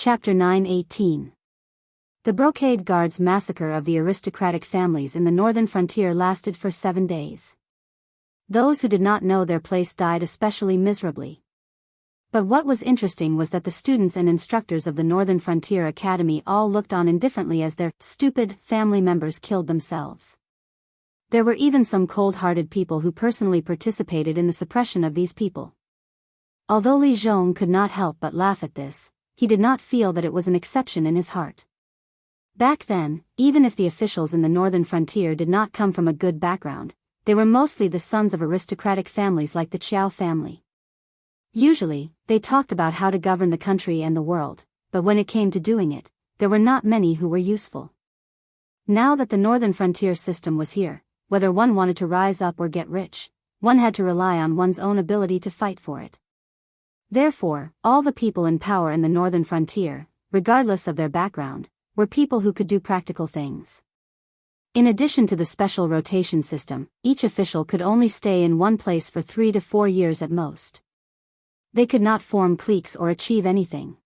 Chapter 9:18. The Brocade Guards' massacre of the aristocratic families in the northern frontier lasted for 7 days. Those who did not know their place died especially miserably. But what was interesting was that the students and instructors of the Northern Frontier Academy all looked on indifferently as their stupid family members killed themselves. There were even some cold-hearted people who personally participated in the suppression of these people. Although Li Zhong could not help but laugh at this, he did not feel that it was an exception in his heart. Back then, even if the officials in the northern frontier did not come from a good background, they were mostly the sons of aristocratic families like the Qiao family. Usually, they talked about how to govern the country and the world, but when it came to doing it, there were not many who were useful. Now that the northern frontier system was here, whether one wanted to rise up or get rich, one had to rely on one's own ability to fight for it. Therefore, all the people in power in the northern frontier, regardless of their background, were people who could do practical things. In addition to the special rotation system, each official could only stay in one place for 3 to 4 years at most. They could not form cliques or achieve anything.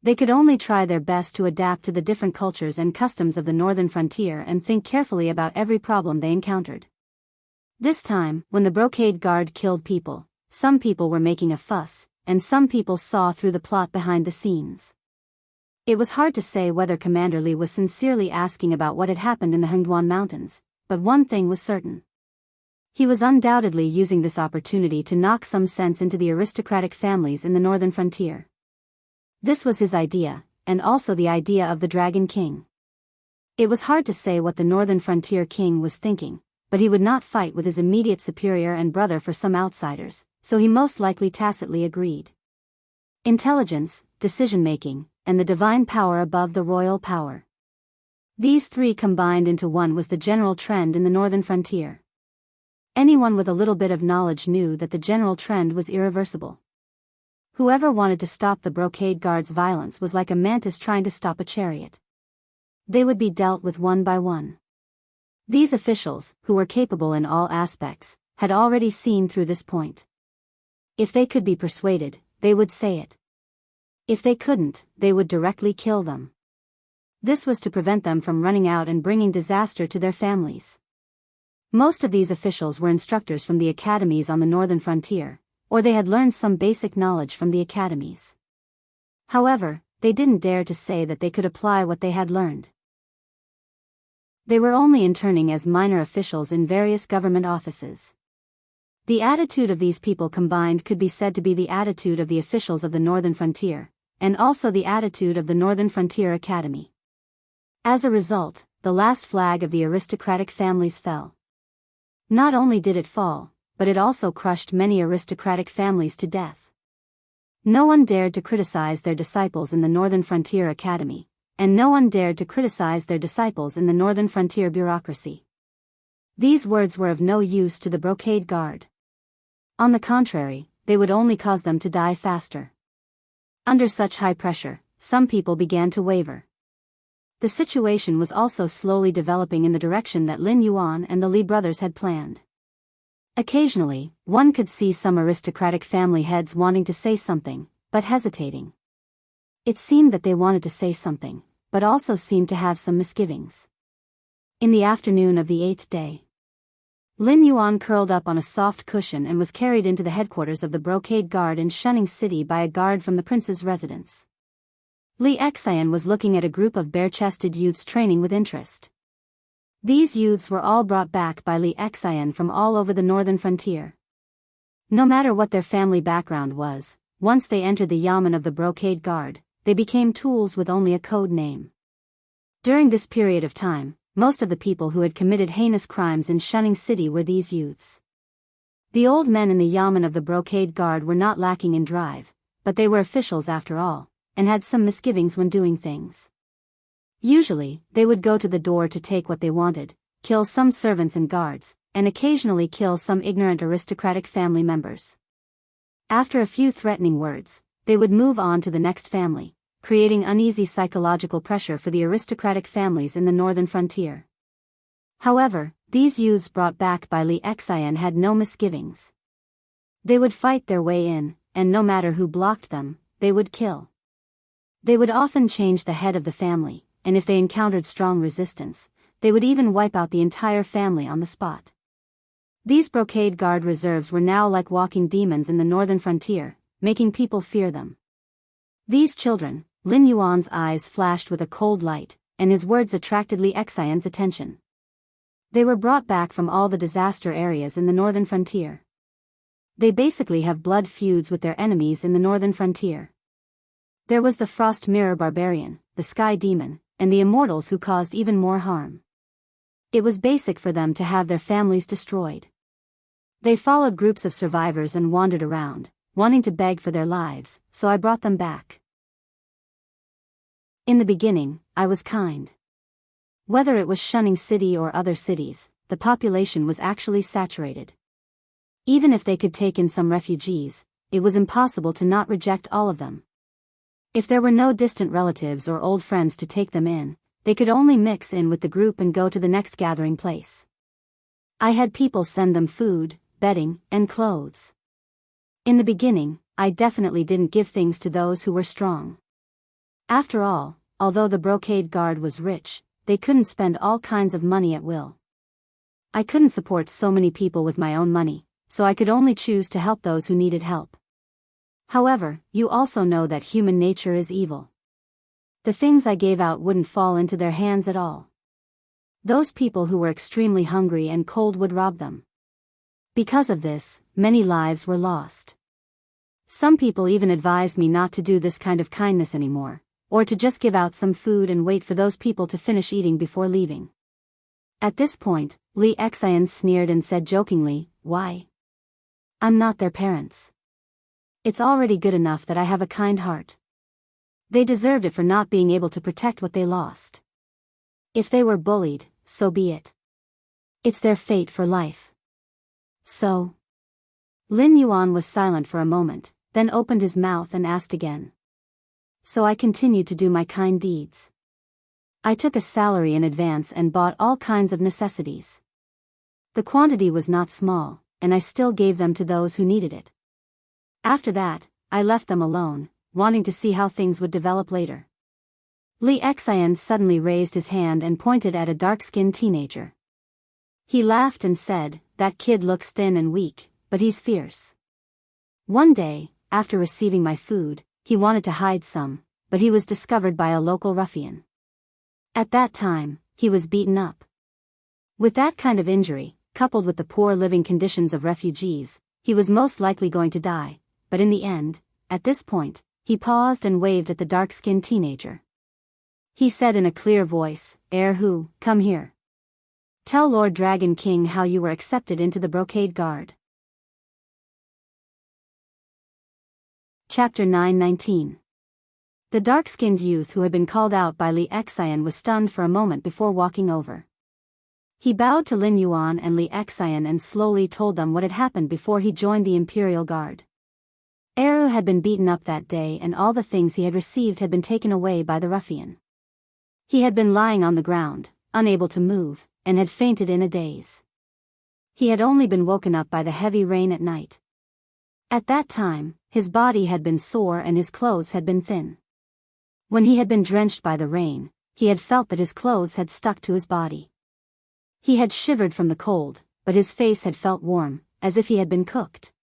They could only try their best to adapt to the different cultures and customs of the northern frontier and think carefully about every problem they encountered. This time, when the Brocade Guard killed people, some people were making a fuss, and some people saw through the plot behind the scenes. It was hard to say whether Commander Li was sincerely asking about what had happened in the Hengduan Mountains, but one thing was certain. He was undoubtedly using this opportunity to knock some sense into the aristocratic families in the northern frontier. This was his idea, and also the idea of the Dragon King. It was hard to say what the northern frontier king was thinking, but he would not fight with his immediate superior and brother for some outsiders, so he most likely tacitly agreed. Intelligence, decision-making, and the divine power above the royal power. These three combined into one was the general trend in the northern frontier. Anyone with a little bit of knowledge knew that the general trend was irreversible. Whoever wanted to stop the Brocade Guards' violence was like a mantis trying to stop a chariot. They would be dealt with one by one. These officials, who were capable in all aspects, had already seen through this point. If they could be persuaded, they would say it. If they couldn't, they would directly kill them. This was to prevent them from running out and bringing disaster to their families. Most of these officials were instructors from the academies on the northern frontier, or they had learned some basic knowledge from the academies. However, they didn't dare to say that they could apply what they had learned. They were only interning as minor officials in various government offices. The attitude of these people combined could be said to be the attitude of the officials of the northern frontier, and also the attitude of the Northern Frontier Academy. As a result, the last flag of the aristocratic families fell. Not only did it fall, but it also crushed many aristocratic families to death. No one dared to criticize their disciples in the Northern Frontier Academy, and no one dared to criticize their disciples in the Northern Frontier bureaucracy. These words were of no use to the Brocade Guard. On the contrary, they would only cause them to die faster. Under such high pressure, some people began to waver. The situation was also slowly developing in the direction that Lin Yuan and the Li brothers had planned. Occasionally, one could see some aristocratic family heads wanting to say something, but hesitating. It seemed that they wanted to say something, but also seemed to have some misgivings. In the afternoon of the 8th day, Lin Yuan curled up on a soft cushion and was carried into the headquarters of the Brocade Guard in Shunning City by a guard from the prince's residence. Li Xian was looking at a group of bare-chested youths training with interest. These youths were all brought back by Li Xian from all over the northern frontier. No matter what their family background was, once they entered the yamen of the Brocade Guard, they became tools with only a code name. During this period of time, most of the people who had committed heinous crimes in Shunning City were these youths. The old men in the yamen of the Brocade Guard were not lacking in drive, but they were officials after all, and had some misgivings when doing things. Usually, they would go to the door to take what they wanted, kill some servants and guards, and occasionally kill some ignorant aristocratic family members. After a few threatening words, they would move on to the next family, creating uneasy psychological pressure for the aristocratic families in the northern frontier. However, these youths brought back by Li Xian had no misgivings. They would fight their way in, and no matter who blocked them, they would kill. They would often change the head of the family, and if they encountered strong resistance, they would even wipe out the entire family on the spot. These brocade guard reserves were now like walking demons in the northern frontier, making people fear them. These children, Lin Yuan's eyes flashed with a cold light, and his words attracted Li Xian's attention. They were brought back from all the disaster areas in the northern frontier. They basically have blood feuds with their enemies in the northern frontier. There was the Frost Mirror Barbarian, the Sky Demon, and the Immortals who caused even more harm. It was basic for them to have their families destroyed. They followed groups of survivors and wandered around, wanting to beg for their lives, so I brought them back. In the beginning, I was kind. Whether it was Shunning City or other cities, the population was actually saturated. Even if they could take in some refugees, it was impossible to not reject all of them. If there were no distant relatives or old friends to take them in, they could only mix in with the group and go to the next gathering place. I had people send them food, bedding, and clothes. In the beginning, I definitely didn't give things to those who were strong. After all, although the brocade guard was rich, they couldn't spend all kinds of money at will. I couldn't support so many people with my own money, so I could only choose to help those who needed help. However, you also know that human nature is evil. The things I gave out wouldn't fall into their hands at all. Those people who were extremely hungry and cold would rob them. Because of this, many lives were lost. Some people even advised me not to do this kind of kindness anymore, or to just give out some food and wait for those people to finish eating before leaving. At this point, Li Xian sneered and said jokingly, "Why? I'm not their parents. It's already good enough that I have a kind heart. They deserved it for not being able to protect what they lost. If they were bullied, so be it. It's their fate for life." So? Lin Yuan was silent for a moment, then opened his mouth and asked again. So I continued to do my kind deeds. I took a salary in advance and bought all kinds of necessities. The quantity was not small, and I still gave them to those who needed it. After that, I left them alone, wanting to see how things would develop later. Li Xian suddenly raised his hand and pointed at a dark-skinned teenager. He laughed and said, "That kid looks thin and weak, but he's fierce." One day, after receiving my food, he wanted to hide some, but he was discovered by a local ruffian. At that time, he was beaten up. With that kind of injury, coupled with the poor living conditions of refugees, he was most likely going to die, but in the end, at this point, he paused and waved at the dark-skinned teenager. He said in a clear voice, "Erhu, come here. Tell Lord Dragon King how you were accepted into the brocade guard." Chapter 9:19. The dark-skinned youth who had been called out by Li Xian was stunned for a moment before walking over. He bowed to Lin Yuan and Li Xian and slowly told them what had happened before he joined the Imperial Guard. Eru had been beaten up that day and all the things he had received had been taken away by the ruffian. He had been lying on the ground, unable to move, and had fainted in a daze. He had only been woken up by the heavy rain at night. At that time, his body had been sore and his clothes had been thin. When he had been drenched by the rain, he had felt that his clothes had stuck to his body. He had shivered from the cold, but his face had felt warm, as if he had been cooked.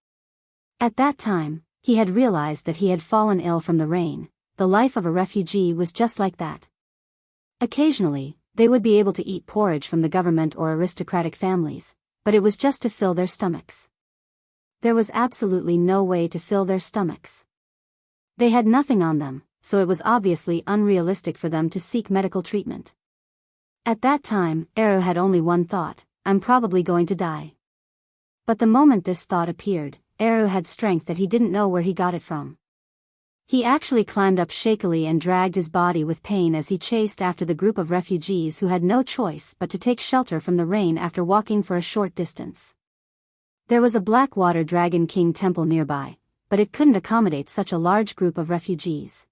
At that time, he had realized that he had fallen ill from the rain. The life of a refugee was just like that. Occasionally, they would be able to eat porridge from the government or aristocratic families, but it was just to fill their stomachs. There was absolutely no way to fill their stomachs. They had nothing on them, so it was obviously unrealistic for them to seek medical treatment. At that time, Eru had only one thought: I'm probably going to die. But the moment this thought appeared, Eru had strength that he didn't know where he got it from. He actually climbed up shakily and dragged his body with pain as he chased after the group of refugees who had no choice but to take shelter from the rain after walking for a short distance. There was a Blackwater Dragon King temple nearby, but it couldn't accommodate such a large group of refugees.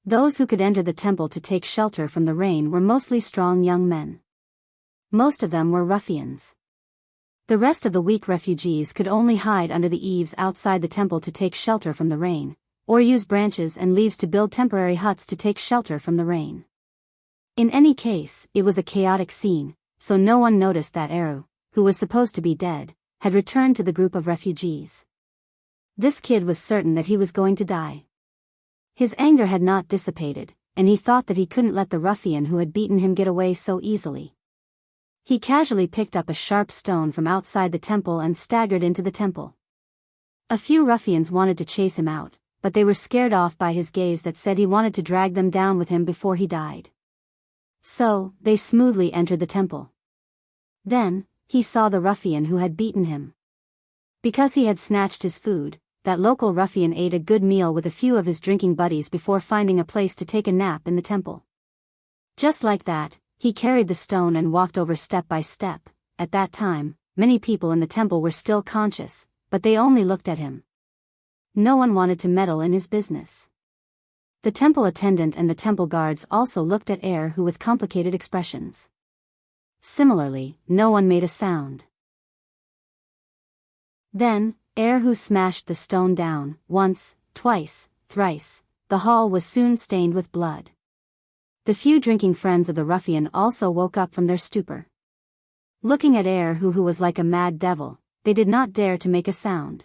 Those who could enter the temple to take shelter from the rain were mostly strong young men. Most of them were ruffians. The rest of the weak refugees could only hide under the eaves outside the temple to take shelter from the rain, or use branches and leaves to build temporary huts to take shelter from the rain. In any case, it was a chaotic scene, so no one noticed that Eru, who was supposed to be dead, had returned to the group of refugees. This kid was certain that he was going to die. His anger had not dissipated, and he thought that he couldn't let the ruffian who had beaten him get away so easily. He casually picked up a sharp stone from outside the temple and staggered into the temple. A few ruffians wanted to chase him out, but they were scared off by his gaze that said he wanted to drag them down with him before he died. So, they smoothly entered the temple. Then, he saw the ruffian who had beaten him. Because he had snatched his food, that local ruffian ate a good meal with a few of his drinking buddies before finding a place to take a nap in the temple. Just like that, he carried the stone and walked over step by step. At that time, many people in the temple were still conscious, but they only looked at him. No one wanted to meddle in his business. The temple attendant and the temple guards also looked at Eru with complicated expressions. Similarly, no one made a sound. Then, Eru smashed the stone down, once, twice, thrice. The hall was soon stained with blood. The few drinking friends of the ruffian also woke up from their stupor. Looking at Eru, who was like a mad devil, they did not dare to make a sound.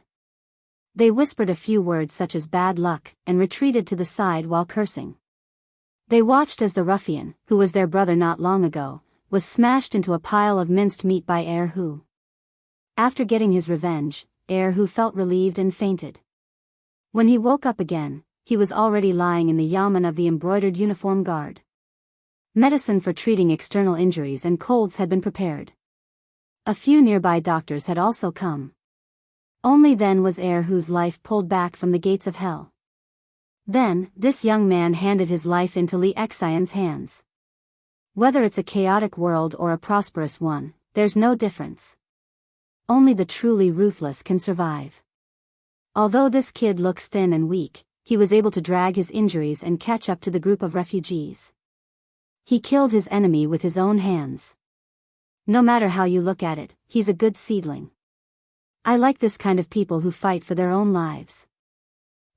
They whispered a few words such as bad luck, and retreated to the side while cursing. They watched as the ruffian, who was their brother not long ago, was smashed into a pile of minced meat by Eru. After getting his revenge, Eru felt relieved and fainted. When he woke up again, he was already lying in the yamen of the embroidered uniform guard. Medicine for treating external injuries and colds had been prepared. A few nearby doctors had also come. Only then was Eru's life pulled back from the gates of hell. Then, this young man handed his life into Li Xian's hands. Whether it's a chaotic world or a prosperous one, there's no difference. Only the truly ruthless can survive. Although this kid looks thin and weak, he was able to drag his injuries and catch up to the group of refugees. He killed his enemy with his own hands. No matter how you look at it, he's a good seedling. I like this kind of people who fight for their own lives.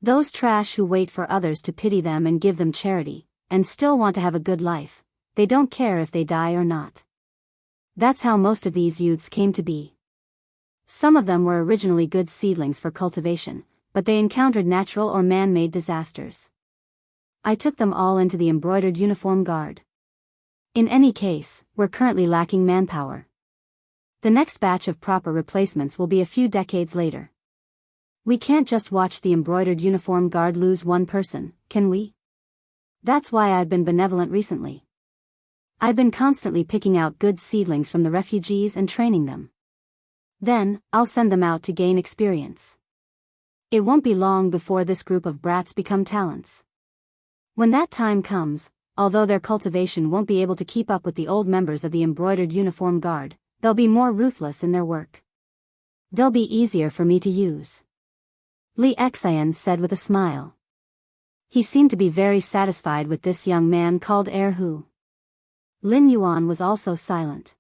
Those trash who wait for others to pity them and give them charity, and still want to have a good life, they don't care if they die or not. That's how most of these youths came to be. Some of them were originally good seedlings for cultivation, but they encountered natural or man-made disasters. I took them all into the embroidered uniform guard. In any case, we're currently lacking manpower. The next batch of proper replacements will be a few decades later. We can't just watch the embroidered uniform guard lose one person, can we? That's why I've been benevolent recently. I've been constantly picking out good seedlings from the refugees and training them. Then, I'll send them out to gain experience. It won't be long before this group of brats become talents. When that time comes, although their cultivation won't be able to keep up with the old members of the embroidered uniform guard, they'll be more ruthless in their work. They'll be easier for me to use. Li Xian said with a smile. He seemed to be very satisfied with this young man called Eru. Lin Yuan was also silent.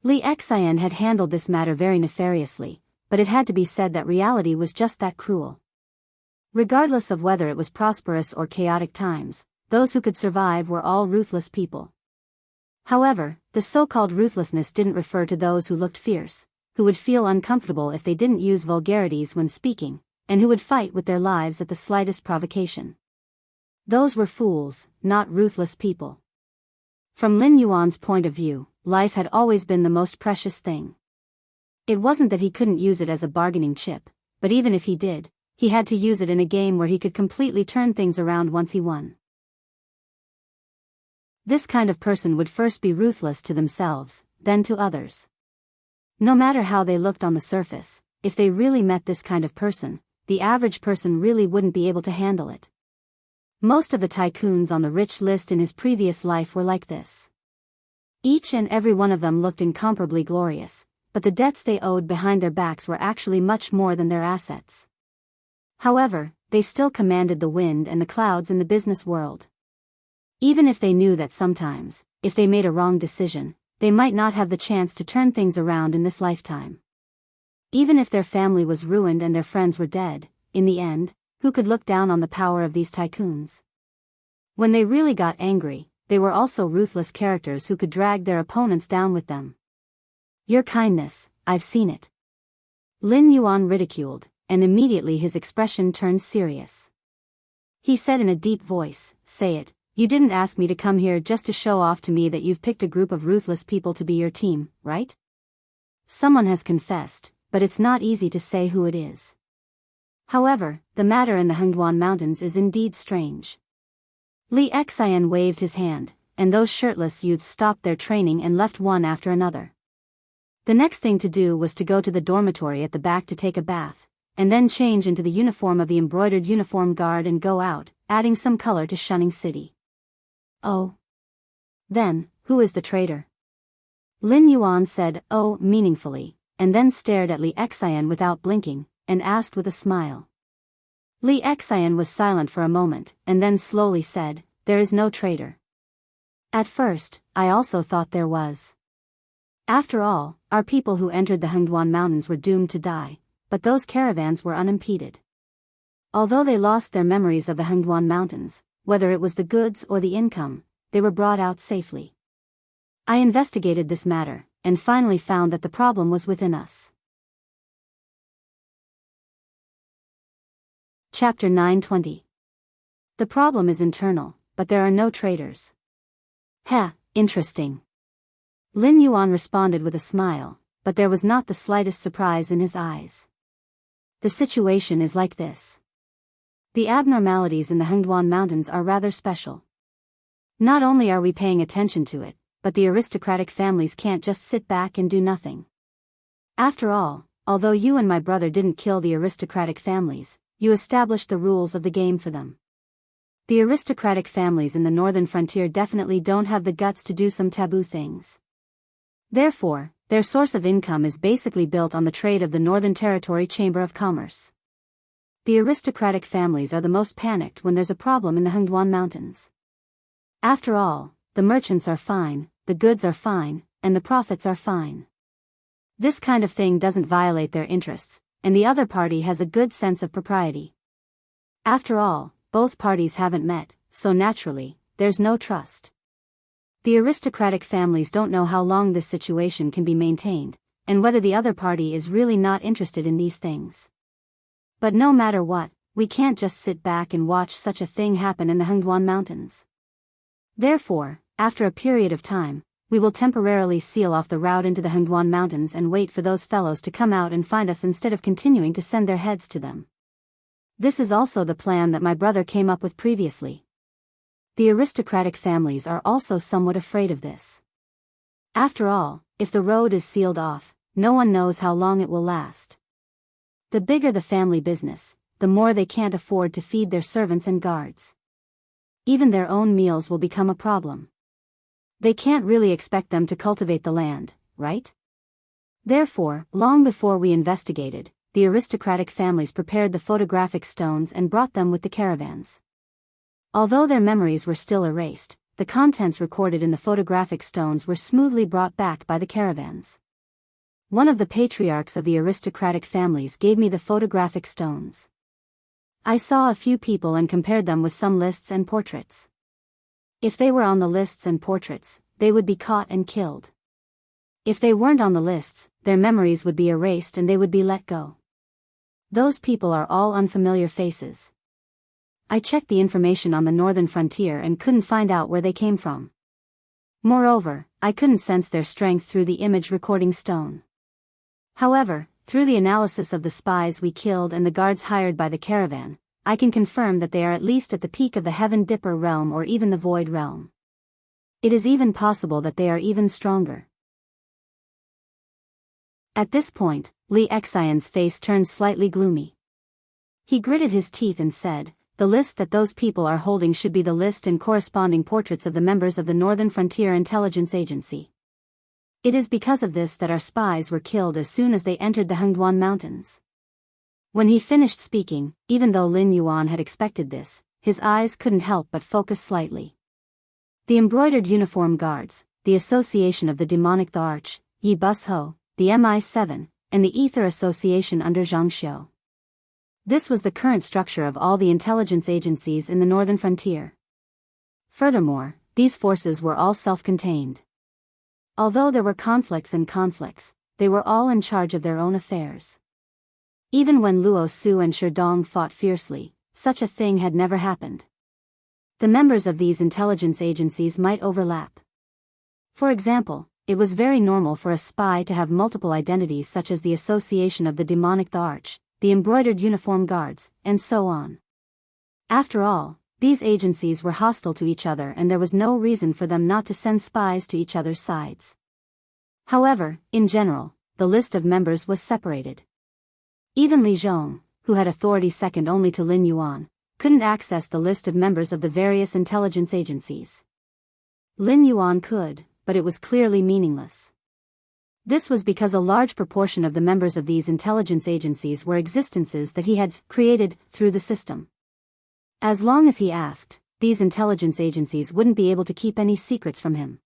Li Xian had handled this matter very nefariously, but it had to be said that reality was just that cruel. Regardless of whether it was prosperous or chaotic times, those who could survive were all ruthless people. However, the so-called ruthlessness didn't refer to those who looked fierce, who would feel uncomfortable if they didn't use vulgarities when speaking, and who would fight with their lives at the slightest provocation. Those were fools, not ruthless people. From Lin Yuan's point of view, life had always been the most precious thing. It wasn't that he couldn't use it as a bargaining chip, but even if he did, he had to use it in a game where he could completely turn things around once he won. This kind of person would first be ruthless to themselves, then to others. No matter how they looked on the surface, if they really met this kind of person, the average person really wouldn't be able to handle it. Most of the tycoons on the rich list in his previous life were like this. Each and every one of them looked incomparably glorious, but the debts they owed behind their backs were actually much more than their assets. However, they still commanded the wind and the clouds in the business world. Even if they knew that sometimes, if they made a wrong decision, they might not have the chance to turn things around in this lifetime. Even if their family was ruined and their friends were dead, in the end, who could look down on the power of these tycoons? When they really got angry, they were also ruthless characters who could drag their opponents down with them. Your kindness, I've seen it. Lin Yuan ridiculed, and immediately his expression turned serious. He said in a deep voice, "Say it, you didn't ask me to come here just to show off to me that you've picked a group of ruthless people to be your team, right?" Someone has confessed, but it's not easy to say who it is. However, the matter in the Hengduan Mountains is indeed strange. Li Xian waved his hand, and those shirtless youths stopped their training and left one after another. The next thing to do was to go to the dormitory at the back to take a bath, and then change into the uniform of the embroidered uniform guard and go out, adding some color to Shunning City. Oh. Then, who is the traitor? Lin Yuan said, "Oh," meaningfully, and then stared at Li Xian without blinking, and asked with a smile. Li Xian was silent for a moment, and then slowly said, "There is no traitor. At first, I also thought there was. After all, our people who entered the Hengduan Mountains were doomed to die, but those caravans were unimpeded. Although they lost their memories of the Hengduan Mountains, whether it was the goods or the income, they were brought out safely. I investigated this matter, and finally found that the problem was within us." Chapter 920. The problem is internal, but there are no traitors. "Heh, interesting." Lin Yuan responded with a smile, but there was not the slightest surprise in his eyes. The situation is like this. The abnormalities in the Hengduan Mountains are rather special. Not only are we paying attention to it, but the aristocratic families can't just sit back and do nothing. After all, although you and my brother didn't kill the aristocratic families, you established the rules of the game for them. The aristocratic families in the northern frontier definitely don't have the guts to do some taboo things. Therefore, their source of income is basically built on the trade of the Northern Territory Chamber of Commerce. The aristocratic families are the most panicked when there's a problem in the Hengduan Mountains. After all, the merchants are fine, the goods are fine, and the profits are fine. This kind of thing doesn't violate their interests, and the other party has a good sense of propriety. After all, both parties haven't met, so naturally, there's no trust. The aristocratic families don't know how long this situation can be maintained, and whether the other party is really not interested in these things. But no matter what, we can't just sit back and watch such a thing happen in the Hengduan Mountains. Therefore, after a period of time, we will temporarily seal off the route into the Hengduan Mountains and wait for those fellows to come out and find us instead of continuing to send their heads to them. This is also the plan that my brother came up with previously. The aristocratic families are also somewhat afraid of this. After all, if the road is sealed off, no one knows how long it will last. The bigger the family business, the more they can't afford to feed their servants and guards. Even their own meals will become a problem. They can't really expect them to cultivate the land, right? Therefore, long before we investigated, the aristocratic families prepared the photographic stones and brought them with the caravans. Although their memories were still erased, the contents recorded in the photographic stones were smoothly brought back by the caravans. One of the patriarchs of the aristocratic families gave me the photographic stones. I saw a few people and compared them with some lists and portraits. If they were on the lists and portraits, they would be caught and killed. If they weren't on the lists, their memories would be erased and they would be let go. Those people are all unfamiliar faces. I checked the information on the northern frontier and couldn't find out where they came from. Moreover, I couldn't sense their strength through the image recording stone. However, through the analysis of the spies we killed and the guards hired by the caravan, I can confirm that they are at least at the peak of the Heaven Dipper realm or even the Void realm. It is even possible that they are even stronger. At this point, Li Xian's face turned slightly gloomy. He gritted his teeth and said, "The list that those people are holding should be the list and corresponding portraits of the members of the Northern Frontier Intelligence Agency. It is because of this that our spies were killed as soon as they entered the Hengduan Mountains." When he finished speaking, even though Lin Yuan had expected this, his eyes couldn't help but focus slightly. The embroidered uniform guards, the Association of the Demonic the Arch, Yi Bus Ho, the MI7, and the Ether Association under Zhang Xiu. This was the current structure of all the intelligence agencies in the northern frontier. Furthermore, these forces were all self-contained. Although there were conflicts, they were all in charge of their own affairs. Even when Luo Su and Sherdong fought fiercely, such a thing had never happened. The members of these intelligence agencies might overlap. For example, it was very normal for a spy to have multiple identities, such as the Association of the Demonic, the Arch, the Embroidered Uniform Guards, and so on. After all, these agencies were hostile to each other, and there was no reason for them not to send spies to each other's sides. However, in general, the list of members was separated. Even Li Zhong, who had authority second only to Lin Yuan, couldn't access the list of members of the various intelligence agencies. Lin Yuan could, but it was clearly meaningless. This was because a large proportion of the members of these intelligence agencies were existences that he had created through the system. As long as he asked, these intelligence agencies wouldn't be able to keep any secrets from him.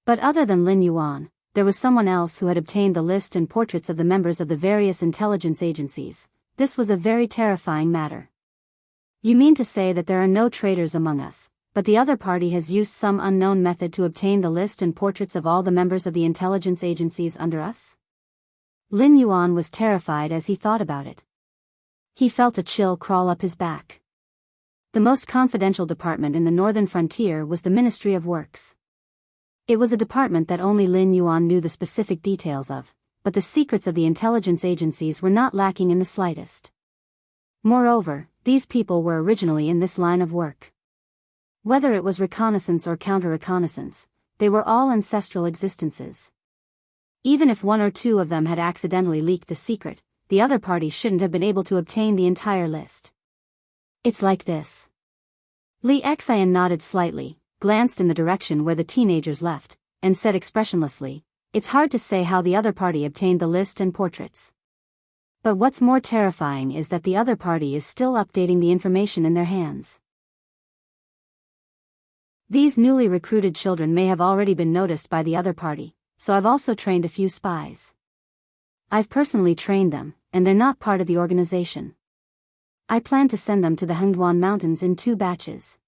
But other than Lin Yuan, there was someone else who had obtained the list and portraits of the members of the various intelligence agencies. This was a very terrifying matter. You mean to say that there are no traitors among us, but the other party has used some unknown method to obtain the list and portraits of all the members of the intelligence agencies under us? Lin Yuan was terrified as he thought about it. He felt a chill crawl up his back. The most confidential department in the northern frontier was the Ministry of Works. It was a department that only Lin Yuan knew the specific details of, but the secrets of the intelligence agencies were not lacking in the slightest. Moreover, these people were originally in this line of work. Whether it was reconnaissance or counter-reconnaissance, they were all ancestral existences. Even if one or two of them had accidentally leaked the secret, the other party shouldn't have been able to obtain the entire list. It's like this. Li Xian nodded slightly, glanced in the direction where the teenagers left, and said expressionlessly, "It's hard to say how the other party obtained the list and portraits. But what's more terrifying is that the other party is still updating the information in their hands. These newly recruited children may have already been noticed by the other party, so I've also trained a few spies. I've personally trained them, and they're not part of the organization. I plan to send them to the Hengduan Mountains in 2 batches.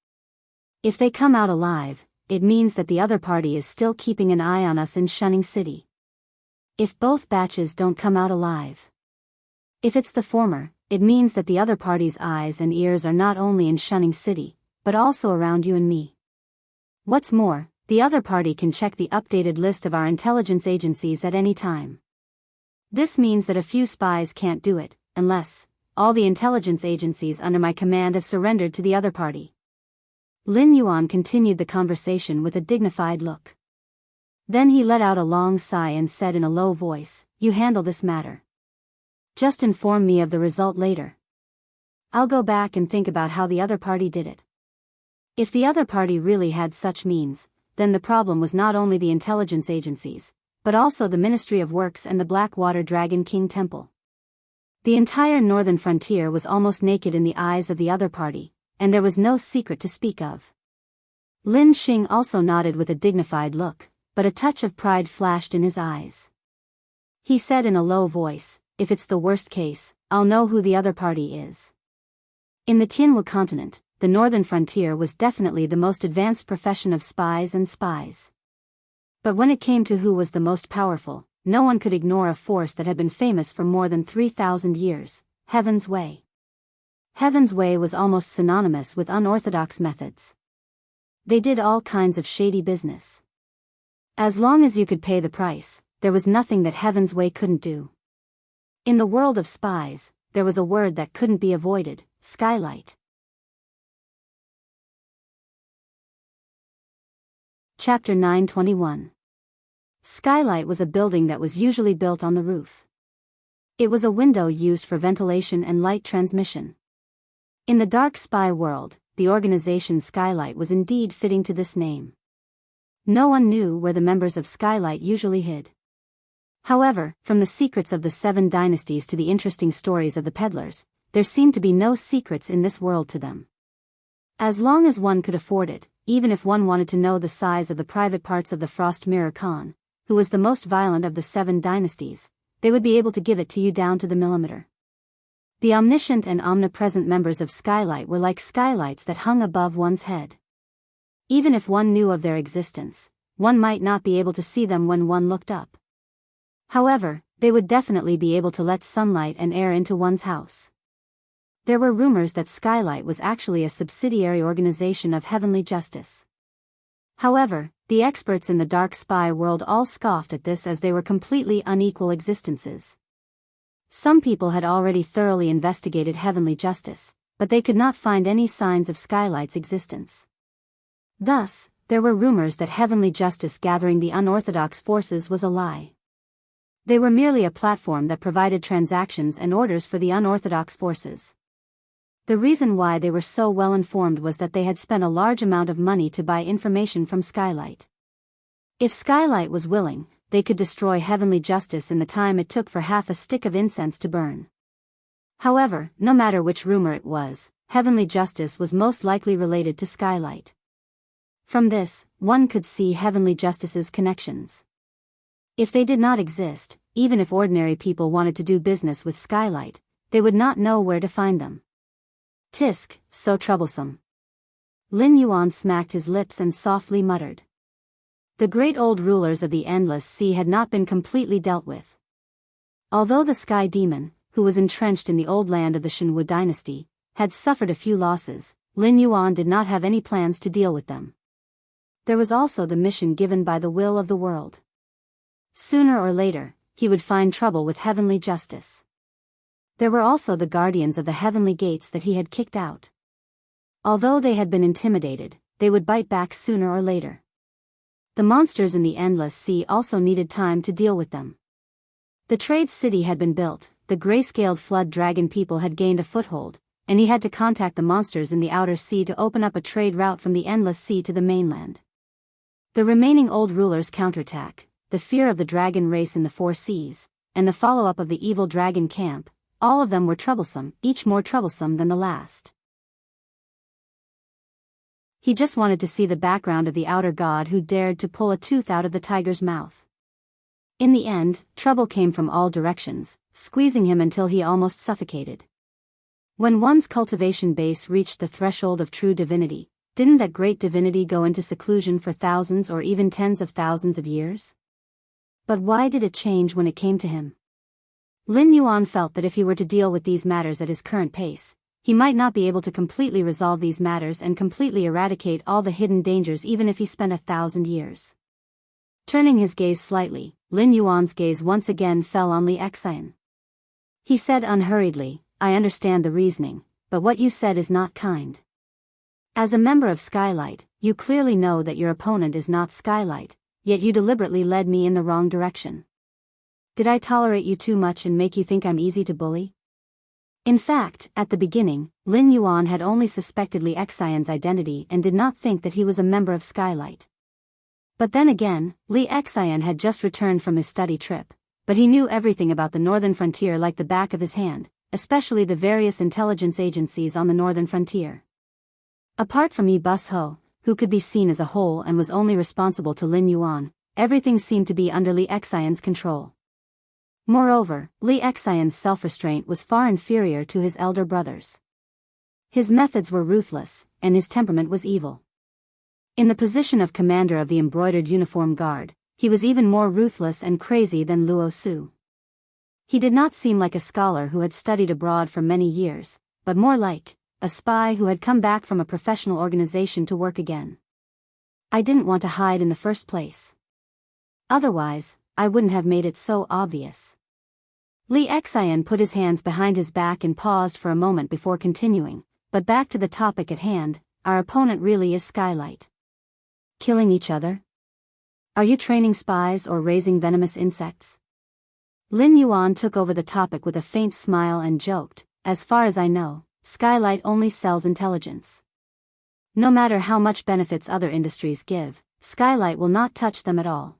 If they come out alive, it means that the other party is still keeping an eye on us in Shunning City. If both batches don't come out alive. If it's the former, it means that the other party's eyes and ears are not only in Shunning City, but also around you and me. What's more, the other party can check the updated list of our intelligence agencies at any time. This means that a few spies can't do it, unless all the intelligence agencies under my command have surrendered to the other party." Lin Yuan continued the conversation with a dignified look. Then he let out a long sigh and said in a low voice, "You handle this matter. Just inform me of the result later. I'll go back and think about how the other party did it." If the other party really had such means, then the problem was not only the intelligence agencies, but also the Ministry of Works and the Blackwater Dragon King Temple. The entire northern frontier was almost naked in the eyes of the other party, and there was no secret to speak of. Lin Xing also nodded with a dignified look, but a touch of pride flashed in his eyes. He said in a low voice, "If it's the worst case, I'll know who the other party is." In the Tianwu continent, the northern frontier was definitely the most advanced profession of spies and spies. But when it came to who was the most powerful, no one could ignore a force that had been famous for more than 3,000 years, Heaven's Way. Heaven's Way was almost synonymous with unorthodox methods. They did all kinds of shady business. As long as you could pay the price, there was nothing that Heaven's Way couldn't do. In the world of spies, there was a word that couldn't be avoided: skylight. Chapter 921. Skylight was a building that was usually built on the roof. It was a window used for ventilation and light transmission. In the dark spy world, the organization Skylight was indeed fitting to this name. No one knew where the members of Skylight usually hid. However, from the secrets of the 7 dynasties to the interesting stories of the peddlers, there seemed to be no secrets in this world to them. As long as one could afford it, even if one wanted to know the size of the private parts of the Frost Mirror Khan, who was the most violent of the 7 dynasties, they would be able to give it to you down to the millimeter. The omniscient and omnipresent members of Skylight were like skylights that hung above one's head. Even if one knew of their existence, one might not be able to see them when one looked up. However, they would definitely be able to let sunlight and air into one's house. There were rumors that Skylight was actually a subsidiary organization of Heavenly Justice. However, the experts in the dark spy world all scoffed at this as they were completely unequal existences. Some people had already thoroughly investigated Heavenly Justice, but they could not find any signs of Skylight's existence. Thus, there were rumors that Heavenly Justice gathering the unorthodox forces was a lie. They were merely a platform that provided transactions and orders for the unorthodox forces. The reason why they were so well informed was that they had spent a large amount of money to buy information from Skylight. If Skylight was willing, they could destroy Heavenly Justice in the time it took for half a stick of incense to burn. However, no matter which rumor it was, Heavenly Justice was most likely related to Skylight. From this, one could see Heavenly Justice's connections. If they did not exist, even if ordinary people wanted to do business with Skylight, they would not know where to find them. Tisk, so troublesome. Lin Yuan smacked his lips and softly muttered. The great old rulers of the Endless Sea had not been completely dealt with. Although the Sky Demon, who was entrenched in the old land of the Shenwu dynasty, had suffered a few losses, Lin Yuan did not have any plans to deal with them. There was also the mission given by the will of the world. Sooner or later, he would find trouble with Heavenly Justice. There were also the guardians of the heavenly gates that he had kicked out. Although they had been intimidated, they would bite back sooner or later. The monsters in the Endless Sea also needed time to deal with them. The trade city had been built, the gray-scaled flood dragon people had gained a foothold, and he had to contact the monsters in the outer sea to open up a trade route from the Endless Sea to the mainland. The remaining old rulers' counterattack, the fear of the dragon race in the Four Seas, and the follow-up of the evil dragon camp, all of them were troublesome, each more troublesome than the last. He just wanted to see the background of the outer god who dared to pull a tooth out of the tiger's mouth. In the end, trouble came from all directions, squeezing him until he almost suffocated. When one's cultivation base reached the threshold of true divinity, didn't that great divinity go into seclusion for thousands or even tens of thousands of years? But why did it change when it came to him? Lin Yuan felt that if he were to deal with these matters at his current pace, he might not be able to completely resolve these matters and completely eradicate all the hidden dangers even if he spent 1,000 years. Turning his gaze slightly, Lin Yuan's gaze once again fell on Li Xian. He said unhurriedly, I understand the reasoning, but what you said is not kind. As a member of Skylight, you clearly know that your opponent is not Skylight, yet you deliberately led me in the wrong direction. Did I tolerate you too much and make you think I'm easy to bully? In fact, at the beginning, Lin Yuan had only suspected Li Xian's identity and did not think that he was a member of Skylight. But then again, Li Xian had just returned from his study trip, but he knew everything about the northern frontier like the back of his hand, especially the various intelligence agencies on the northern frontier. Apart from Yi Bus Ho, who could be seen as a whole and was only responsible to Lin Yuan, everything seemed to be under Li Xian's control. Moreover, Li Xian's self-restraint was far inferior to his elder brother's. His methods were ruthless, and his temperament was evil. In the position of commander of the embroidered uniform guard, he was even more ruthless and crazy than Luo Su. He did not seem like a scholar who had studied abroad for many years, but more like a spy who had come back from a professional organization to work again. I didn't want to hide in the first place. Otherwise, I wouldn't have made it so obvious. Li Xian put his hands behind his back and paused for a moment before continuing, but back to the topic at hand, our opponent really is Skylight. Killing each other? Are you training spies or raising venomous insects? Lin Yuan took over the topic with a faint smile and joked, as far as I know, Skylight only sells intelligence. No matter how much benefits other industries give, Skylight will not touch them at all.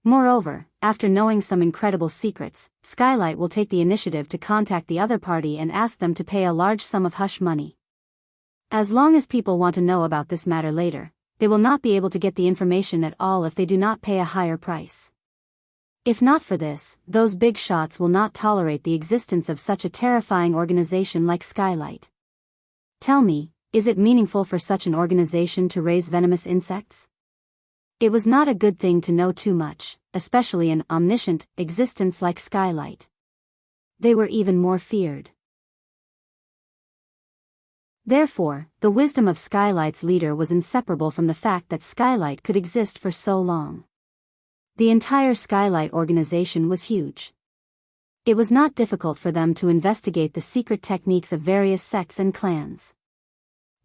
Moreover, after knowing some incredible secrets, Skylight will take the initiative to contact the other party and ask them to pay a large sum of hush money. As long as people want to know about this matter later, they will not be able to get the information at all if they do not pay a higher price. If not for this, those big shots will not tolerate the existence of such a terrifying organization like Skylight. Tell me, is it meaningful for such an organization to raise venomous insects? It was not a good thing to know too much, especially an omniscient existence like Skylight. They were even more feared. Therefore, the wisdom of Skylight's leader was inseparable from the fact that Skylight could exist for so long. The entire Skylight organization was huge. It was not difficult for them to investigate the secret techniques of various sects and clans.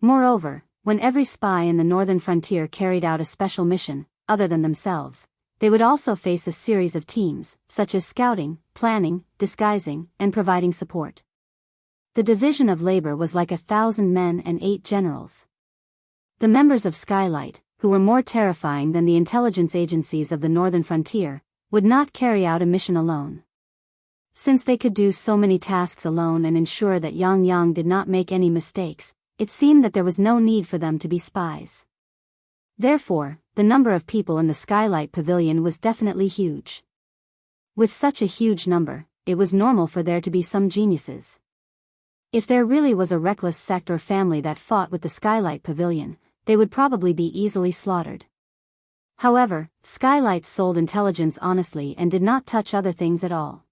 Moreover, when every spy in the northern frontier carried out a special mission, other than themselves, they would also face a series of teams, such as scouting, planning, disguising, and providing support. The division of labor was like 1,000 men and 8 generals. The members of Skylight, who were more terrifying than the intelligence agencies of the northern frontier, would not carry out a mission alone. Since they could do so many tasks alone and ensure that Yang Yang did not make any mistakes, it seemed that there was no need for them to be spies. Therefore, the number of people in the Skylight Pavilion was definitely huge. With such a huge number, it was normal for there to be some geniuses. If there really was a reckless sect or family that fought with the Skylight Pavilion, they would probably be easily slaughtered. However, Skylight sold intelligence honestly and did not touch other things at all.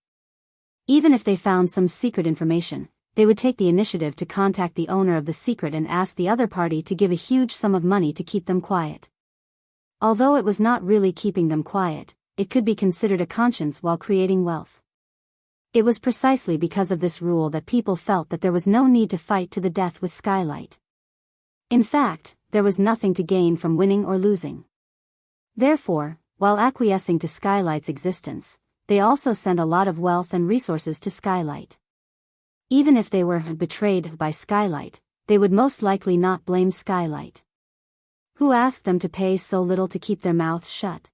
Even if they found some secret information, they would take the initiative to contact the owner of the secret and ask the other party to give a huge sum of money to keep them quiet. Although it was not really keeping them quiet, it could be considered a conscience while creating wealth. It was precisely because of this rule that people felt that there was no need to fight to the death with Skylight. In fact, there was nothing to gain from winning or losing. Therefore, while acquiescing to Skylight's existence, they also sent a lot of wealth and resources to Skylight. Even if they were betrayed by Skylight, they would most likely not blame Skylight. Who asked them to pay so little to keep their mouths shut?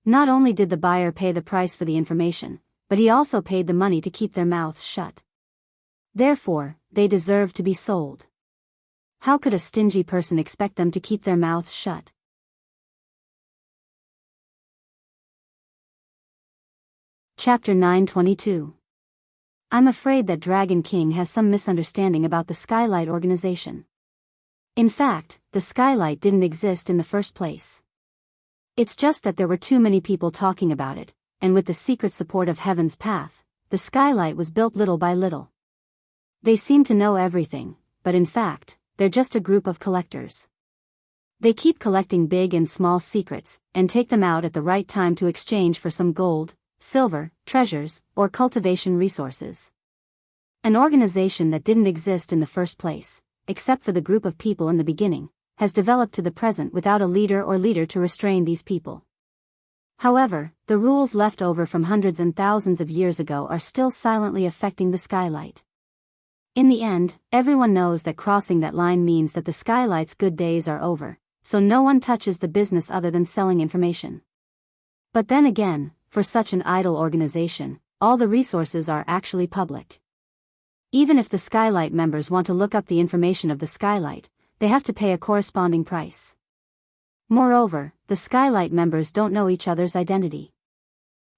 Not only did the buyer pay the price for the information, but he also paid the money to keep their mouths shut. Therefore, they deserved to be sold. How could a stingy person expect them to keep their mouths shut? Chapter 922. I'm afraid that Dragon King has some misunderstanding about the Skylight organization. In fact, the Skylight didn't exist in the first place. It's just that there were too many people talking about it, and with the secret support of Heaven's Path, the Skylight was built little by little. They seem to know everything, but in fact, they're just a group of collectors. They keep collecting big and small secrets, and take them out at the right time to exchange for some gold, silver, treasures, or cultivation resources. An organization that didn't exist in the first place, except for the group of people in the beginning, has developed to the present without a leader or leader to restrain these people. However, the rules left over from hundreds and thousands of years ago are still silently affecting the Skylight. In the end, everyone knows that crossing that line means that the Skylight's good days are over, so no one touches the business other than selling information. But then again, for such an idle organization, all the resources are actually public. Even if the Skylight members want to look up the information of the Skylight, they have to pay a corresponding price. Moreover, the Skylight members don't know each other's identity.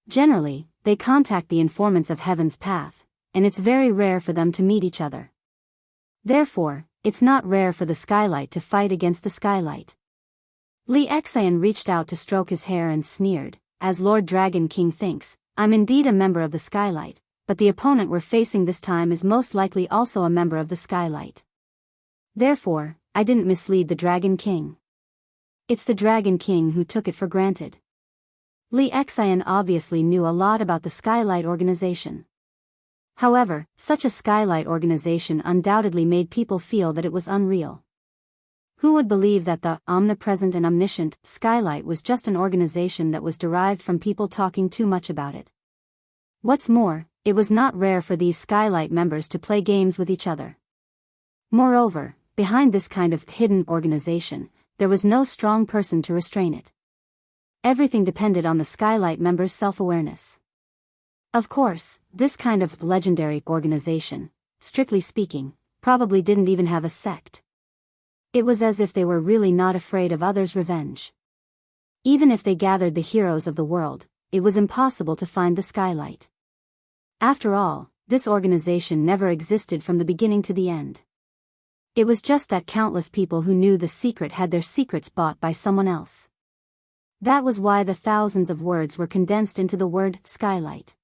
Generally, they contact the informants of Heaven's Path, and it's very rare for them to meet each other. Therefore, it's not rare for the Skylight to fight against the Skylight. Li Xian reached out to stroke his hair and sneered, as Lord Dragon King thinks, I'm indeed a member of the Skylight, but the opponent we're facing this time is most likely also a member of the Skylight. Therefore, I didn't mislead the Dragon King. It's the Dragon King who took it for granted. Li Xian obviously knew a lot about the Skylight organization. However, such a Skylight organization undoubtedly made people feel that it was unreal. Who would believe that the omnipresent and omniscient Skylight was just an organization that was derived from people talking too much about it? What's more, it was not rare for these Skylight members to play games with each other. Moreover, behind this kind of hidden organization, there was no strong person to restrain it. Everything depended on the Skylight members' self-awareness. Of course, this kind of legendary organization, strictly speaking, probably didn't even have a sect. It was as if they were really not afraid of others' revenge. Even if they gathered the heroes of the world, it was impossible to find the skylight. After all, this organization never existed from the beginning to the end. It was just that countless people who knew the secret had their secrets bought by someone else. That was why the thousands of words were condensed into the word skylight.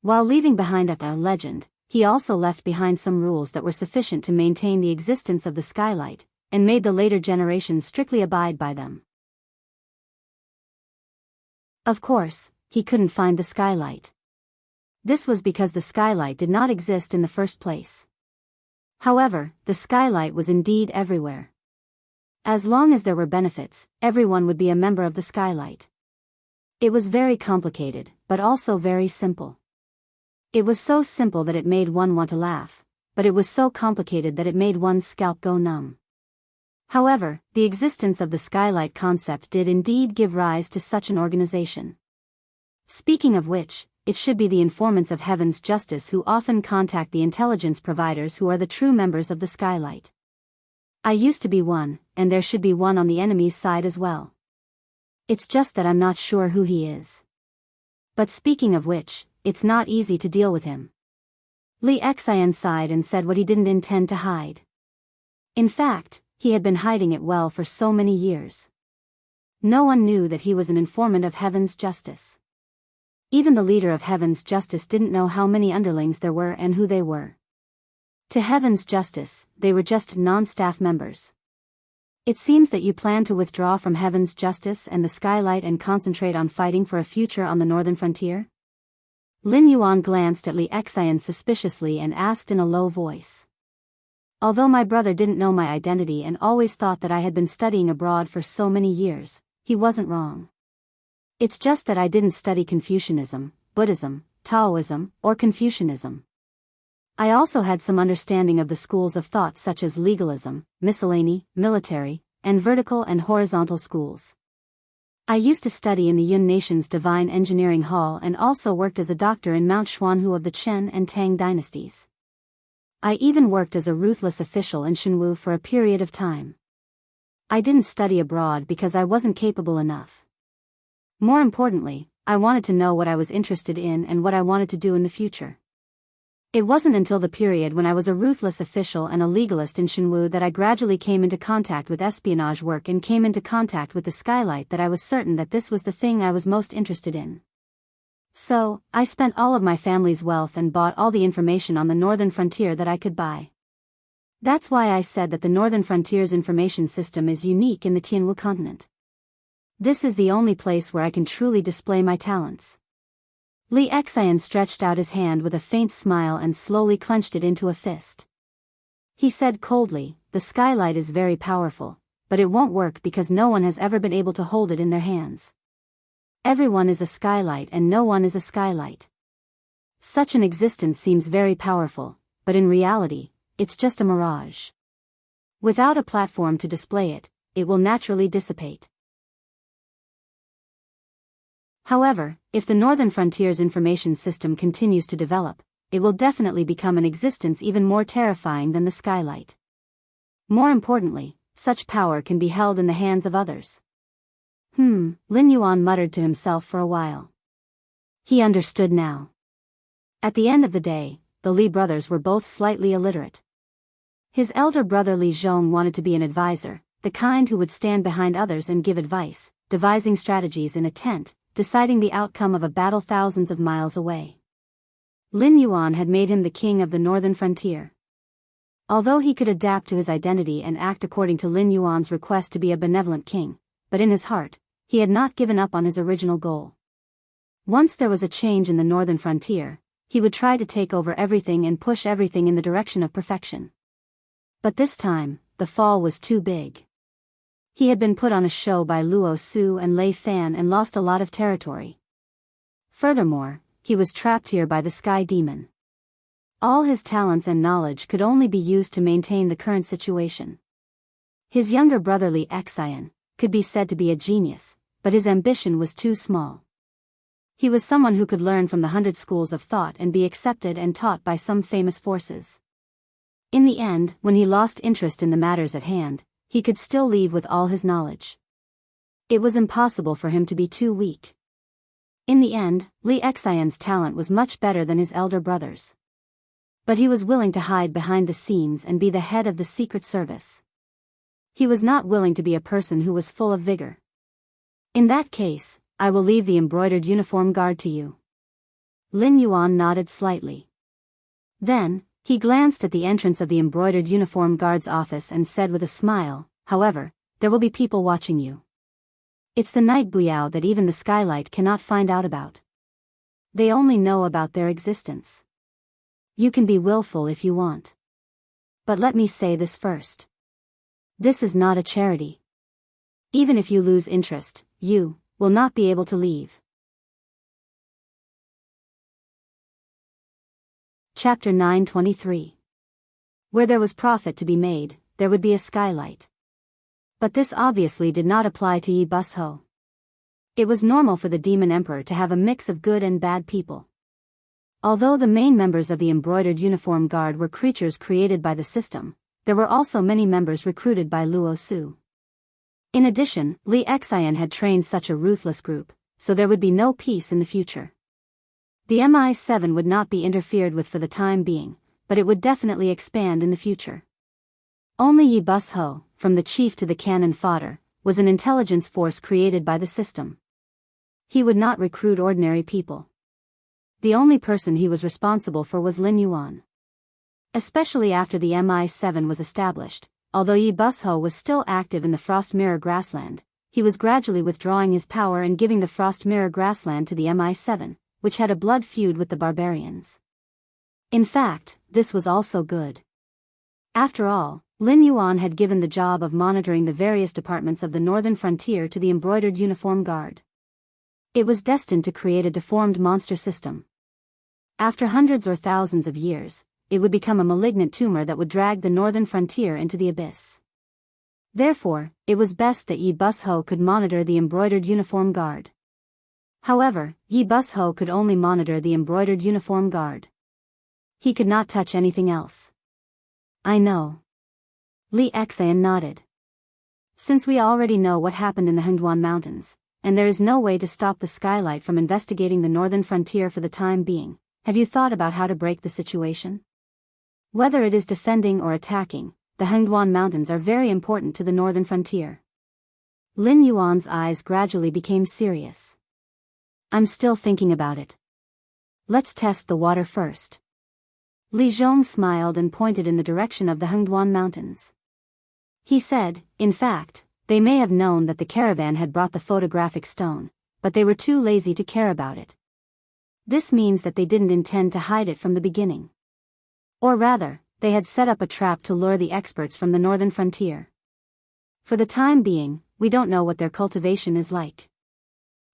While leaving behind a legend, he also left behind some rules that were sufficient to maintain the existence of the skylight, and made the later generations strictly abide by them. Of course, he couldn't find the skylight. This was because the skylight did not exist in the first place. However, the skylight was indeed everywhere. As long as there were benefits, everyone would be a member of the skylight. It was very complicated, but also very simple. It was so simple that it made one want to laugh, but it was so complicated that it made one's scalp go numb. However, the existence of the skylight concept did indeed give rise to such an organization. Speaking of which, it should be the informants of heaven's justice who often contact the intelligence providers who are the true members of the skylight. I used to be one, and there should be one on the enemy's side as well. It's just that I'm not sure who he is. But speaking of which, it's not easy to deal with him. Li Xian sighed and said what he didn't intend to hide. In fact, he had been hiding it well for so many years. No one knew that he was an informant of heaven's justice. Even the leader of heaven's justice didn't know how many underlings there were and who they were. To heaven's justice, they were just non-staff members. It seems that you plan to withdraw from heaven's justice and the skylight and concentrate on fighting for a future on the northern frontier? Lin Yuan glanced at Li Xian suspiciously and asked in a low voice. Although my brother didn't know my identity and always thought that I had been studying abroad for so many years, he wasn't wrong. It's just that I didn't study Confucianism, Buddhism, Taoism, or Confucianism. I also had some understanding of the schools of thought such as legalism, miscellany, military, and vertical and horizontal schools. I used to study in the Yun Nation's Divine Engineering Hall and also worked as a doctor in Mount Xuanhu of the Chen and Tang dynasties. I even worked as a ruthless official in Shenwu for a period of time. I didn't study abroad because I wasn't capable enough. More importantly, I wanted to know what I was interested in and what I wanted to do in the future. It wasn't until the period when I was a ruthless official and a legalist in Shenwu that I gradually came into contact with espionage work and came into contact with the skylight that I was certain that this was the thing I was most interested in. So, I spent all of my family's wealth and bought all the information on the northern frontier that I could buy. That's why I said that the northern frontier's information system is unique in the Tianwu continent. This is the only place where I can truly display my talents. Li Xian stretched out his hand with a faint smile and slowly clenched it into a fist. He said coldly, "The skylight is very powerful, but it won't work because no one has ever been able to hold it in their hands. Everyone is a skylight and no one is a skylight. Such an existence seems very powerful, but in reality, it's just a mirage. Without a platform to display it, it will naturally dissipate." However, if the northern frontier's information system continues to develop, it will definitely become an existence even more terrifying than the skylight. More importantly, such power can be held in the hands of others. Lin Yuan muttered to himself for a while. He understood now. At the end of the day, the Li brothers were both slightly illiterate. His elder brother Li Zhong wanted to be an advisor, the kind who would stand behind others and give advice, devising strategies in a tent, deciding the outcome of a battle thousands of miles away. Lin Yuan had made him the king of the northern frontier. Although he could adapt to his identity and act according to Lin Yuan's request to be a benevolent king, but in his heart, he had not given up on his original goal. Once there was a change in the northern frontier, he would try to take over everything and push everything in the direction of perfection. But this time, the fall was too big. He had been put on a show by Luo Su and Lei Fan and lost a lot of territory. Furthermore, he was trapped here by the Sky Demon. All his talents and knowledge could only be used to maintain the current situation. His younger brother Li Xian could be said to be a genius, but his ambition was too small. He was someone who could learn from the 100 schools of thought and be accepted and taught by some famous forces. In the end, when he lost interest in the matters at hand, he could still leave with all his knowledge. It was impossible for him to be too weak. In the end, Li Xian's talent was much better than his elder brother's. But he was willing to hide behind the scenes and be the head of the secret service. He was not willing to be a person who was full of vigor. In that case, I will leave the embroidered uniform guard to you. Lin Yuan nodded slightly. Then, he glanced at the entrance of the embroidered uniform guard's office and said with a smile, however, there will be people watching you. It's the night buyao that even the skylight cannot find out about. They only know about their existence. You can be willful if you want. But let me say this first. This is not a charity. Even if you lose interest, you will not be able to leave. Chapter 923. Where there was profit to be made, there would be a skylight. But this obviously did not apply to Yi Bus-ho. It was normal for the Demon Emperor to have a mix of good and bad people. Although the main members of the embroidered uniform guard were creatures created by the system, there were also many members recruited by Luo Su. In addition, Li Xian had trained such a ruthless group, so there would be no peace in the future. The MI7 would not be interfered with for the time being, but it would definitely expand in the future. Only Yi Bus-ho, from the chief to the cannon fodder, was an intelligence force created by the system. He would not recruit ordinary people. The only person he was responsible for was Lin Yuan. Especially after the MI7 was established, although Yi Bus-ho was still active in the Frost Mirror Grassland, he was gradually withdrawing his power and giving the Frost Mirror Grassland to the MI7, which had a blood feud with the barbarians. In fact, this was also good. After all, Lin Yuan had given the job of monitoring the various departments of the northern frontier to the embroidered uniform guard. It was destined to create a deformed monster system. After hundreds or thousands of years, it would become a malignant tumor that would drag the northern frontier into the abyss. Therefore, it was best that Yi Bus-ho could monitor the embroidered uniform guard. However, Yi Bus-ho could only monitor the embroidered uniform guard. He could not touch anything else. I know. Li Xian nodded. Since we already know what happened in the Hengduan Mountains, and there is no way to stop the skylight from investigating the northern frontier for the time being, have you thought about how to break the situation? Whether it is defending or attacking, the Hengduan Mountains are very important to the northern frontier. Lin Yuan's eyes gradually became serious. I'm still thinking about it. Let's test the water first. Li Zhong smiled and pointed in the direction of the Hengduan Mountains. He said, in fact, they may have known that the caravan had brought the photographic stone, but they were too lazy to care about it. This means that they didn't intend to hide it from the beginning. Or rather, they had set up a trap to lure the experts from the northern frontier. For the time being, we don't know what their cultivation is like.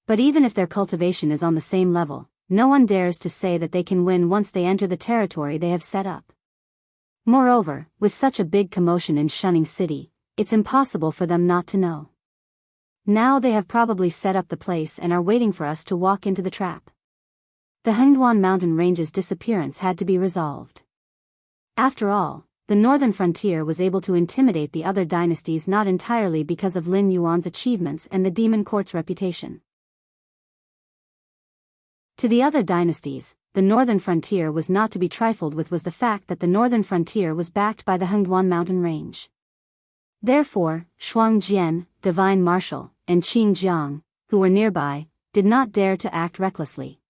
But even if their cultivation is on the same level, no one dares to say that they can win once they enter the territory they have set up. Moreover, with such a big commotion in Shunning City, it's impossible for them not to know. Now they have probably set up the place and are waiting for us to walk into the trap. The Hengduan mountain range's disappearance had to be resolved. After all, the northern frontier was able to intimidate the other dynasties not entirely because of Lin Yuan's achievements and the demon court's reputation. To the other dynasties, the northern frontier was not to be trifled with was the fact that the northern frontier was backed by the Hengduan mountain range. Therefore, Shuang Jian, Divine Marshal, and Qing Jiang, who were nearby, did not dare to act recklessly.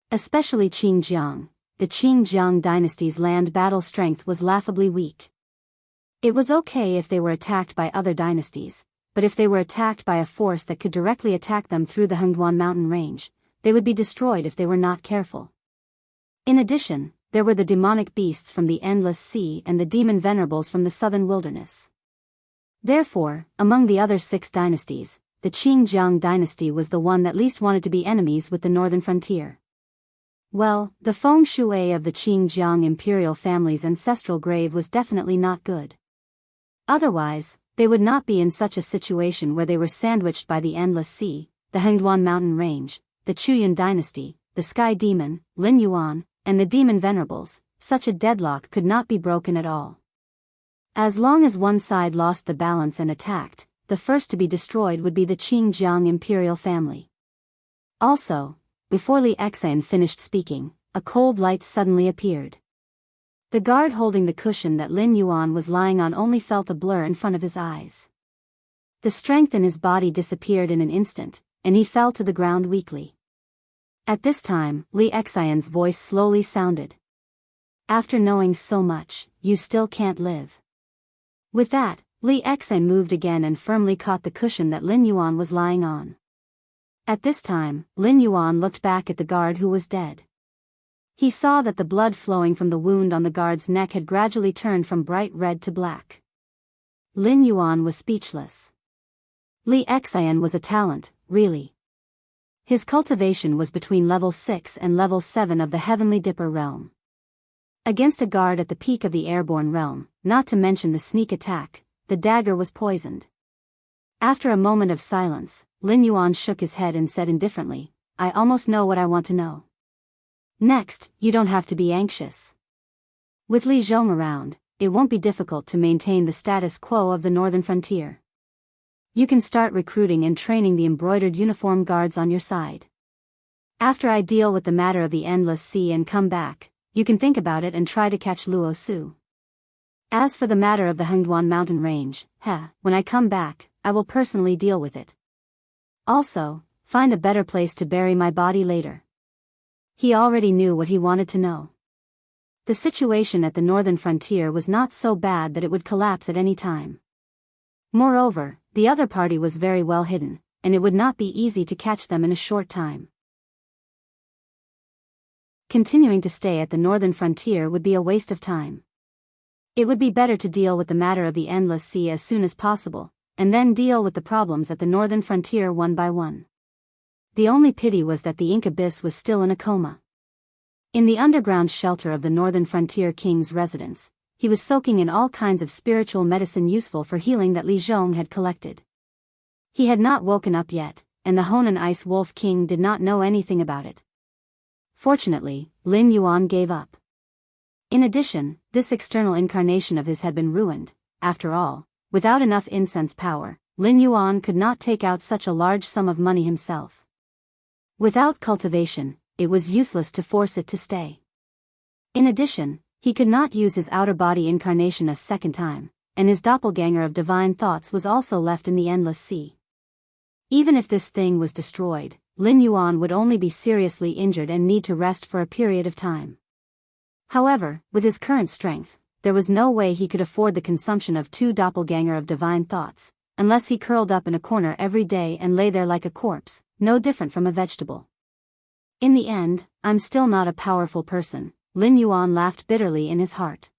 Especially Qing Jiang, the Qing Jiang dynasty's land battle strength was laughably weak. It was okay if they were attacked by other dynasties, but if they were attacked by a force that could directly attack them through the Hengduan mountain range, they would be destroyed if they were not careful. In addition, there were the demonic beasts from the Endless Sea and the demon venerables from the southern wilderness. Therefore, among the other 6 dynasties, the Qing Jiang dynasty was the one that least wanted to be enemies with the northern frontier. Well, the feng shui of the Qing Jiang imperial family's ancestral grave was definitely not good. Otherwise, they would not be in such a situation where they were sandwiched by the Endless Sea, the Hengduan mountain range, the Chuyun dynasty, the Sky Demon, Lin Yuan, and the Demon Venerables. Such a deadlock could not be broken at all. As long as one side lost the balance and attacked, the first to be destroyed would be the Qing Jiang imperial family. Also, before Li Exan finished speaking, a cold light suddenly appeared. The guard holding the cushion that Lin Yuan was lying on only felt a blur in front of his eyes. The strength in his body disappeared in an instant, and he fell to the ground weakly. At this time, Li Exan's voice slowly sounded. After knowing so much, you still can't live. With that, Li Exan moved again and firmly caught the cushion that Lin Yuan was lying on. At this time, Lin Yuan looked back at the guard who was dead. He saw that the blood flowing from the wound on the guard's neck had gradually turned from bright red to black. Lin Yuan was speechless. Li Exan was a talent, really. His cultivation was between level 6 and level 7 of the Heavenly Dipper realm. Against a guard at the peak of the airborne realm, not to mention the sneak attack, the dagger was poisoned. After a moment of silence, Lin Yuan shook his head and said indifferently, I almost know what I want to know. Next, you don't have to be anxious. With Li Zhong around, it won't be difficult to maintain the status quo of the northern frontier. You can start recruiting and training the embroidered uniform guards on your side. After I deal with the matter of the Endless Sea and come back, you can think about it and try to catch Luo Su. As for the matter of the Hengduan mountain range, when I come back, I will personally deal with it. Also, find a better place to bury my body later. He already knew what he wanted to know. The situation at the northern frontier was not so bad that it would collapse at any time. Moreover, the other party was very well hidden, and it would not be easy to catch them in a short time. Continuing to stay at the northern frontier would be a waste of time. It would be better to deal with the matter of the Endless Sea as soon as possible, and then deal with the problems at the northern frontier one by one. The only pity was that the Ink Abyss was still in a coma. In the underground shelter of the northern frontier king's residence, he was soaking in all kinds of spiritual medicine useful for healing that Li Zhong had collected. He had not woken up yet, and the Honan Ice Wolf King did not know anything about it. Fortunately, Lin Yuan gave up. In addition, this external incarnation of his had been ruined. After all, without enough incense power, Lin Yuan could not take out such a large sum of money himself. Without cultivation, it was useless to force it to stay. In addition, he could not use his outer body incarnation a second time, and his doppelganger of divine thoughts was also left in the Endless Sea. Even if this thing was destroyed, Lin Yuan would only be seriously injured and need to rest for a period of time. However, with his current strength, there was no way he could afford the consumption of 2 doppelganger of divine thoughts, unless he curled up in a corner every day and lay there like a corpse, no different from a vegetable. In the end, I'm still not a powerful person, Lin Yuan laughed bitterly in his heart.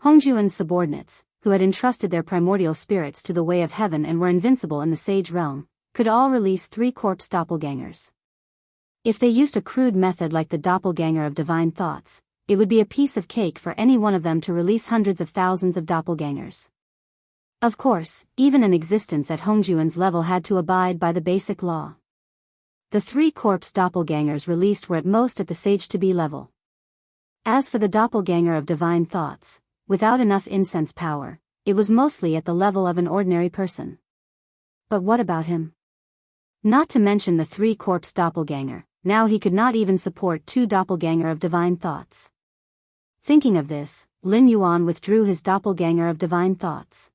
Hongjuan's subordinates, who had entrusted their primordial spirits to the way of heaven and were invincible in the sage realm, could all release 3 corpse doppelgangers. If they used a crude method like the doppelganger of divine thoughts, it would be a piece of cake for any one of them to release hundreds of thousands of doppelgangers. Of course, even an existence at Hongjuan's level had to abide by the basic law. The 3 corpse doppelgangers released were at most at the sage-to-be level. As for the doppelganger of divine thoughts, without enough incense power, it was mostly at the level of an ordinary person. But what about him? Not to mention the 3 corpse doppelganger, now he could not even support 2 doppelganger of divine thoughts. Thinking of this, Lin Yuan withdrew his doppelganger of divine thoughts.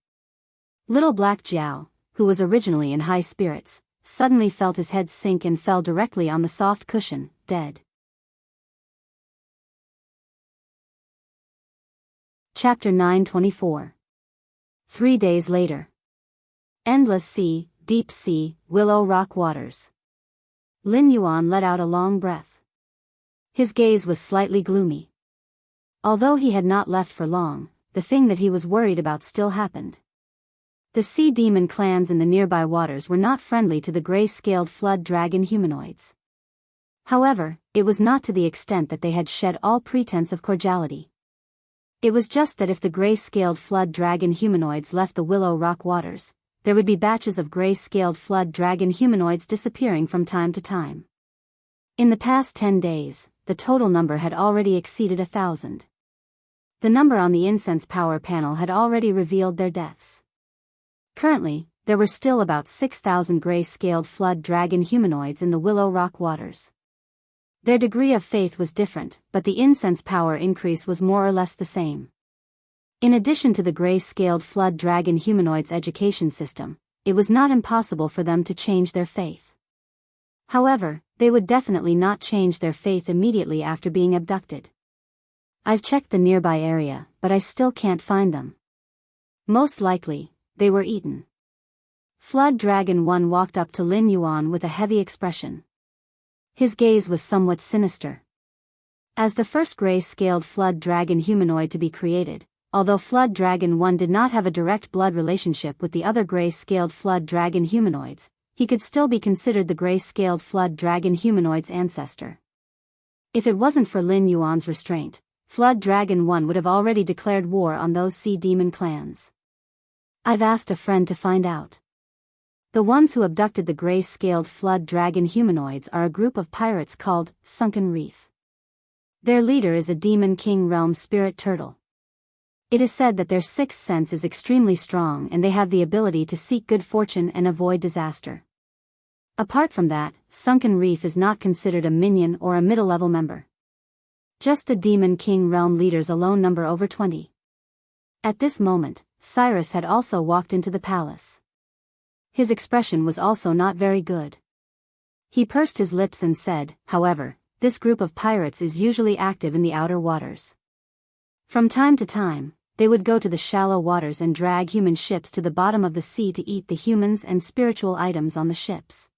Little Black Jiao, who was originally in high spirits, suddenly felt his head sink and fell directly on the soft cushion, dead. Chapter 924. 3 days later. Endless Sea, Deep Sea, Willow Rock Waters. Lin Yuan let out a long breath. His gaze was slightly gloomy. Although he had not left for long, the thing that he was worried about still happened. The sea demon clans in the nearby waters were not friendly to the gray-scaled flood dragon humanoids. However, it was not to the extent that they had shed all pretense of cordiality. It was just that if the gray-scaled flood dragon humanoids left the Willow Rock waters, there would be batches of gray-scaled flood dragon humanoids disappearing from time to time. In the past 10 days, the total number had already exceeded 1,000. The number on the incense power panel had already revealed their deaths. Currently, there were still about 6,000 gray-scaled flood dragon humanoids in the Willow Rock waters. Their degree of faith was different, but the incense power increase was more or less the same. In addition to the gray-scaled flood dragon humanoids' education system, it was not impossible for them to change their faith. However, they would definitely not change their faith immediately after being abducted. I've checked the nearby area, but I still can't find them. Most likely, they were eaten. Flood Dragon 1 walked up to Lin Yuan with a heavy expression. His gaze was somewhat sinister. As the first gray-scaled flood dragon humanoid to be created, although Flood Dragon 1 did not have a direct blood relationship with the other gray-scaled flood dragon humanoids, he could still be considered the gray-scaled flood dragon humanoid's ancestor. If it wasn't for Lin Yuan's restraint, Flood Dragon 1 would have already declared war on those sea demon clans. I've asked a friend to find out. The ones who abducted the gray-scaled flood dragon humanoids are a group of pirates called Sunken Reef. Their leader is a demon king realm spirit turtle. It is said that their sixth sense is extremely strong and they have the ability to seek good fortune and avoid disaster. Apart from that, Sunken Reef is not considered a minion or a middle-level member. Just the demon king realm leaders alone number over 20. At this moment, Cyrus had also walked into the palace. His expression was also not very good. He pursed his lips and said, however, this group of pirates is usually active in the outer waters. From time to time, they would go to the shallow waters and drag human ships to the bottom of the sea to eat the humans and spiritual items on the ships.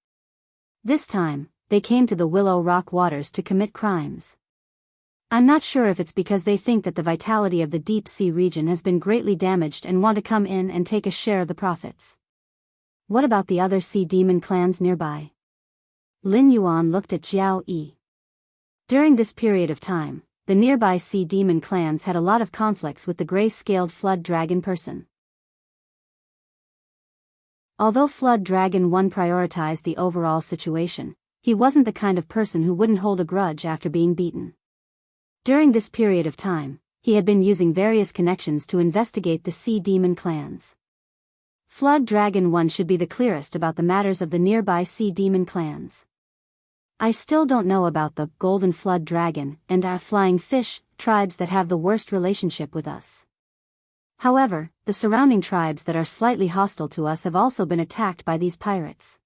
This time, they came to the Willow Rock waters to commit crimes. I'm not sure if it's because they think that the vitality of the deep sea region has been greatly damaged and want to come in and take a share of the profits. What about the other sea demon clans nearby? Lin Yuan looked at Jiao Yi. During this period of time, the nearby sea demon clans had a lot of conflicts with the gray-scaled flood dragon person. Although Flood Dragon 1 prioritized the overall situation, he wasn't the kind of person who wouldn't hold a grudge after being beaten. During this period of time, he had been using various connections to investigate the sea demon clans. Flood Dragon 1 should be the clearest about the matters of the nearby sea demon clans. I still don't know about the Golden Flood Dragon and Flying Fish tribes that have the worst relationship with us. However, the surrounding tribes that are slightly hostile to us have also been attacked by these pirates.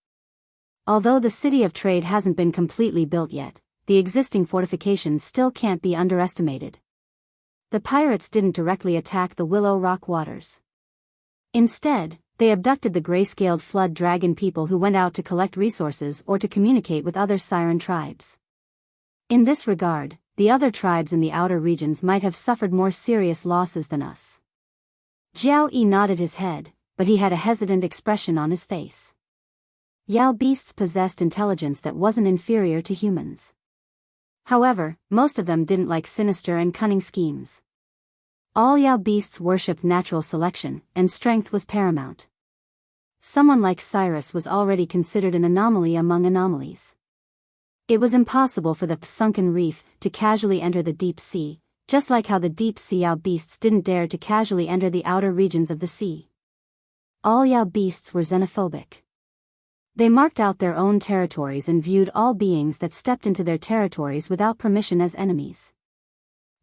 Although the city of trade hasn't been completely built yet, the existing fortifications still can't be underestimated. The pirates didn't directly attack the Willow Rock waters. Instead, they abducted the gray-scaled flood dragon people who went out to collect resources or to communicate with other siren tribes. In this regard, the other tribes in the outer regions might have suffered more serious losses than us. Jiao Yi nodded his head, but he had a hesitant expression on his face. Yao beasts possessed intelligence that wasn't inferior to humans. However, most of them didn't like sinister and cunning schemes. All Yao beasts worshipped natural selection, and strength was paramount. Someone like Cyrus was already considered an anomaly among anomalies. It was impossible for the Sunken Reef to casually enter the deep sea, just like how the deep sea Yao beasts didn't dare to casually enter the outer regions of the sea. All Yao beasts were xenophobic. They marked out their own territories and viewed all beings that stepped into their territories without permission as enemies.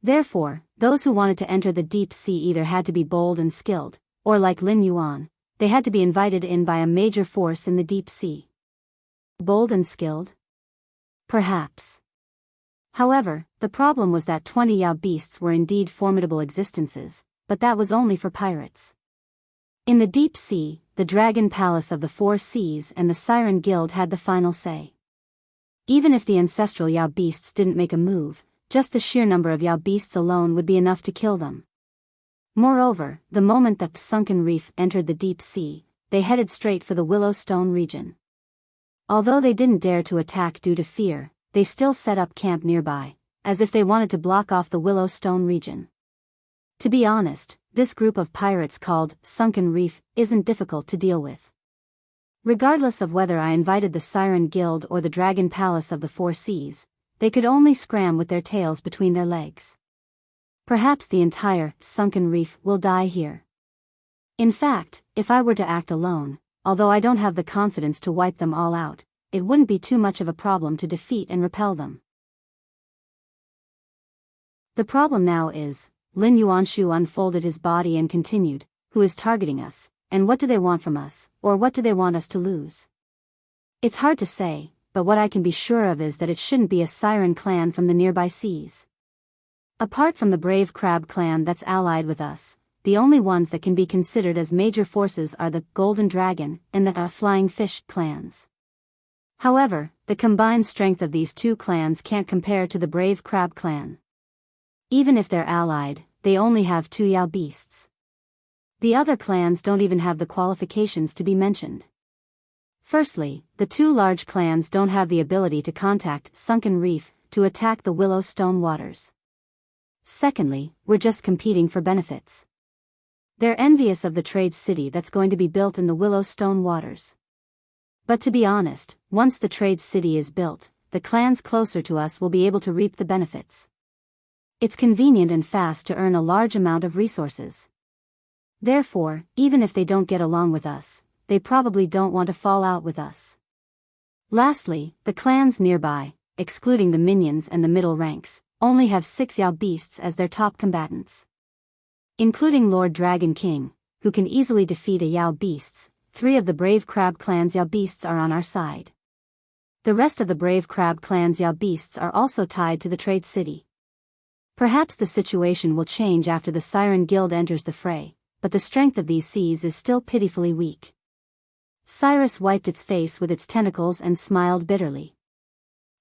Therefore, those who wanted to enter the deep sea either had to be bold and skilled, or like Lin Yuan, they had to be invited in by a major force in the deep sea. Bold and skilled? Perhaps. However, the problem was that 20 Yao beasts were indeed formidable existences, but that was only for pirates. In the deep sea, the Dragon Palace of the Four Seas and the Siren Guild had the final say. Even if the ancestral Yao beasts didn't make a move, just the sheer number of Yao beasts alone would be enough to kill them. Moreover, the moment that the Sunken Reef entered the deep sea, they headed straight for the Willowstone region. Although they didn't dare to attack due to fear, they still set up camp nearby, as if they wanted to block off the Willowstone region. To be honest, this group of pirates called Sunken Reef isn't difficult to deal with. Regardless of whether I invited the Siren Guild or the Dragon Palace of the Four Seas, they could only scram with their tails between their legs. Perhaps the entire Sunken Reef will die here. In fact, if I were to act alone, although I don't have the confidence to wipe them all out, it wouldn't be too much of a problem to defeat and repel them. The problem now is, Lin Yuanshu unfolded his body and continued, who is targeting us, and what do they want from us, or what do they want us to lose? It's hard to say, but what I can be sure of is that it shouldn't be a siren clan from the nearby seas. Apart from the brave crab clan that's allied with us, the only ones that can be considered as major forces are the Golden Dragon and the Flying Fish clans. However, the combined strength of these two clans can't compare to the brave crab clan. Even if they're allied, they only have 2 Yao beasts. The other clans don't even have the qualifications to be mentioned. Firstly, the 2 large clans don't have the ability to contact Sunken Reef to attack the Willow Stone waters. Secondly, we're just competing for benefits. They're envious of the trade city that's going to be built in the Willow Stone waters. But to be honest, once the trade city is built, the clans closer to us will be able to reap the benefits. It's convenient and fast to earn a large amount of resources. Therefore, even if they don't get along with us, they probably don't want to fall out with us. Lastly, the clans nearby, excluding the minions and the middle ranks, only have 6 Yao beasts as their top combatants. Including Lord Dragon King, who can easily defeat a Yao beasts, 3 of the brave crab clan's Yao beasts are on our side. The rest of the brave crab clan's Yao beasts are also tied to the trade city. Perhaps the situation will change after the Siren Guild enters the fray, but the strength of these seas is still pitifully weak. Cyrus wiped its face with its tentacles and smiled bitterly.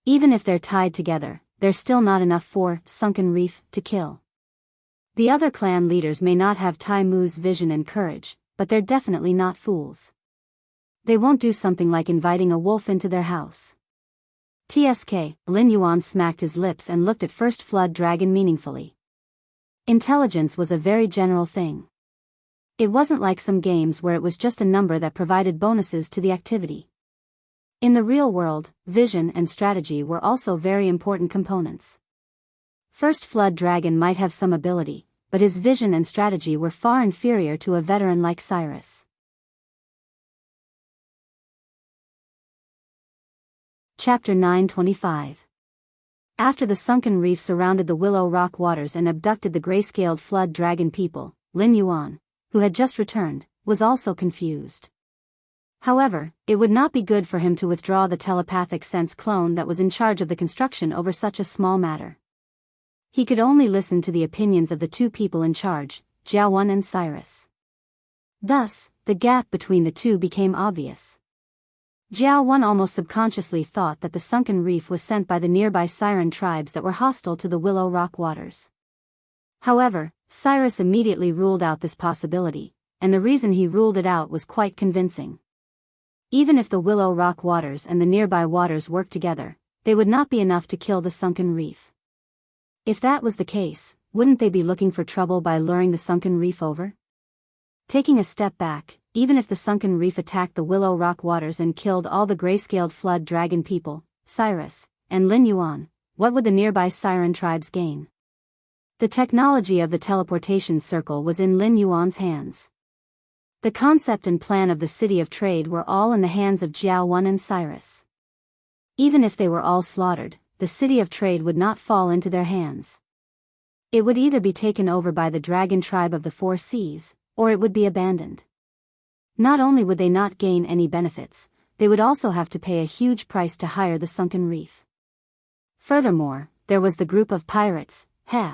Even if they're tied together, there's still not enough for Sunken Reef to kill. The other clan leaders may not have Tai Mu's vision and courage, but they're definitely not fools. They won't do something like inviting a wolf into their house. TSK, Lin Yuan smacked his lips and looked at First Flood Dragon meaningfully. Intelligence was a very general thing. It wasn't like some games where it was just a number that provided bonuses to the activity. In the real world, vision and strategy were also very important components. First Flood Dragon might have some ability, but his vision and strategy were far inferior to a veteran like Cyrus. Chapter 925. After the Sunken Reef surrounded the Willow Rock waters and abducted the gray-scaled Flood Dragon people, Lin Yuan, who had just returned, was also confused. However, it would not be good for him to withdraw the telepathic sense clone that was in charge of the construction over such a small matter. He could only listen to the opinions of the 2 people in charge, Jiaowan and Cyrus. Thus, the gap between the 2 became obvious. Jiaowan almost subconsciously thought that the Sunken Reef was sent by the nearby Siren tribes that were hostile to the Willow Rock waters. However, Cyrus immediately ruled out this possibility, and the reason he ruled it out was quite convincing. Even if the Willow Rock waters and the nearby waters worked together, they would not be enough to kill the Sunken Reef. If that was the case, wouldn't they be looking for trouble by luring the Sunken Reef over? Taking a step back, even if the Sunken Reef attacked the Willow Rock waters and killed all the gray-scaled Flood Dragon people, Cyrus, and Lin Yuan, what would the nearby Siren tribes gain? The technology of the teleportation circle was in Lin Yuan's hands. The concept and plan of the City of Trade were all in the hands of Jiaowan and Cyrus. Even if they were all slaughtered, the City of Trade would not fall into their hands. It would either be taken over by the Dragon Tribe of the 4 Seas, or it would be abandoned. Not only would they not gain any benefits, they would also have to pay a huge price to hire the Sunken Reef. Furthermore, there was the group of pirates, He.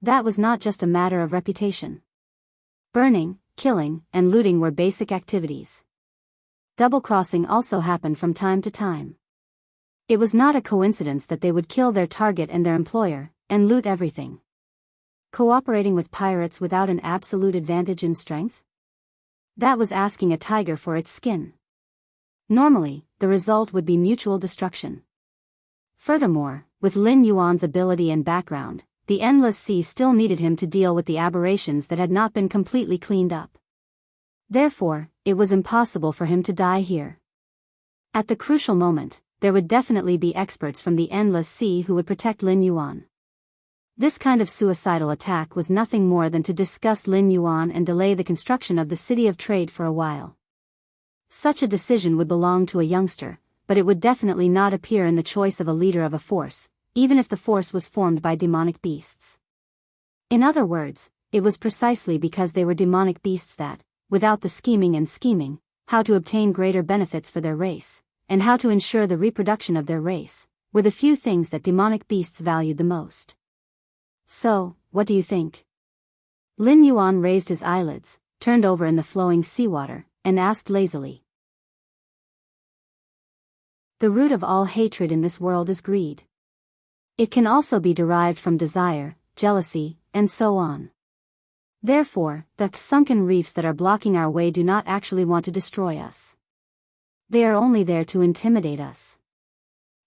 That was not just a matter of reputation. Burning, killing, and looting were basic activities. Double-crossing also happened from time to time. It was not a coincidence that they would kill their target and their employer, and loot everything. Cooperating with pirates without an absolute advantage in strength? That was asking a tiger for its skin. Normally, the result would be mutual destruction. Furthermore, with Lin Yuan's ability and background, the Endless Sea still needed him to deal with the aberrations that had not been completely cleaned up. Therefore, it was impossible for him to die here. At the crucial moment, there would definitely be experts from the Endless Sea who would protect Lin Yuan. This kind of suicidal attack was nothing more than to disgust Lin Yuan and delay the construction of the City of Trade for a while. Such a decision would belong to a youngster, but it would definitely not appear in the choice of a leader of a force, even if the force was formed by demonic beasts. In other words, it was precisely because they were demonic beasts that, without the scheming, how to obtain greater benefits for their race, and how to ensure the reproduction of their race, were the few things that demonic beasts valued the most. So, what do you think? Lin Yuan raised his eyelids, turned over in the flowing seawater, and asked lazily. The root of all hatred in this world is greed. It can also be derived from desire, jealousy, and so on. Therefore, the sunken reefs that are blocking our way do not actually want to destroy us. They are only there to intimidate us.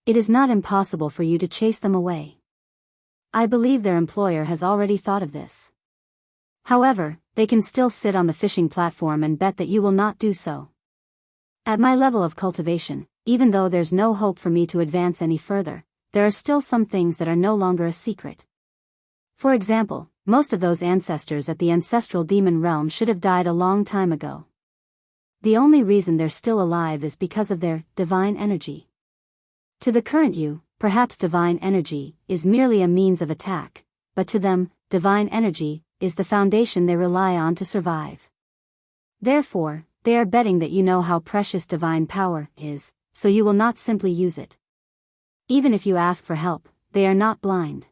It is not impossible for you to chase them away. I believe their employer has already thought of this. However, they can still sit on the fishing platform and bet that you will not do so. At my level of cultivation, even though there's no hope for me to advance any further, there are still some things that are no longer a secret. For example, most of those ancestors at the ancestral demon realm should have died a long time ago. The only reason they're still alive is because of their divine energy. To the current you, perhaps divine energy is merely a means of attack, but to them, divine energy is the foundation they rely on to survive. Therefore, they are betting that you know how precious divine power is, so you will not simply use it. Even if you ask for help, they are not blind.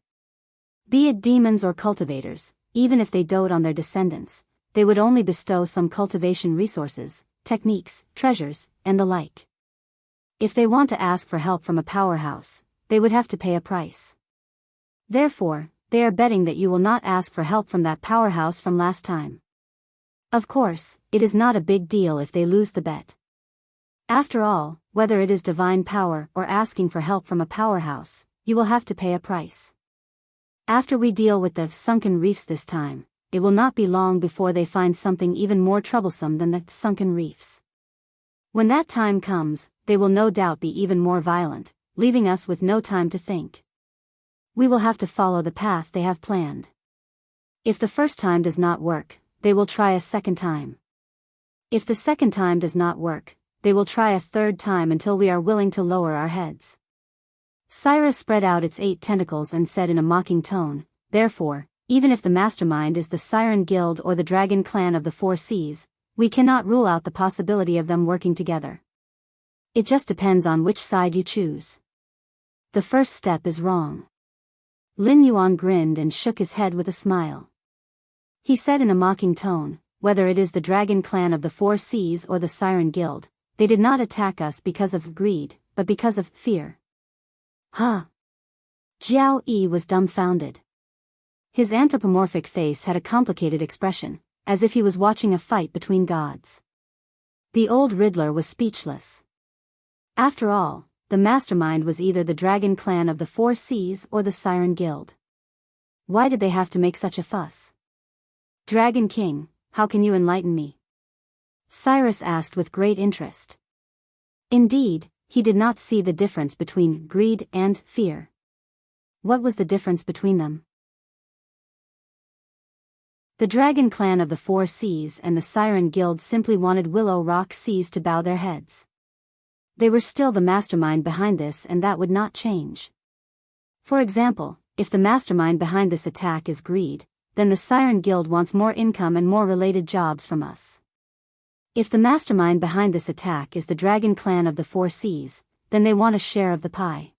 Be it demons or cultivators, even if they dote on their descendants, they would only bestow some cultivation resources, techniques, treasures, and the like. If they want to ask for help from a powerhouse, they would have to pay a price. Therefore, they are betting that you will not ask for help from that powerhouse from last time. Of course, it is not a big deal if they lose the bet. After all, whether it is divine power or asking for help from a powerhouse, you will have to pay a price. After we deal with the sunken reefs this time, it will not be long before they find something even more troublesome than the sunken reefs. When that time comes, they will no doubt be even more violent, leaving us with no time to think. We will have to follow the path they have planned. If the first time does not work, they will try a second time. If the second time does not work, they will try a third time until we are willing to lower our heads. Cyrus spread out its 8 tentacles and said in a mocking tone, therefore, even if the mastermind is the Siren Guild or the Dragon Clan of the Four Seas, we cannot rule out the possibility of them working together. It just depends on which side you choose. The first step is wrong. Lin Yuan grinned and shook his head with a smile. He said in a mocking tone, whether it is the Dragon Clan of the Four Seas or the Siren Guild, they did not attack us because of greed, but because of fear. Huh? Jiao Yi was dumbfounded. His anthropomorphic face had a complicated expression, as if he was watching a fight between gods. The old Riddler was speechless. After all, the mastermind was either the Dragon Clan of the Four Seas or the Siren Guild. Why did they have to make such a fuss? Dragon King, how can you enlighten me? Cyrus asked with great interest. Indeed, he did not see the difference between greed and fear. What was the difference between them? The Dragon Clan of the Four Seas and the Siren Guild simply wanted Willow Rock Seas to bow their heads. They were still the mastermind behind this, and that would not change. For example, if the mastermind behind this attack is greed, then the Siren Guild wants more income and more related jobs from us. If the mastermind behind this attack is the Dragon Clan of the Four Seas, then they want a share of the pie.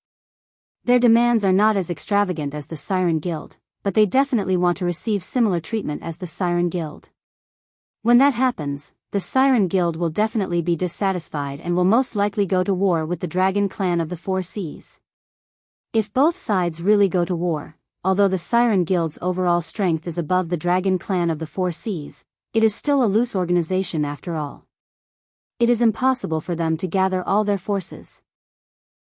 Their demands are not as extravagant as the Siren Guild, but they definitely want to receive similar treatment as the Siren Guild. When that happens, the Siren Guild will definitely be dissatisfied and will most likely go to war with the Dragon Clan of the Four Seas. If both sides really go to war, although the Siren Guild's overall strength is above the Dragon Clan of the Four Seas, it is still a loose organization after all. It is impossible for them to gather all their forces.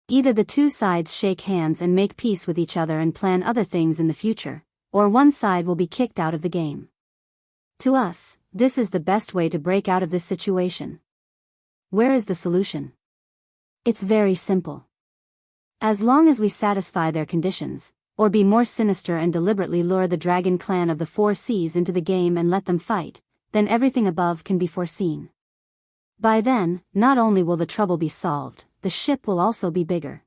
Either the two sides shake hands and make peace with each other and plan other things in the future, or one side will be kicked out of the game. To us, this is the best way to break out of this situation. Where is the solution? It's very simple. As long as we satisfy their conditions, or be more sinister and deliberately lure the Dragon Clan of the Four Seas into the game and let them fight, then everything above can be foreseen. By then, not only will the trouble be solved, the ship will also be bigger.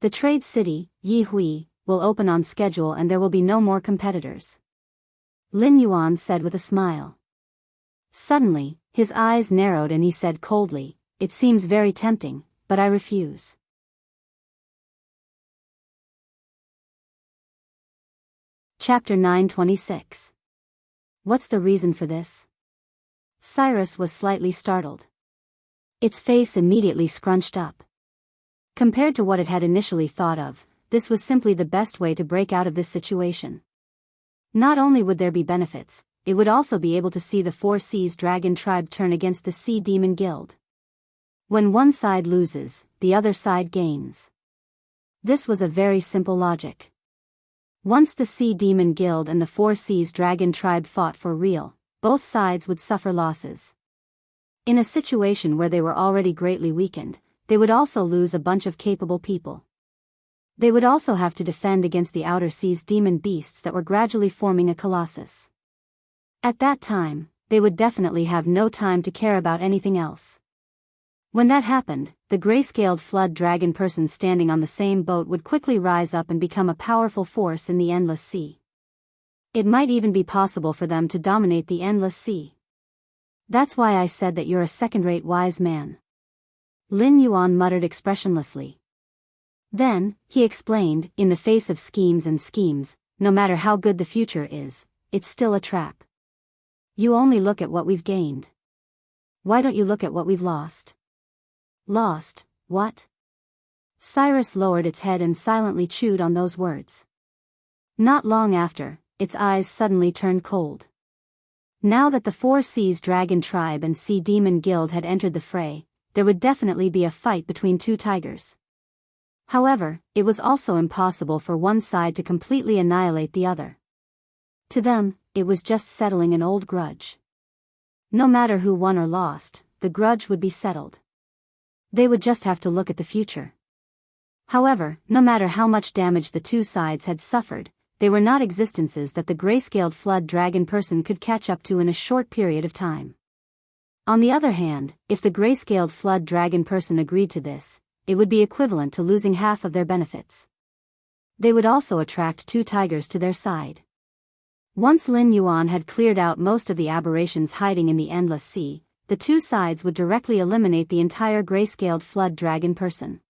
The trade city, Yi Hui, will open on schedule and there will be no more competitors. Lin Yuan said with a smile. Suddenly, his eyes narrowed and he said coldly, "It seems very tempting, but I refuse." Chapter 926. What's the reason for this? Cyrus was slightly startled. Its face immediately scrunched up. Compared to what it had initially thought of, this was simply the best way to break out of this situation. Not only would there be benefits, it would also be able to see the Four Seas Dragon tribe turn against the Sea Demon Guild. When one side loses, the other side gains. This was a very simple logic. Once the Sea Demon Guild and the Four Seas Dragon tribe fought for real, both sides would suffer losses. In a situation where they were already greatly weakened, they would also lose a bunch of capable people. They would also have to defend against the outer seas demon beasts that were gradually forming a colossus. At that time, they would definitely have no time to care about anything else. When that happened, the gray-scaled flood dragon person standing on the same boat would quickly rise up and become a powerful force in the endless sea. It might even be possible for them to dominate the endless sea. That's why I said that you're a second-rate wise man. Lin Yuan muttered expressionlessly. Then, he explained, in the face of schemes and schemes, no matter how good the future is, it's still a trap. You only look at what we've gained. Why don't you look at what we've lost? Lost, what? Cyrus lowered its head and silently chewed on those words. Not long after, its eyes suddenly turned cold. Now that the Four Seas Dragon tribe and Sea Demon Guild had entered the fray, there would definitely be a fight between two tigers. However, it was also impossible for one side to completely annihilate the other. To them, it was just settling an old grudge. No matter who won or lost, the grudge would be settled. They would just have to look at the future. However, no matter how much damage the two sides had suffered, they were not existences that the gray-scaled flood dragon person could catch up to in a short period of time. On the other hand, if the gray-scaled flood dragon person agreed to this, it would be equivalent to losing half of their benefits. They would also attract two tigers to their side. Once Lin Yuan had cleared out most of the aberrations hiding in the endless sea, the two sides would directly eliminate the entire gray-scaled flood dragon person.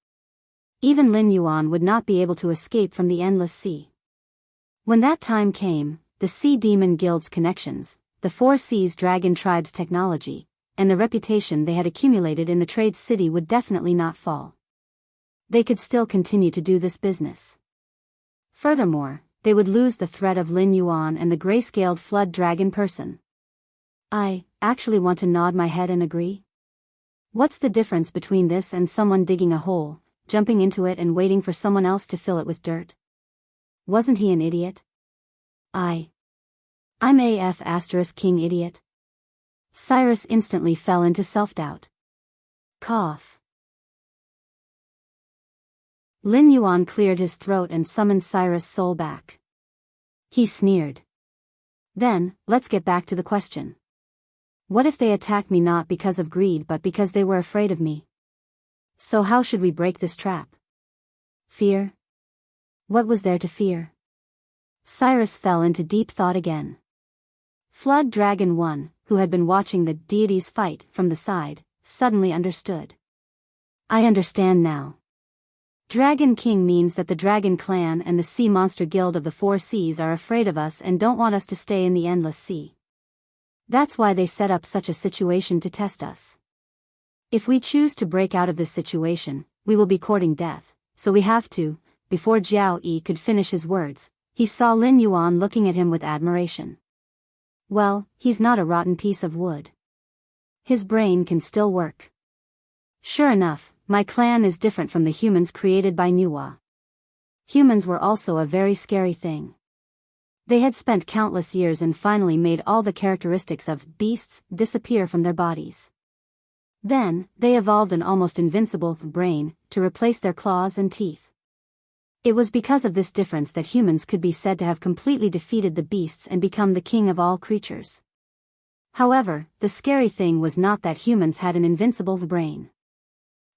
Even Lin Yuan would not be able to escape from the endless sea. When that time came, the Sea Demon Guild's connections, the Four Seas Dragon tribe's technology, and the reputation they had accumulated in the trade city would definitely not fall. They could still continue to do this business. Furthermore, they would lose the threat of Lin Yuan and the gray-scaled flood dragon person. I actually want to nod my head and agree. What's the difference between this and someone digging a hole, jumping into it and waiting for someone else to fill it with dirt? Wasn't he an idiot? I'm AF * king idiot. Cyrus instantly fell into self-doubt. Cough. Lin Yuan cleared his throat and summoned Cyrus' soul back. He sneered. Then, let's get back to the question. What if they attack me not because of greed but because they were afraid of me? So how should we break this trap? Fear? What was there to fear? Cyrus fell into deep thought again. Flood Dragon 1, who had been watching the deities fight from the side, suddenly understood. I understand now. Dragon King means that the Dragon Clan and the Sea Monster Guild of the Four Seas are afraid of us and don't want us to stay in the endless sea. That's why they set up such a situation to test us. If we choose to break out of this situation, we will be courting death, so we have to. Before Jiao Yi could finish his words, he saw Lin Yuan looking at him with admiration. Well, he's not a rotten piece of wood. His brain can still work. Sure enough, my clan is different from the humans created by Nuwa. Humans were also a very scary thing. They had spent countless years and finally made all the characteristics of beasts disappear from their bodies. Then, they evolved an almost invincible brain to replace their claws and teeth. It was because of this difference that humans could be said to have completely defeated the beasts and become the king of all creatures. However, the scary thing was not that humans had an invincible brain.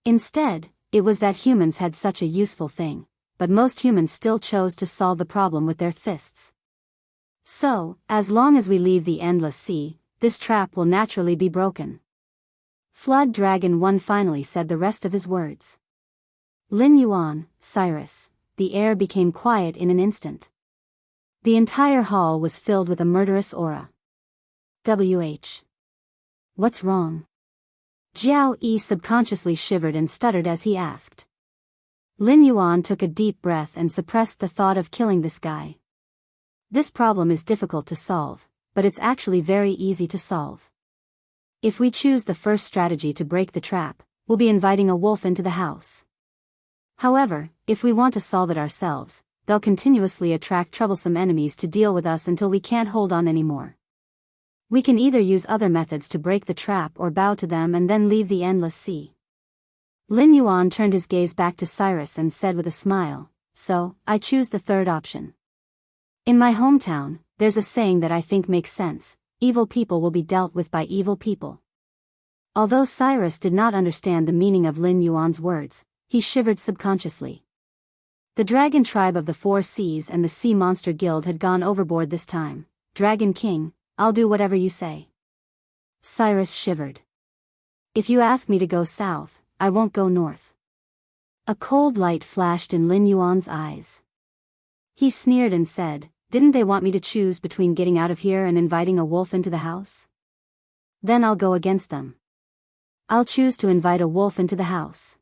Instead, it was that humans had such a useful thing, but most humans still chose to solve the problem with their fists. So, as long as we leave the endless sea, this trap will naturally be broken. Flood Dragon 1 finally said the rest of his words. Lin Yuan, Cyrus, the air became quiet in an instant. The entire hall was filled with a murderous aura. What's wrong? Jiao Yi subconsciously shivered and stuttered as he asked. Lin Yuan took a deep breath and suppressed the thought of killing this guy. This problem is difficult to solve, but it's actually very easy to solve. If we choose the first strategy to break the trap, we'll be inviting a wolf into the house. However, if we want to solve it ourselves, they'll continuously attract troublesome enemies to deal with us until we can't hold on anymore. We can either use other methods to break the trap or bow to them and then leave the endless sea. Lin Yuan turned his gaze back to Cyrus and said with a smile, so, I choose the third option. In my hometown, there's a saying that I think makes sense: evil people will be dealt with by evil people. Although Cyrus did not understand the meaning of Lin Yuan's words, he shivered subconsciously. The dragon tribe of the Four Seas and the Sea Monster Guild had gone overboard this time. Dragon King, I'll do whatever you say. Cyrus shivered. If you ask me to go south, I won't go north. A cold light flashed in Lin Yuan's eyes. He sneered and said, didn't they want me to choose between getting out of here and inviting a wolf into the house? Then I'll go against them. I'll choose to invite a wolf into the house.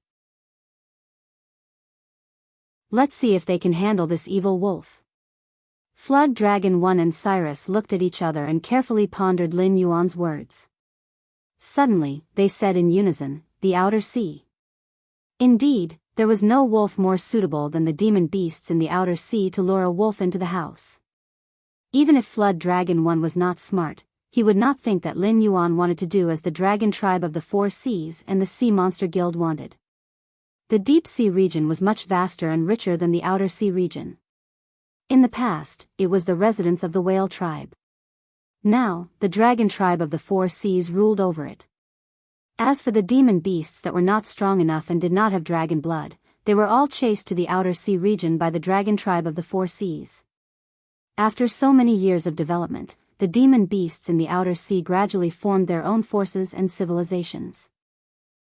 Let's see if they can handle this evil wolf. Flood Dragon 1 and Cyrus looked at each other and carefully pondered Lin Yuan's words. Suddenly, they said in unison, the outer sea. Indeed, there was no wolf more suitable than the demon beasts in the outer sea to lure a wolf into the house. Even if Flood Dragon 1 was not smart, he would not think that Lin Yuan wanted to do as the dragon tribe of the Four Seas and the Sea Monster Guild wanted. The deep sea region was much vaster and richer than the outer sea region. In the past, it was the residence of the whale tribe. Now, the dragon tribe of the Four Seas ruled over it. As for the demon beasts that were not strong enough and did not have dragon blood, they were all chased to the outer sea region by the dragon tribe of the Four Seas. After so many years of development, the demon beasts in the outer sea gradually formed their own forces and civilizations.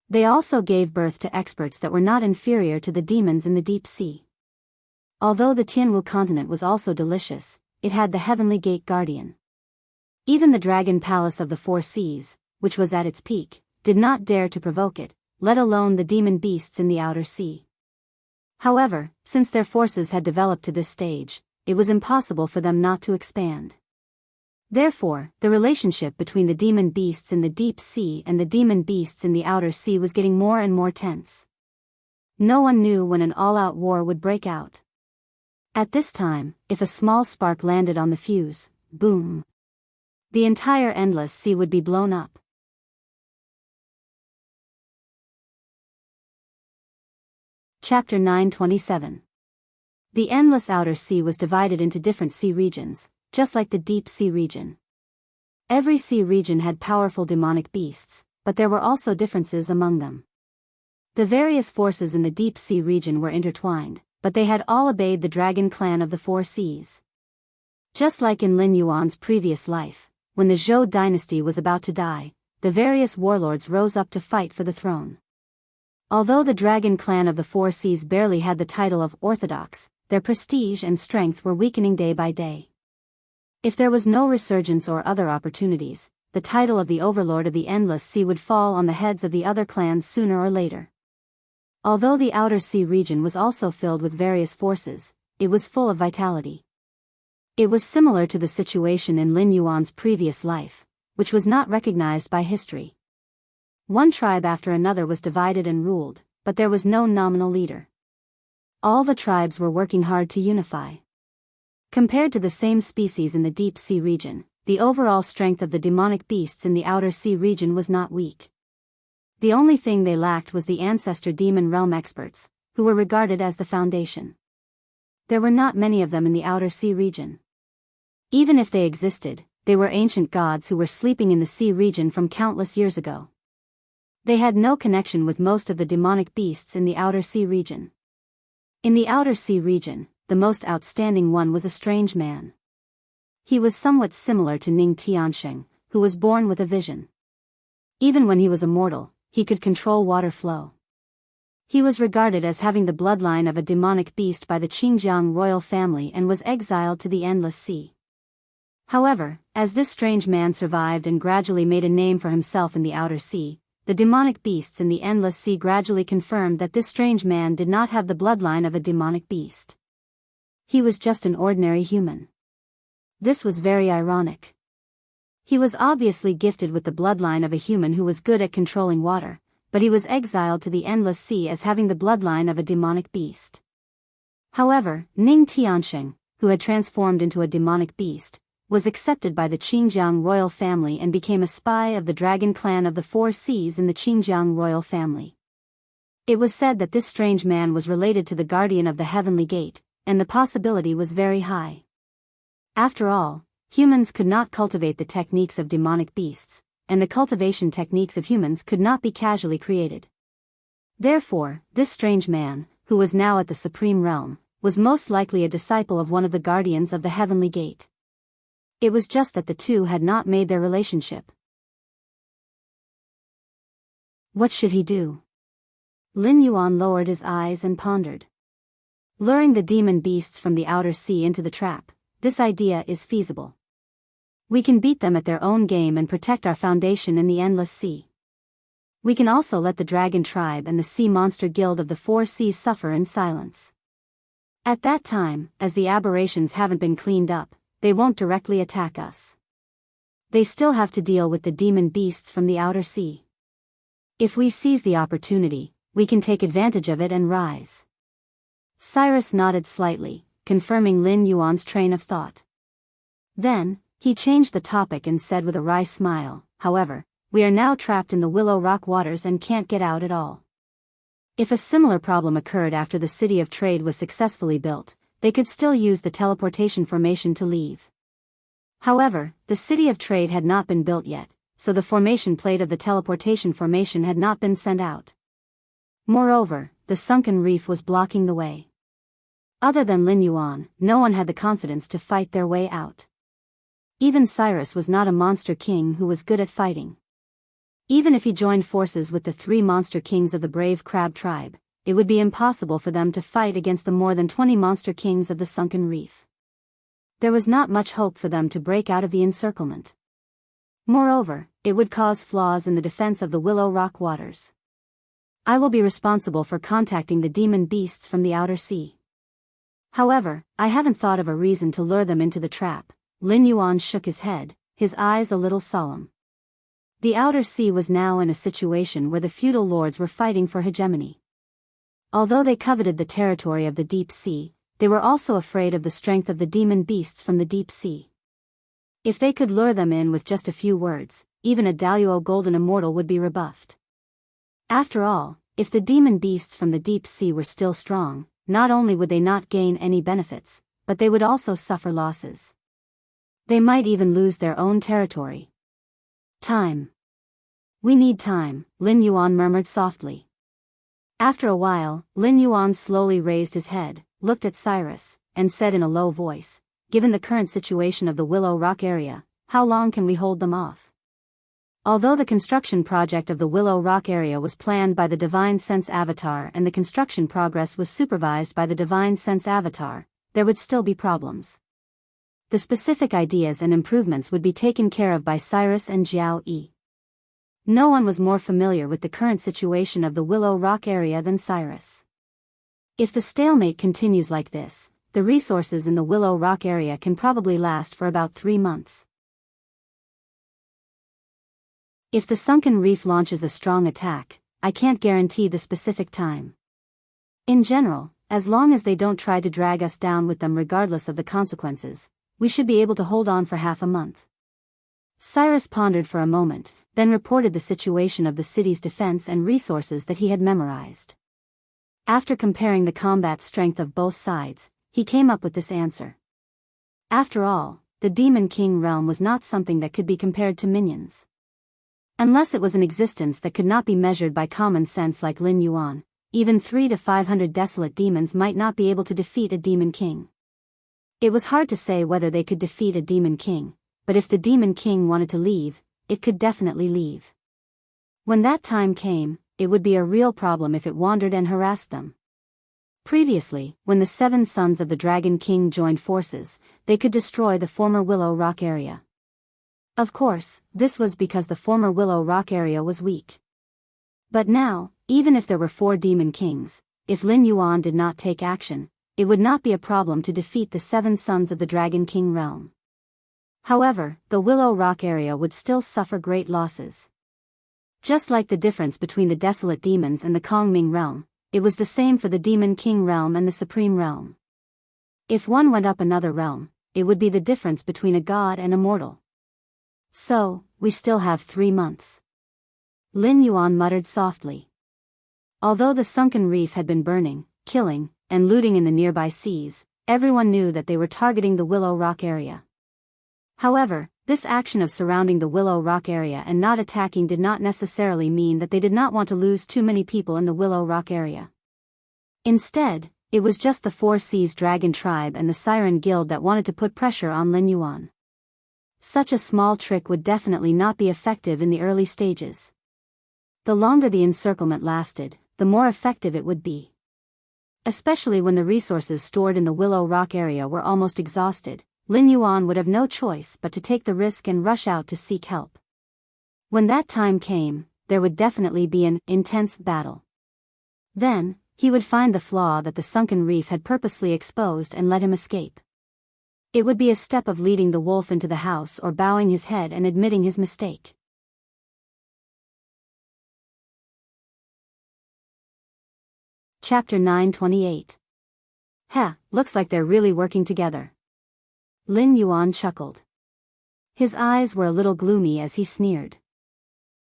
They also gave birth to experts that were not inferior to the demons in the deep sea. Although the Tianwu continent was also delicious, it had the Heavenly Gate Guardian. Even the Dragon Palace of the Four Seas, which was at its peak, did not dare to provoke it, let alone the demon beasts in the outer sea. However, since their forces had developed to this stage, it was impossible for them not to expand. Therefore, the relationship between the demon beasts in the deep sea and the demon beasts in the outer sea was getting more and more tense. No one knew when an all-out war would break out. At this time, if a small spark landed on the fuse, boom, the entire endless sea would be blown up. Chapter 927. The endless outer sea was divided into different sea regions, just like the deep sea region. Every sea region had powerful demonic beasts, but there were also differences among them. The various forces in the deep sea region were intertwined, but they had all obeyed the dragon clan of the Four Seas. Just like in Lin Yuan's previous life, when the Zhou dynasty was about to die, the various warlords rose up to fight for the throne. Although the dragon clan of the Four Seas barely had the title of orthodox, their prestige and strength were weakening day by day. If there was no resurgence or other opportunities, the title of the overlord of the endless sea would fall on the heads of the other clans sooner or later. Although the outer sea region was also filled with various forces, it was full of vitality. It was similar to the situation in Lin Yuan's previous life, which was not recognized by history. One tribe after another was divided and ruled, but there was no nominal leader. All the tribes were working hard to unify. Compared to the same species in the deep sea region, the overall strength of the demonic beasts in the outer sea region was not weak. The only thing they lacked was the ancestor demon realm experts, who were regarded as the foundation. There were not many of them in the outer sea region. Even if they existed, they were ancient gods who were sleeping in the sea region from countless years ago. They had no connection with most of the demonic beasts in the Outer Sea region. In the Outer Sea region, the most outstanding one was a strange man. He was somewhat similar to Ning Tiansheng, who was born with a vision. Even when he was a mortal, he could control water flow. He was regarded as having the bloodline of a demonic beast by the Qingjiang royal family and was exiled to the Endless Sea. However, as this strange man survived and gradually made a name for himself in the Outer Sea, the demonic beasts in the Endless Sea gradually confirmed that this strange man did not have the bloodline of a demonic beast. He was just an ordinary human. This was very ironic. He was obviously gifted with the bloodline of a human who was good at controlling water, but he was exiled to the Endless Sea as having the bloodline of a demonic beast. However, Ning Tiansheng, who had transformed into a demonic beast, was accepted by the Qingjiang royal family and became a spy of the dragon clan of the Four Seas in the Qingjiang royal family. It was said that this strange man was related to the guardian of the heavenly gate, and the possibility was very high. After all, humans could not cultivate the techniques of demonic beasts, and the cultivation techniques of humans could not be casually created. Therefore, this strange man, who was now at the supreme realm, was most likely a disciple of one of the guardians of the heavenly gate. It was just that the two had not made their relationship. What should he do? Lin Yuan lowered his eyes and pondered. Luring the demon beasts from the Outer Sea into the trap, this idea is feasible. We can beat them at their own game and protect our foundation in the Endless Sea. We can also let the Dragon Tribe and the Sea Monster Guild of the Four Seas suffer in silence. At that time, as the aberrations haven't been cleaned up, they won't directly attack us. They still have to deal with the demon beasts from the Outer Sea. If we seize the opportunity, we can take advantage of it and rise. Cyrus nodded slightly, confirming Lin Yuan's train of thought. Then, he changed the topic and said with a wry smile, however, we are now trapped in the Willow Rock waters and can't get out at all. If a similar problem occurred after the City of Trade was successfully built, they could still use the teleportation formation to leave. However, the City of Trade had not been built yet, so the formation plate of the teleportation formation had not been sent out. Moreover, the sunken reef was blocking the way. Other than Lin Yuan, no one had the confidence to fight their way out. Even Cyrus was not a monster king who was good at fighting. Even if he joined forces with the three monster kings of the brave crab tribe, it would be impossible for them to fight against the more than 20 monster kings of the sunken reef. There was not much hope for them to break out of the encirclement. Moreover, it would cause flaws in the defense of the Willow Rock waters. I will be responsible for contacting the demon beasts from the Outer Sea. However, I haven't thought of a reason to lure them into the trap. Lin Yuan shook his head, his eyes a little solemn. The Outer Sea was now in a situation where the feudal lords were fighting for hegemony. Although they coveted the territory of the deep sea, they were also afraid of the strength of the demon beasts from the deep sea. If they could lure them in with just a few words, even a Daluo golden immortal would be rebuffed. After all, if the demon beasts from the deep sea were still strong, not only would they not gain any benefits, but they would also suffer losses. They might even lose their own territory. Time. We need time, Lin Yuan murmured softly. After a while, Lin Yuan slowly raised his head, looked at Cyrus, and said in a low voice, given the current situation of the Willow Rock area, how long can we hold them off? Although the construction project of the Willow Rock area was planned by the Divine Sense Avatar and the construction progress was supervised by the Divine Sense Avatar, there would still be problems. The specific ideas and improvements would be taken care of by Cyrus and Jiao Yi. No one was more familiar with the current situation of the Willow Rock area than Cyrus. If the stalemate continues like this, the resources in the Willow Rock area can probably last for about 3 months. If the sunken reef launches a strong attack, I can't guarantee the specific time. In general, as long as they don't try to drag us down with them regardless of the consequences, we should be able to hold on for half a month. Cyrus pondered for a moment, then reported the situation of the city's defense and resources that he had memorized. After comparing the combat strength of both sides, he came up with this answer. After all, the Demon King realm was not something that could be compared to minions. Unless it was an existence that could not be measured by common sense like Lin Yuan, even 300 to 500 desolate demons might not be able to defeat a demon king. It was hard to say whether they could defeat a demon king, but if the demon king wanted to leave, it could definitely leave. When that time came, it would be a real problem if it wandered and harassed them. Previously, when the 7 sons of the Dragon King joined forces, they could destroy the former Willow Rock area. Of course, this was because the former Willow Rock area was weak. But now, even if there were 4 demon kings, if Lin Yuan did not take action, it would not be a problem to defeat the 7 sons of the Dragon King realm. However, the Willow Rock area would still suffer great losses. Just like the difference between the desolate demons and the Kongming realm, it was the same for the Demon King realm and the Supreme realm. If one went up another realm, it would be the difference between a god and a mortal. So, we still have 3 months. Lin Yuan muttered softly. Although the sunken reef had been burning, killing, and looting in the nearby seas, everyone knew that they were targeting the Willow Rock area. However, this action of surrounding the Willow Rock area and not attacking did not necessarily mean that they did not want to lose too many people in the Willow Rock area. Instead, it was just the 4 Seas Dragon Tribe and the Siren Guild that wanted to put pressure on Lin Yuan. Such a small trick would definitely not be effective in the early stages. The longer the encirclement lasted, the more effective it would be. Especially when the resources stored in the Willow Rock area were almost exhausted, Lin Yuan would have no choice but to take the risk and rush out to seek help. When that time came, there would definitely be an intense battle. Then, he would find the flaw that the sunken reef had purposely exposed and let him escape. It would be a step of leading the wolf into the house or bowing his head and admitting his mistake. Chapter 928. Looks like they're really working together. Lin Yuan chuckled. His eyes were a little gloomy as he sneered.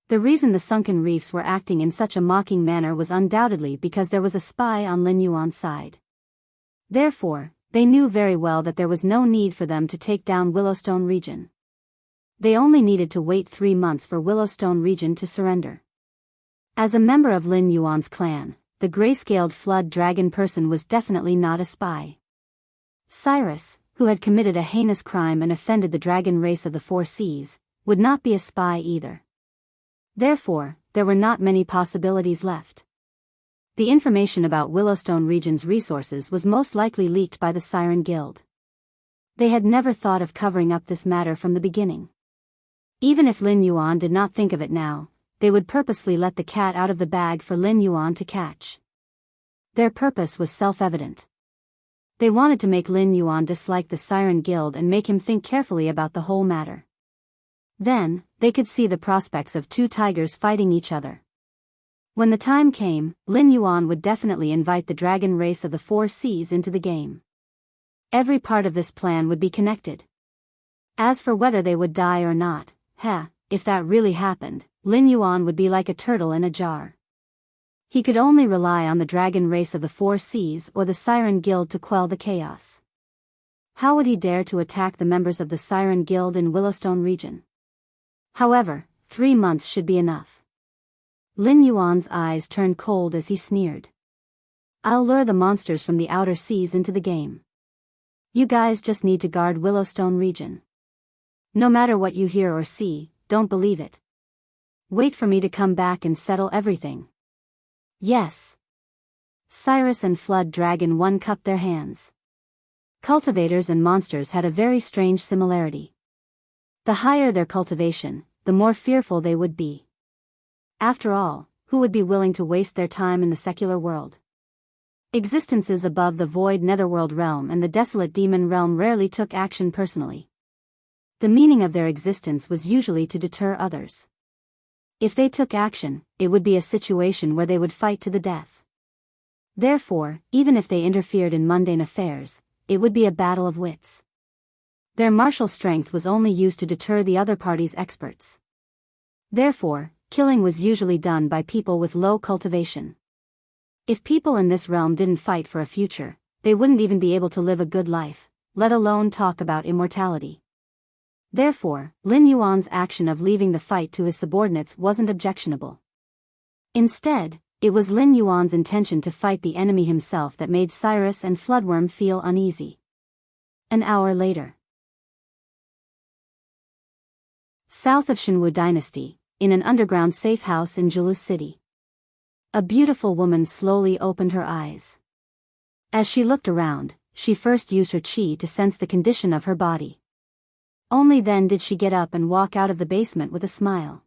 The reason the sunken reefs were acting in such a mocking manner was undoubtedly because there was a spy on Lin Yuan's side. Therefore, they knew very well that there was no need for them to take down Willowstone region. They only needed to wait 3 months for Willowstone region to surrender. As a member of Lin Yuan's clan, the gray-scaled flood dragon person was definitely not a spy. Cyrus, who had committed a heinous crime and offended the dragon race of the 4 Seas, would not be a spy either. Therefore, there were not many possibilities left. The information about Willowstone region's resources was most likely leaked by the Siren Guild. They had never thought of covering up this matter from the beginning. Even if Lin Yuan did not think of it now, they would purposely let the cat out of the bag for Lin Yuan to catch. Their purpose was self-evident. They wanted to make Lin Yuan dislike the Siren Guild and make him think carefully about the whole matter. Then, they could see the prospects of 2 tigers fighting each other. When the time came, Lin Yuan would definitely invite the dragon race of the 4 Seas into the game. Every part of this plan would be connected. As for whether they would die or not, if that really happened, Lin Yuan would be like a turtle in a jar. He could only rely on the dragon race of the 4 Seas or the Siren Guild to quell the chaos. How would he dare to attack the members of the Siren Guild in Willowstone region? However, 3 months should be enough. Lin Yuan's eyes turned cold as he sneered. I'll lure the monsters from the outer seas into the game. You guys just need to guard Willowstone region. No matter what you hear or see, don't believe it. Wait for me to come back and settle everything. Yes. Cyrus and Flood Dragon One cupped their hands. Cultivators and monsters had a very strange similarity. The higher their cultivation, the more fearful they would be. After all, who would be willing to waste their time in the secular world? Existences above the void netherworld realm and the desolate demon realm rarely took action personally. The meaning of their existence was usually to deter others. If they took action, it would be a situation where they would fight to the death. Therefore, even if they interfered in mundane affairs, it would be a battle of wits. Their martial strength was only used to deter the other party's experts. Therefore, killing was usually done by people with low cultivation. If people in this realm didn't fight for a future, they wouldn't even be able to live a good life, let alone talk about immortality. Therefore, Lin Yuan's action of leaving the fight to his subordinates wasn't objectionable. Instead, it was Lin Yuan's intention to fight the enemy himself that made Cyrus and Floodworm feel uneasy. An hour later. South of Shenwu Dynasty, in an underground safe house in Julu City. A beautiful woman slowly opened her eyes. As she looked around, she first used her qi to sense the condition of her body. Only then did she get up and walk out of the basement with a smile.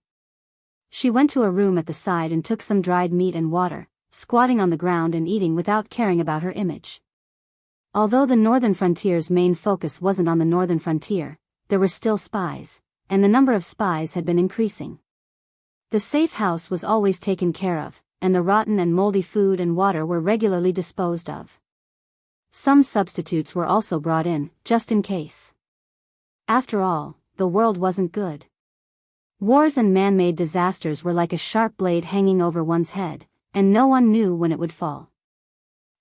She went to a room at the side and took some dried meat and water, squatting on the ground and eating without caring about her image. Although the northern frontier's main focus wasn't on the northern frontier, there were still spies, and the number of spies had been increasing. The safe house was always taken care of, and the rotten and moldy food and water were regularly disposed of. Some substitutes were also brought in, just in case. After all, the world wasn't good. Wars and man-made disasters were like a sharp blade hanging over one's head, and no one knew when it would fall.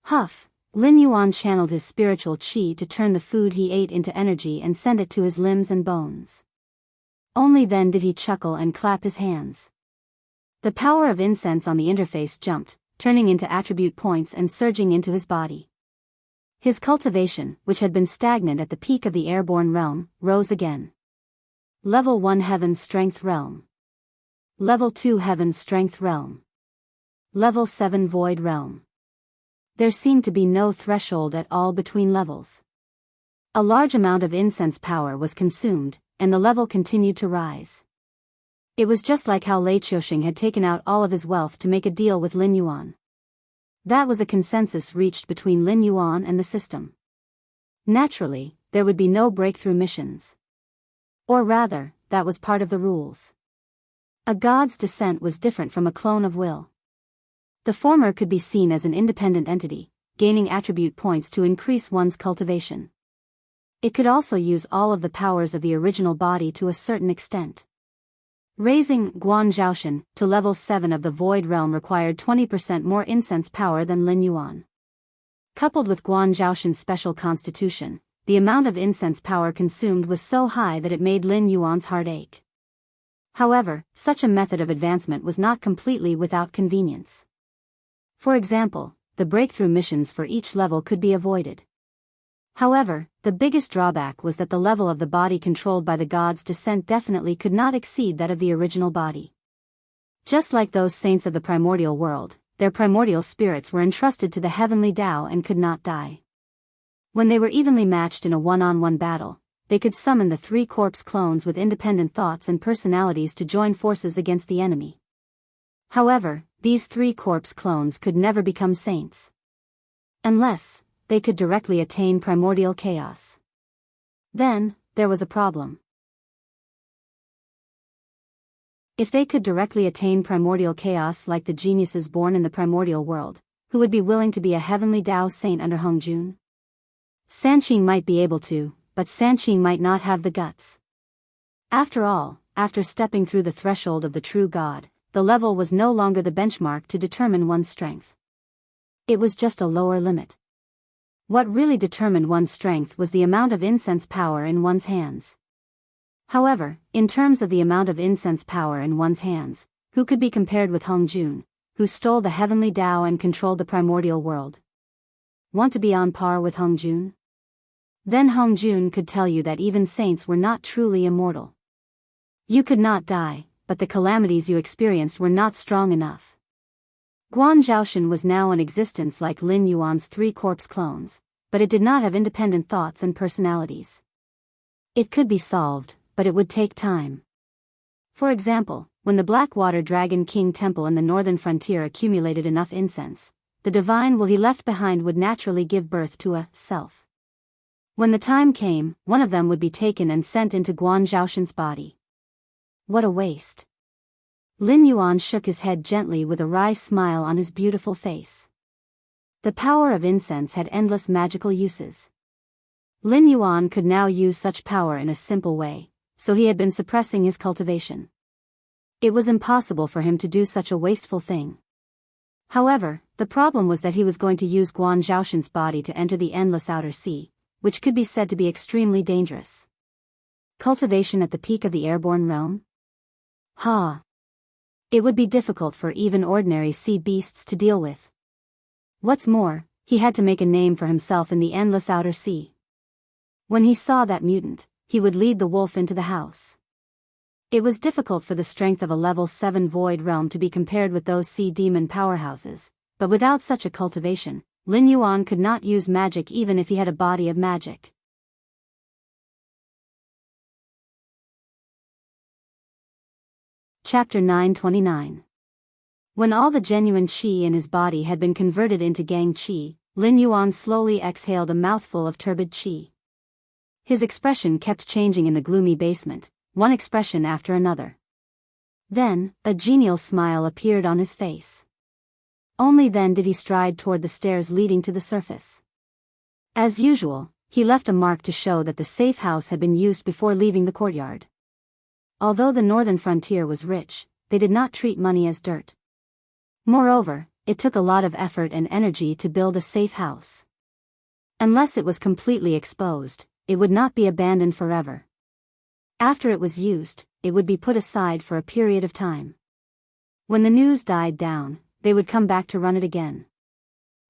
Huff, Lin Yuan channeled his spiritual qi to turn the food he ate into energy and send it to his limbs and bones. Only then did he chuckle and clap his hands. The power of incense on the interface jumped, turning into attribute points and surging into his body. His cultivation, which had been stagnant at the peak of the airborne realm, rose again. Level 1 Heaven Strength Realm. Level 2 Heaven Strength Realm. Level 7 Void Realm. There seemed to be no threshold at all between levels. A large amount of incense power was consumed, and the level continued to rise. It was just like how Lei Qiuxing had taken out all of his wealth to make a deal with Lin Yuan. That was a consensus reached between Lin Yuan and the system. Naturally, there would be no breakthrough missions. Or rather, that was part of the rules. A god's descent was different from a clone of will. The former could be seen as an independent entity, gaining attribute points to increase one's cultivation. It could also use all of the powers of the original body to a certain extent. Raising Guan Zhaoshan to level 7 of the Void Realm required 20% more incense power than Lin Yuan. Coupled with Guan Zhaoshan's special constitution, the amount of incense power consumed was so high that it made Lin Yuan's heart ache. However, such a method of advancement was not completely without convenience. For example, the breakthrough missions for each level could be avoided. However, the biggest drawback was that the level of the body controlled by the god's descent definitely could not exceed that of the original body. Just like those saints of the primordial world, their primordial spirits were entrusted to the heavenly Tao and could not die. When they were evenly matched in a one-on-one battle, they could summon the 3 corpse clones with independent thoughts and personalities to join forces against the enemy. However, these 3 corpse clones could never become saints. Unless they could directly attain primordial chaos. Then, there was a problem. If they could directly attain primordial chaos like the geniuses born in the primordial world, who would be willing to be a heavenly Tao saint under Hongjun? Sanqing might be able to, but Sanqing might not have the guts. After all, after stepping through the threshold of the true God, the level was no longer the benchmark to determine one's strength. It was just a lower limit. What really determined one's strength was the amount of incense power in one's hands. However, in terms of the amount of incense power in one's hands, who could be compared with Hongjun, who stole the heavenly Tao and controlled the primordial world? Want to be on par with Hongjun? Then Hongjun could tell you that even saints were not truly immortal. You could not die, but the calamities you experienced were not strong enough. Guan Zhaoshan was now in existence like Lin Yuan's 3 corpse clones, but it did not have independent thoughts and personalities. It could be solved, but it would take time. For example, when the Blackwater Dragon King Temple in the northern frontier accumulated enough incense, the divine will he left behind would naturally give birth to a self. When the time came, one of them would be taken and sent into Guan Zhaoshan's body. What a waste. Lin Yuan shook his head gently with a wry smile on his beautiful face. The power of incense had endless magical uses. Lin Yuan could now use such power in a simple way, so he had been suppressing his cultivation. It was impossible for him to do such a wasteful thing. However, the problem was that he was going to use Guan Zhaoshan's body to enter the endless outer sea, which could be said to be extremely dangerous. Cultivation at the peak of the airborne realm? Ha! It would be difficult for even ordinary sea beasts to deal with. What's more, he had to make a name for himself in the endless outer sea. When he saw that mutant, he would lead the wolf into the house. It was difficult for the strength of a level 7 void realm to be compared with those sea demon powerhouses, but without such a cultivation, Lin Yuan could not use magic even if he had a body of magic. Chapter 929. When all the genuine qi in his body had been converted into gang qi, Lin Yuan slowly exhaled a mouthful of turbid qi. His expression kept changing in the gloomy basement, one expression after another. Then, a genial smile appeared on his face. Only then did he stride toward the stairs leading to the surface. As usual, he left a mark to show that the safe house had been used before leaving the courtyard. Although the northern frontier was rich, they did not treat money as dirt. Moreover, it took a lot of effort and energy to build a safe house. Unless it was completely exposed, it would not be abandoned forever. After it was used, it would be put aside for a period of time. When the news died down, they would come back to run it again.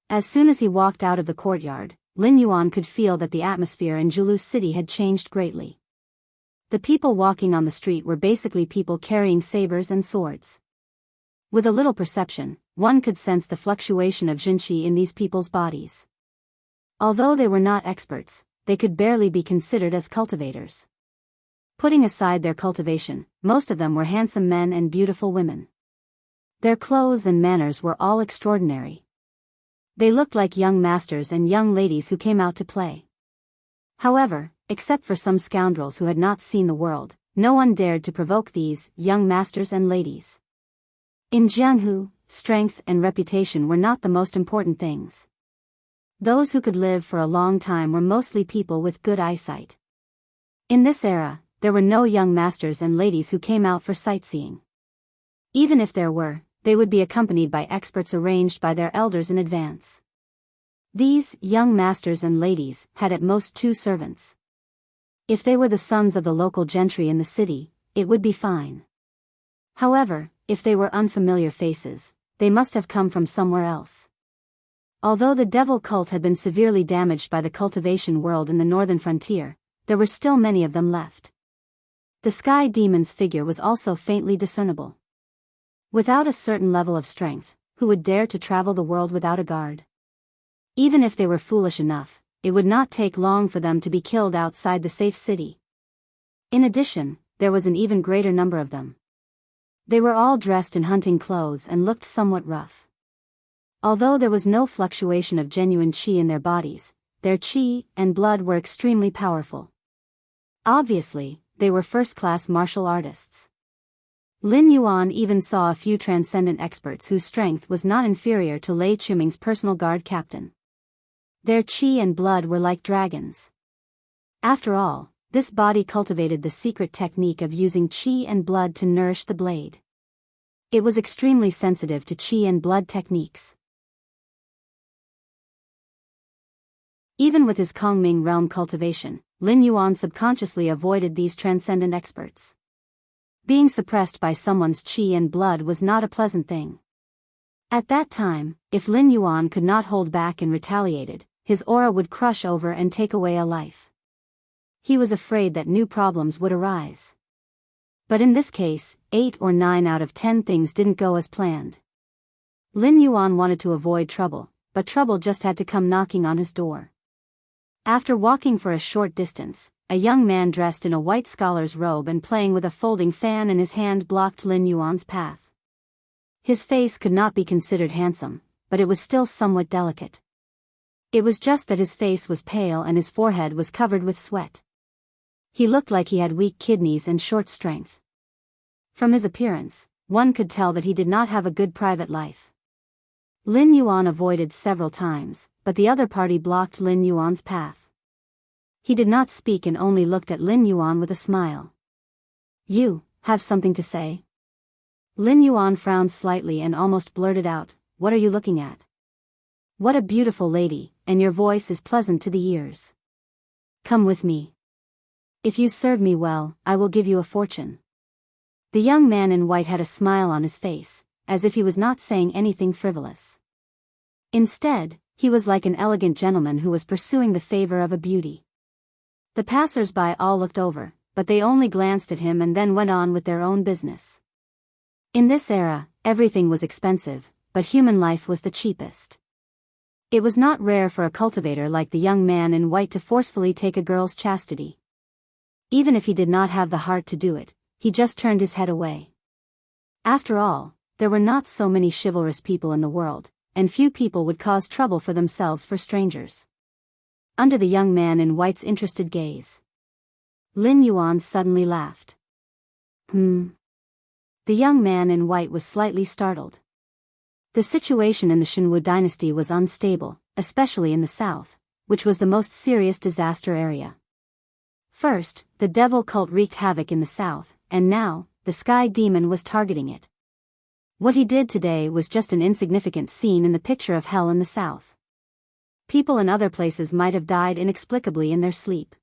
As soon as he walked out of the courtyard, Lin Yuan could feel that the atmosphere in Julu City had changed greatly. The people walking on the street were basically people carrying sabers and swords. With a little perception, one could sense the fluctuation of jinqi in these people's bodies. Although they were not experts, they could barely be considered as cultivators. Putting aside their cultivation, most of them were handsome men and beautiful women. Their clothes and manners were all extraordinary. They looked like young masters and young ladies who came out to play. However, except for some scoundrels who had not seen the world, no one dared to provoke these young masters and ladies. In Jianghu, strength and reputation were not the most important things. Those who could live for a long time were mostly people with good eyesight. In this era, there were no young masters and ladies who came out for sightseeing. Even if there were, they would be accompanied by experts arranged by their elders in advance. These young masters and ladies had at most 2 servants. If they were the sons of the local gentry in the city, it would be fine. However, if they were unfamiliar faces, they must have come from somewhere else. Although the devil cult had been severely damaged by the cultivation world in the northern frontier, there were still many of them left. The sky demon's figure was also faintly discernible. Without a certain level of strength, who would dare to travel the world without a guard? Even if they were foolish enough, it would not take long for them to be killed outside the safe city. In addition, there was an even greater number of them. They were all dressed in hunting clothes and looked somewhat rough. Although there was no fluctuation of genuine qi in their bodies, their qi and blood were extremely powerful. Obviously, they were first-class martial artists. Lin Yuan even saw a few transcendent experts whose strength was not inferior to Lei Chuming's personal guard captain. Their qi and blood were like dragons. After all, this body cultivated the secret technique of using qi and blood to nourish the blade. It was extremely sensitive to qi and blood techniques. Even with his Kongming realm cultivation, Lin Yuan subconsciously avoided these transcendent experts. Being suppressed by someone's qi and blood was not a pleasant thing. At that time, if Lin Yuan could not hold back and retaliated, his aura would crush over and take away a life. He was afraid that new problems would arise. But in this case, 8 or 9 out of 10 things didn't go as planned. Lin Yuan wanted to avoid trouble, but trouble just had to come knocking on his door. After walking for a short distance, a young man dressed in a white scholar's robe and playing with a folding fan in his hand blocked Lin Yuan's path. His face could not be considered handsome, but it was still somewhat delicate. It was just that his face was pale and his forehead was covered with sweat. He looked like he had weak kidneys and short strength. From his appearance, one could tell that he did not have a good private life. Lin Yuan avoided several times, but the other party blocked Lin Yuan's path. He did not speak and only looked at Lin Yuan with a smile. "You have something to say?" Lin Yuan frowned slightly and almost blurted out, "What are you looking at?" "What a beautiful lady, and your voice is pleasant to the ears." "Come with me." If you serve me well, I will give you a fortune. The young man in white had a smile on his face, as if he was not saying anything frivolous. Instead, he was like an elegant gentleman who was pursuing the favor of a beauty. The passers-by all looked over, but they only glanced at him and then went on with their own business. In this era, everything was expensive, but human life was the cheapest. It was not rare for a cultivator like the young man in white to forcefully take a girl's chastity. Even if he did not have the heart to do it, he just turned his head away. After all, there were not so many chivalrous people in the world, and few people would cause trouble for themselves for strangers. Under the young man in white's interested gaze, Lin Yuan suddenly laughed. The young man in white was slightly startled. The situation in the Shenwu dynasty was unstable, especially in the south, which was the most serious disaster area. First, the devil cult wreaked havoc in the south, and now, the sky demon was targeting it. What he did today was just an insignificant scene in the picture of hell in the south. People in other places might have died inexplicably in their sleep.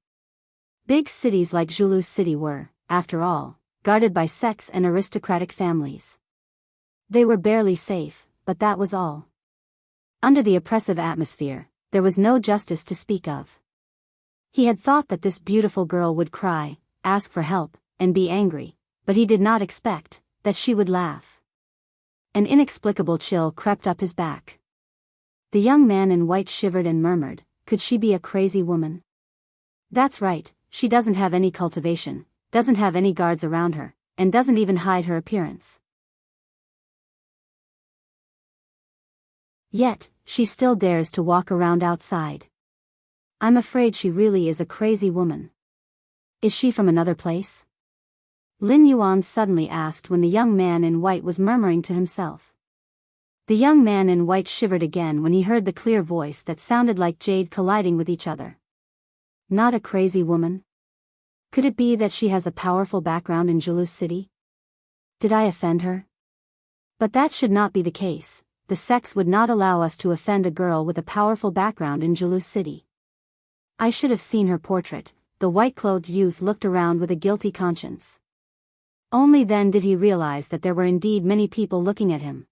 Big cities like Zhulu City were, after all, guarded by sects and aristocratic families. They were barely safe, but that was all. Under the oppressive atmosphere, there was no justice to speak of. He had thought that this beautiful girl would cry, ask for help, and be angry, but he did not expect that she would laugh. An inexplicable chill crept up his back. The young man in white shivered and murmured, "Could she be a crazy woman?" "That's right, she doesn't have any cultivation, doesn't have any guards around her, and doesn't even hide her appearance. Yet, she still dares to walk around outside. I'm afraid she really is a crazy woman. Is she from another place?" Lin Yuan suddenly asked when the young man in white was murmuring to himself. The young man in white shivered again when he heard the clear voice that sounded like jade colliding with each other. Not a crazy woman? Could it be that she has a powerful background in Zhulu City? Did I offend her? But that should not be the case. The sects would not allow us to offend a girl with a powerful background in Zhulu City. I should have seen her portrait. The white-clothed youth looked around with a guilty conscience. Only then did he realize that there were indeed many people looking at him.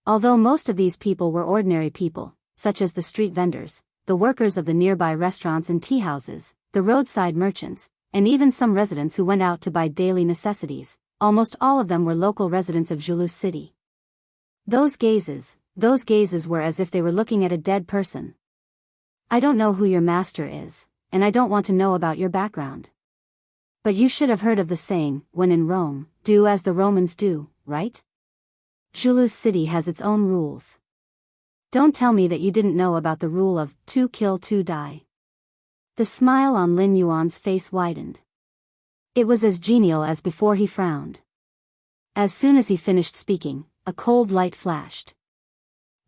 Although most of these people were ordinary people, such as the street vendors, the workers of the nearby restaurants and tea houses, the roadside merchants, and even some residents who went out to buy daily necessities, almost all of them were local residents of Zhulu City. Those gazes were as if they were looking at a dead person. I don't know who your master is, and I don't want to know about your background. But you should have heard of the saying, when in Rome, do as the Romans do, right? Zhulu City has its own rules. Don't tell me that you didn't know about the rule of 2 kill 2 die. The smile on Lin Yuan's face widened. It was as genial as before he frowned. As soon as he finished speaking, a cold light flashed.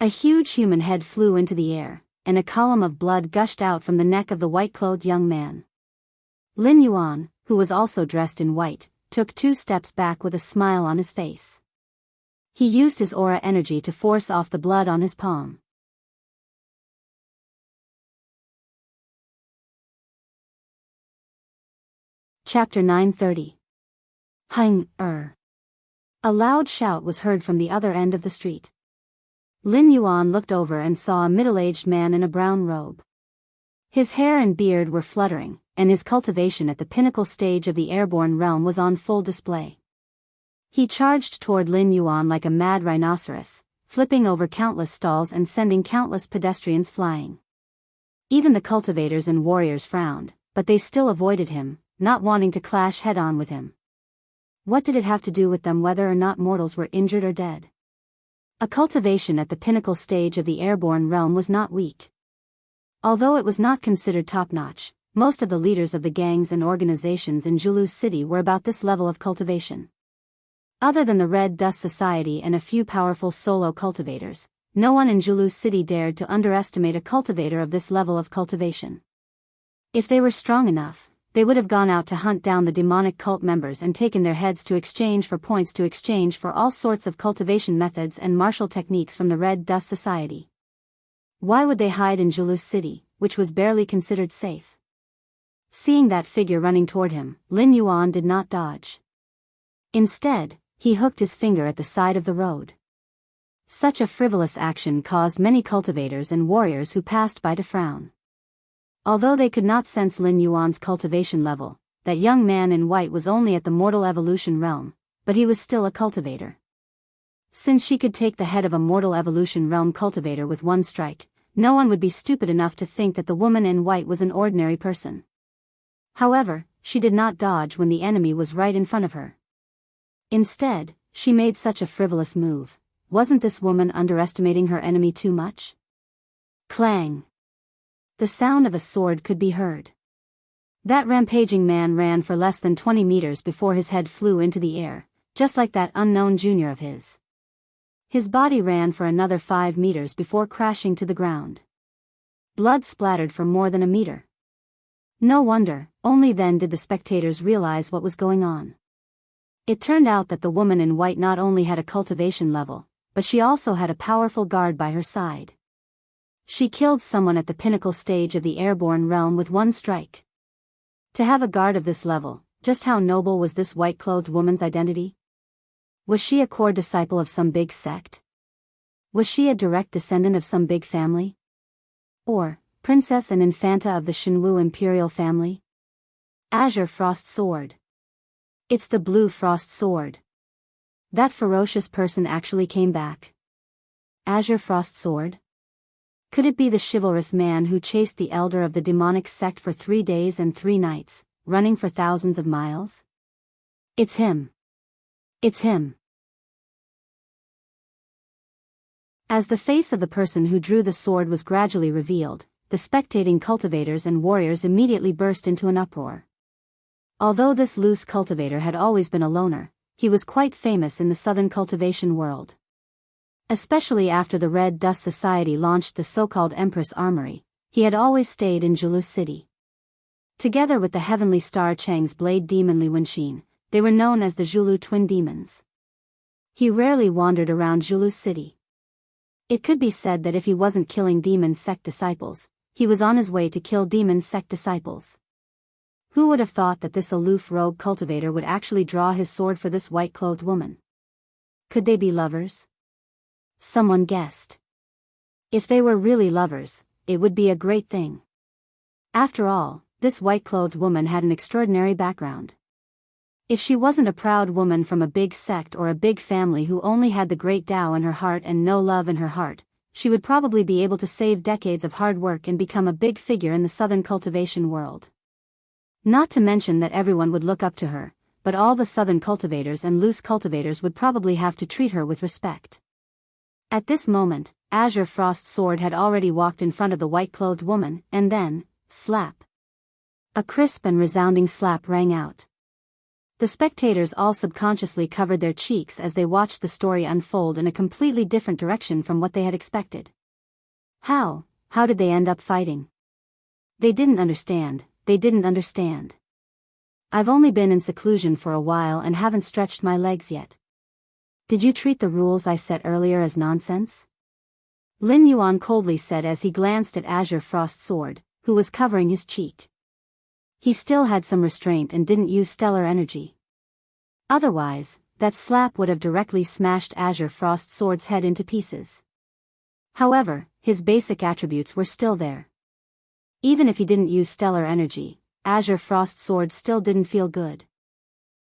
A huge human head flew into the air, and a column of blood gushed out from the neck of the white-clothed young man. Lin Yuan, who was also dressed in white, took 2 steps back with a smile on his face. He used his aura energy to force off the blood on his palm. Chapter 930. A loud shout was heard from the other end of the street. Lin Yuan looked over and saw a middle-aged man in a brown robe. His hair and beard were fluttering, and his cultivation at the pinnacle stage of the airborne realm was on full display. He charged toward Lin Yuan like a mad rhinoceros, flipping over countless stalls and sending countless pedestrians flying. Even the cultivators and warriors frowned, but they still avoided him, not wanting to clash head-on with him. What did it have to do with them whether or not mortals were injured or dead? A cultivation at the pinnacle stage of the airborne realm was not weak. Although it was not considered top-notch, most of the leaders of the gangs and organizations in Zhulu City were about this level of cultivation. Other than the Red Dust Society and a few powerful solo cultivators, no one in Zhulu City dared to underestimate a cultivator of this level of cultivation. If they were strong enough, they would have gone out to hunt down the demonic cult members and taken their heads to exchange for points to exchange for all sorts of cultivation methods and martial techniques from the Red Dust Society. Why would they hide in Zhulu City, which was barely considered safe? Seeing that figure running toward him, Lin Yuan did not dodge. Instead, he hooked his finger at the side of the road. Such a frivolous action caused many cultivators and warriors who passed by to frown. Although they could not sense Lin Yuan's cultivation level, that young man in white was only at the mortal evolution realm, but he was still a cultivator. Since she could take the head of a mortal evolution realm cultivator with one strike, no one would be stupid enough to think that the woman in white was an ordinary person. However, she did not dodge when the enemy was right in front of her. Instead, she made such a frivolous move. Wasn't this woman underestimating her enemy too much? Clang! The sound of a sword could be heard. That rampaging man ran for less than 20 meters before his head flew into the air, just like that unknown junior of his. His body ran for another 5 meters before crashing to the ground. Blood splattered for more than a meter. No wonder, only then did the spectators realize what was going on. It turned out that the woman in white not only had a cultivation level, but she also had a powerful guard by her side. She killed someone at the pinnacle stage of the airborne realm with one strike. To have a guard of this level, just how noble was this white-clothed woman's identity? Was she a core disciple of some big sect? Was she a direct descendant of some big family? Or, princess and infanta of the Shenwu imperial family? Azure Frost Sword. It's the Blue Frost Sword. That ferocious person actually came back. Azure Frost Sword? Could it be the chivalrous man who chased the elder of the demonic sect for 3 days and 3 nights, running for thousands of miles? It's him. It's him. As the face of the person who drew the sword was gradually revealed, the spectating cultivators and warriors immediately burst into an uproar. Although this loose cultivator had always been a loner, he was quite famous in the southern cultivation world. Especially after the Red Dust Society launched the so-called Empress Armory, he had always stayed in Julu City. Together with the heavenly star Chang's blade demon Li Wenxin, they were known as the Julu Twin Demons. He rarely wandered around Julu City. It could be said that if he wasn't killing demon sect disciples, he was on his way to kill demon sect disciples. Who would have thought that this aloof rogue cultivator would actually draw his sword for this white-clothed woman? Could they be lovers? Someone guessed. If they were really lovers, it would be a great thing. After all, this white-clothed woman had an extraordinary background. If she wasn't a proud woman from a big sect or a big family who only had the great Tao in her heart and no love in her heart, she would probably be able to save decades of hard work and become a big figure in the southern cultivation world. Not to mention that everyone would look up to her, but all the southern cultivators and loose cultivators would probably have to treat her with respect. At this moment, Azure Frost Sword had already walked in front of the white-clothed woman, and then, slap. A crisp and resounding slap rang out. The spectators all subconsciously covered their cheeks as they watched the story unfold in a completely different direction from what they had expected. How did they end up fighting? They didn't understand. I've only been in seclusion for a while and haven't stretched my legs yet. Did you treat the rules I set earlier as nonsense? Lin Yuan coldly said as he glanced at Azure Frost Sword, who was covering his cheek. He still had some restraint and didn't use stellar energy. Otherwise, that slap would have directly smashed Azure Frost Sword's head into pieces. However, his basic attributes were still there. Even if he didn't use stellar energy, Azure Frost Sword still didn't feel good.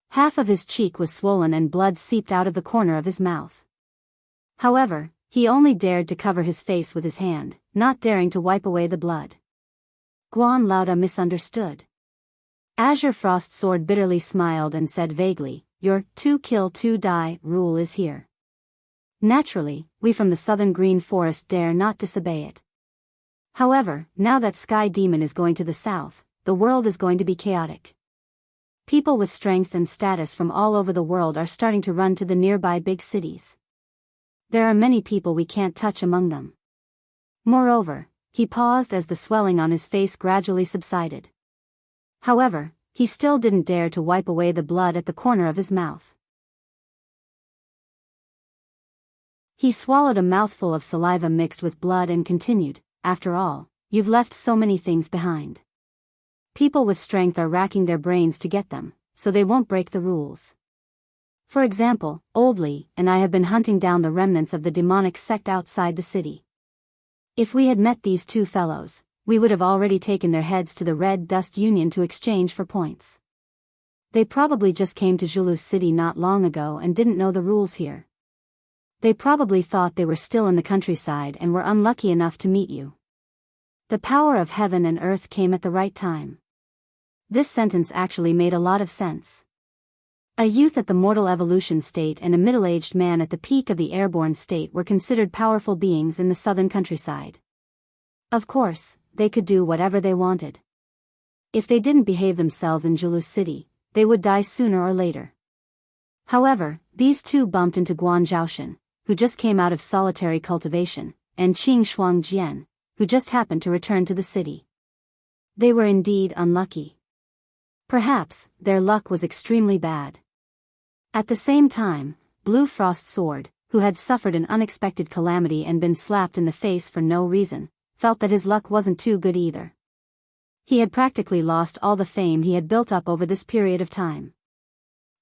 Half of his cheek was swollen and blood seeped out of the corner of his mouth. However, he only dared to cover his face with his hand, not daring to wipe away the blood. Guan Lauda misunderstood. Azure Frost Sword bitterly smiled and said vaguely, "Your 2 kill 2 die rule is here. Naturally, we from the southern green forest dare not disobey it. However, now that Sky Demon is going to the south, the world is going to be chaotic. People with strength and status from all over the world are starting to run to the nearby big cities. There are many people we can't touch among them." Moreover, he paused as the swelling on his face gradually subsided. However, he still didn't dare to wipe away the blood at the corner of his mouth. He swallowed a mouthful of saliva mixed with blood and continued, "After all, you've left so many things behind. People with strength are racking their brains to get them, so they won't break the rules. For example, Old Lee and I have been hunting down the remnants of the demonic sect outside the city. If we had met these two fellows, we would have already taken their heads to the Red Dust Union to exchange for points. They probably just came to Julu City not long ago and didn't know the rules here. They probably thought they were still in the countryside and were unlucky enough to meet you. The power of heaven and earth came at the right time. This sentence actually made a lot of sense. A youth at the mortal evolution state and a middle-aged man at the peak of the airborne state were considered powerful beings in the southern countryside. Of course, they could do whatever they wanted. If they didn't behave themselves in Julu City, they would die sooner or later. However, these two bumped into Guan Zhaoshan, who just came out of solitary cultivation, and Qing Shuangjian, who just happened to return to the city. They were indeed unlucky. Perhaps their luck was extremely bad. At the same time, Blue Frost Sword, who had suffered an unexpected calamity and been slapped in the face for no reason, felt that his luck wasn't too good either. He had practically lost all the fame he had built up over this period of time.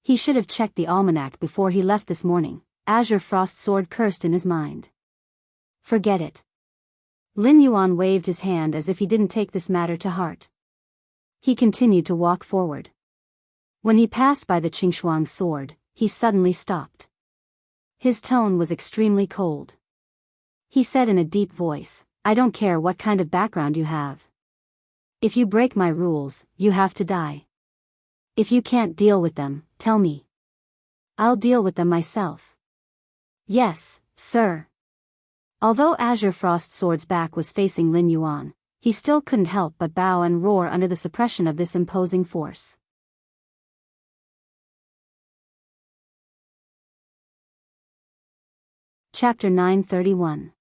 He should have checked the almanac before he left this morning, Azure Frost Sword cursed in his mind. Forget it. Lin Yuan waved his hand as if he didn't take this matter to heart. He continued to walk forward. When he passed by the Qingshuang sword, he suddenly stopped. His tone was extremely cold. He said in a deep voice, "I don't care what kind of background you have. If you break my rules, you have to die. If you can't deal with them, tell me. I'll deal with them myself." "Yes, sir." Although Azure Frost Sword's back was facing Lin Yuan, he still couldn't help but bow and roar under the suppression of this imposing force. Chapter 931.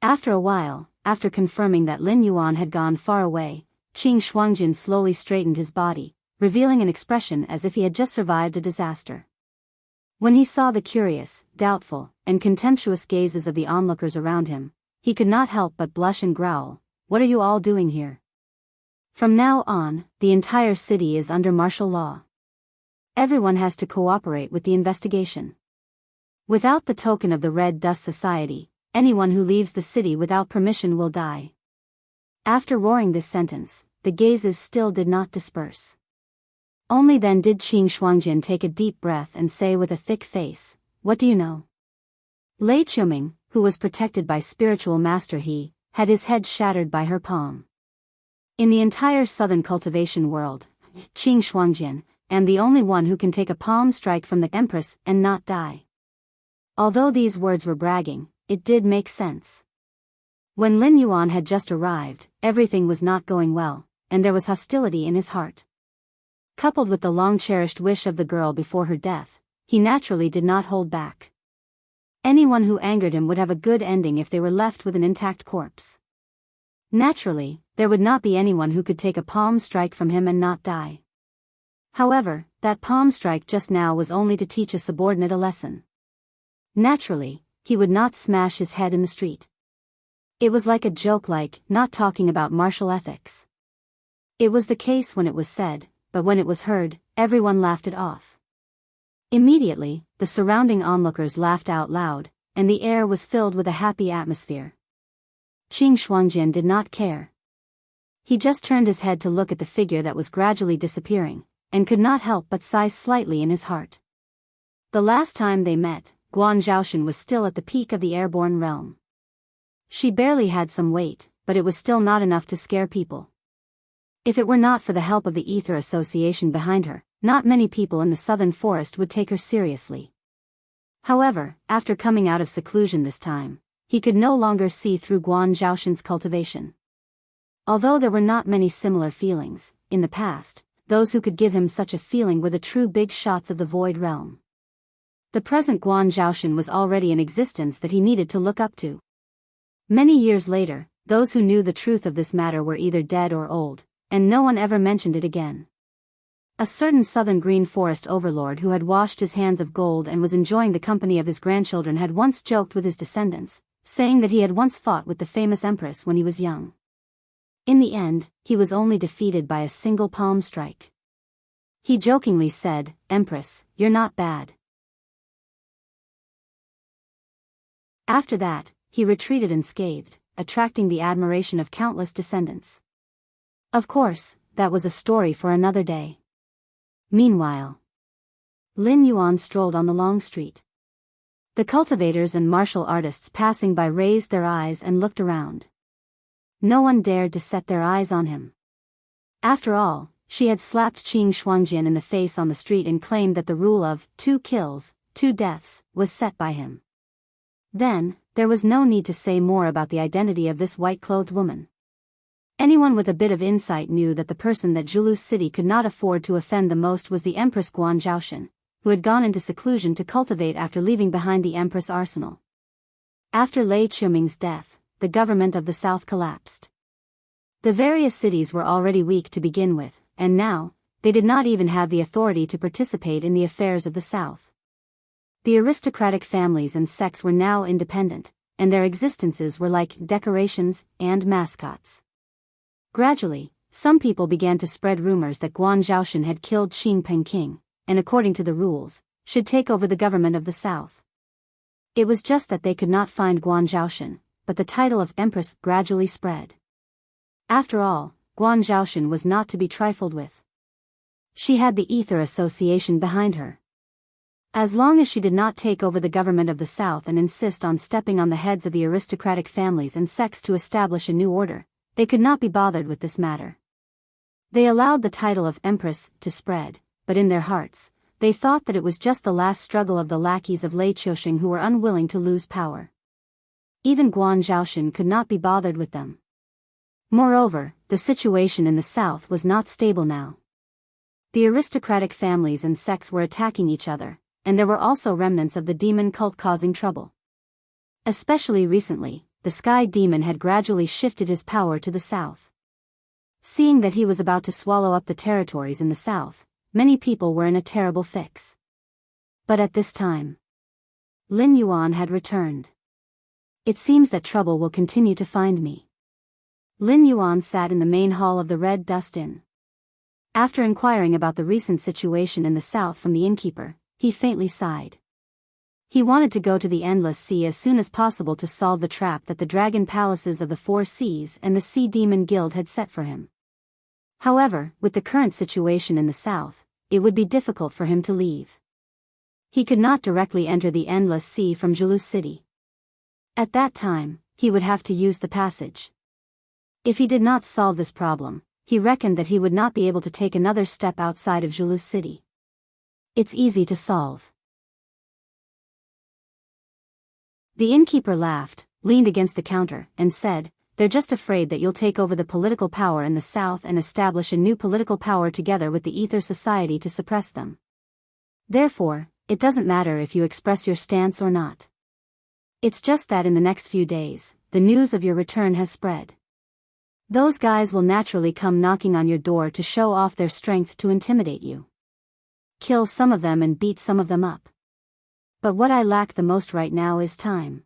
After a while, after confirming that Lin Yuan had gone far away, Qing Shuangjin slowly straightened his body, revealing an expression as if he had just survived a disaster. When he saw the curious, doubtful, and contemptuous gazes of the onlookers around him, he could not help but blush and growl, "What are you all doing here? From now on, the entire city is under martial law. Everyone has to cooperate with the investigation. Without the token of the Red Dust Society, anyone who leaves the city without permission will die." After roaring this sentence, the gazes still did not disperse. Only then did Qing Shuangjin take a deep breath and say with a thick face, "What do you know?" Lei Chuming, who was protected by spiritual master He, had his head shattered by her palm. In the entire southern cultivation world, Qing Shuangjin, am the only one who can take a palm strike from the Empress and not die. Although these words were bragging, it did make sense. When Lin Yuan had just arrived, everything was not going well, and there was hostility in his heart. Coupled with the long-cherished wish of the girl before her death, he naturally did not hold back. Anyone who angered him would have a good ending if they were left with an intact corpse. Naturally, there would not be anyone who could take a palm strike from him and not die. However, that palm strike just now was only to teach a subordinate a lesson. Naturally, he would not smash his head in the street. It was like a joke, like not talking about martial ethics. It was the case when it was said, but when it was heard, everyone laughed it off. Immediately, the surrounding onlookers laughed out loud, and the air was filled with a happy atmosphere. Qing Shuangjin did not care. He just turned his head to look at the figure that was gradually disappearing, and could not help but sigh slightly in his heart. The last time they met, Guan Zhaoshan was still at the peak of the airborne realm. She barely had some weight, but it was still not enough to scare people. If it were not for the help of the Ether Association behind her, not many people in the southern forest would take her seriously. However, after coming out of seclusion this time, he could no longer see through Guan Zhaoshan's cultivation. Although there were not many similar feelings, in the past, those who could give him such a feeling were the true big shots of the void realm. The present Guan Zhaoshan was already an existence that he needed to look up to. Many years later, those who knew the truth of this matter were either dead or old, and no one ever mentioned it again. A certain southern green forest overlord who had washed his hands of gold and was enjoying the company of his grandchildren had once joked with his descendants, saying that he had once fought with the famous empress when he was young. In the end, he was only defeated by a single palm strike. He jokingly said, "Empress, you're not bad." After that, he retreated unscathed, attracting the admiration of countless descendants. Of course, that was a story for another day. Meanwhile, Lin Yuan strolled on the long street. The cultivators and martial artists passing by raised their eyes and looked around. No one dared to set their eyes on him. After all, she had slapped Qing Shuangjian in the face on the street and claimed that the rule of 2 kills, 2 deaths was set by him. Then, there was no need to say more about the identity of this white-clothed woman. Anyone with a bit of insight knew that the person that Zhulu City could not afford to offend the most was the Empress Guan Zhaoshan, who had gone into seclusion to cultivate after leaving behind the Empress arsenal. After Lei Chuming's death, the government of the South collapsed. The various cities were already weak to begin with, and now, they did not even have the authority to participate in the affairs of the South. The aristocratic families and sects were now independent, and their existences were like decorations and mascots. Gradually, some people began to spread rumors that Guan Zhaoshan had killed Qin Pengqing, and according to the rules, should take over the government of the South. It was just that they could not find Guan Zhaoshan, but the title of Empress gradually spread. After all, Guan Zhaoshan was not to be trifled with. She had the Ether Association behind her. As long as she did not take over the government of the South and insist on stepping on the heads of the aristocratic families and sects to establish a new order, they could not be bothered with this matter. They allowed the title of Empress to spread, but in their hearts, they thought that it was just the last struggle of the lackeys of Lei Chioshing who were unwilling to lose power. Even Guan Zhaoshan could not be bothered with them. Moreover, the situation in the South was not stable now. The aristocratic families and sects were attacking each other, and there were also remnants of the demon cult causing trouble. Especially recently, the Sky Demon had gradually shifted his power to the South. Seeing that he was about to swallow up the territories in the South, many people were in a terrible fix. But at this time, Lin Yuan had returned. It seems that trouble will continue to find me. Lin Yuan sat in the main hall of the Red Dust Inn. After inquiring about the recent situation in the South from the innkeeper, he faintly sighed. He wanted to go to the Endless Sea as soon as possible to solve the trap that the dragon palaces of the 4 seas and the Sea Demon Guild had set for him. However, with the current situation in the South, it would be difficult for him to leave. He could not directly enter the Endless Sea from Zhulu City. At that time, he would have to use the passage. If he did not solve this problem, he reckoned that he would not be able to take another step outside of Zhulu City. It's easy to solve. The innkeeper laughed, leaned against the counter, and said, "They're just afraid that you'll take over the political power in the South and establish a new political power together with the Ether Society to suppress them. Therefore, it doesn't matter if you express your stance or not. It's just that in the next few days, the news of your return has spread. Those guys will naturally come knocking on your door to show off their strength to intimidate you. Kill some of them and beat some of them up. But what I lack the most right now is time.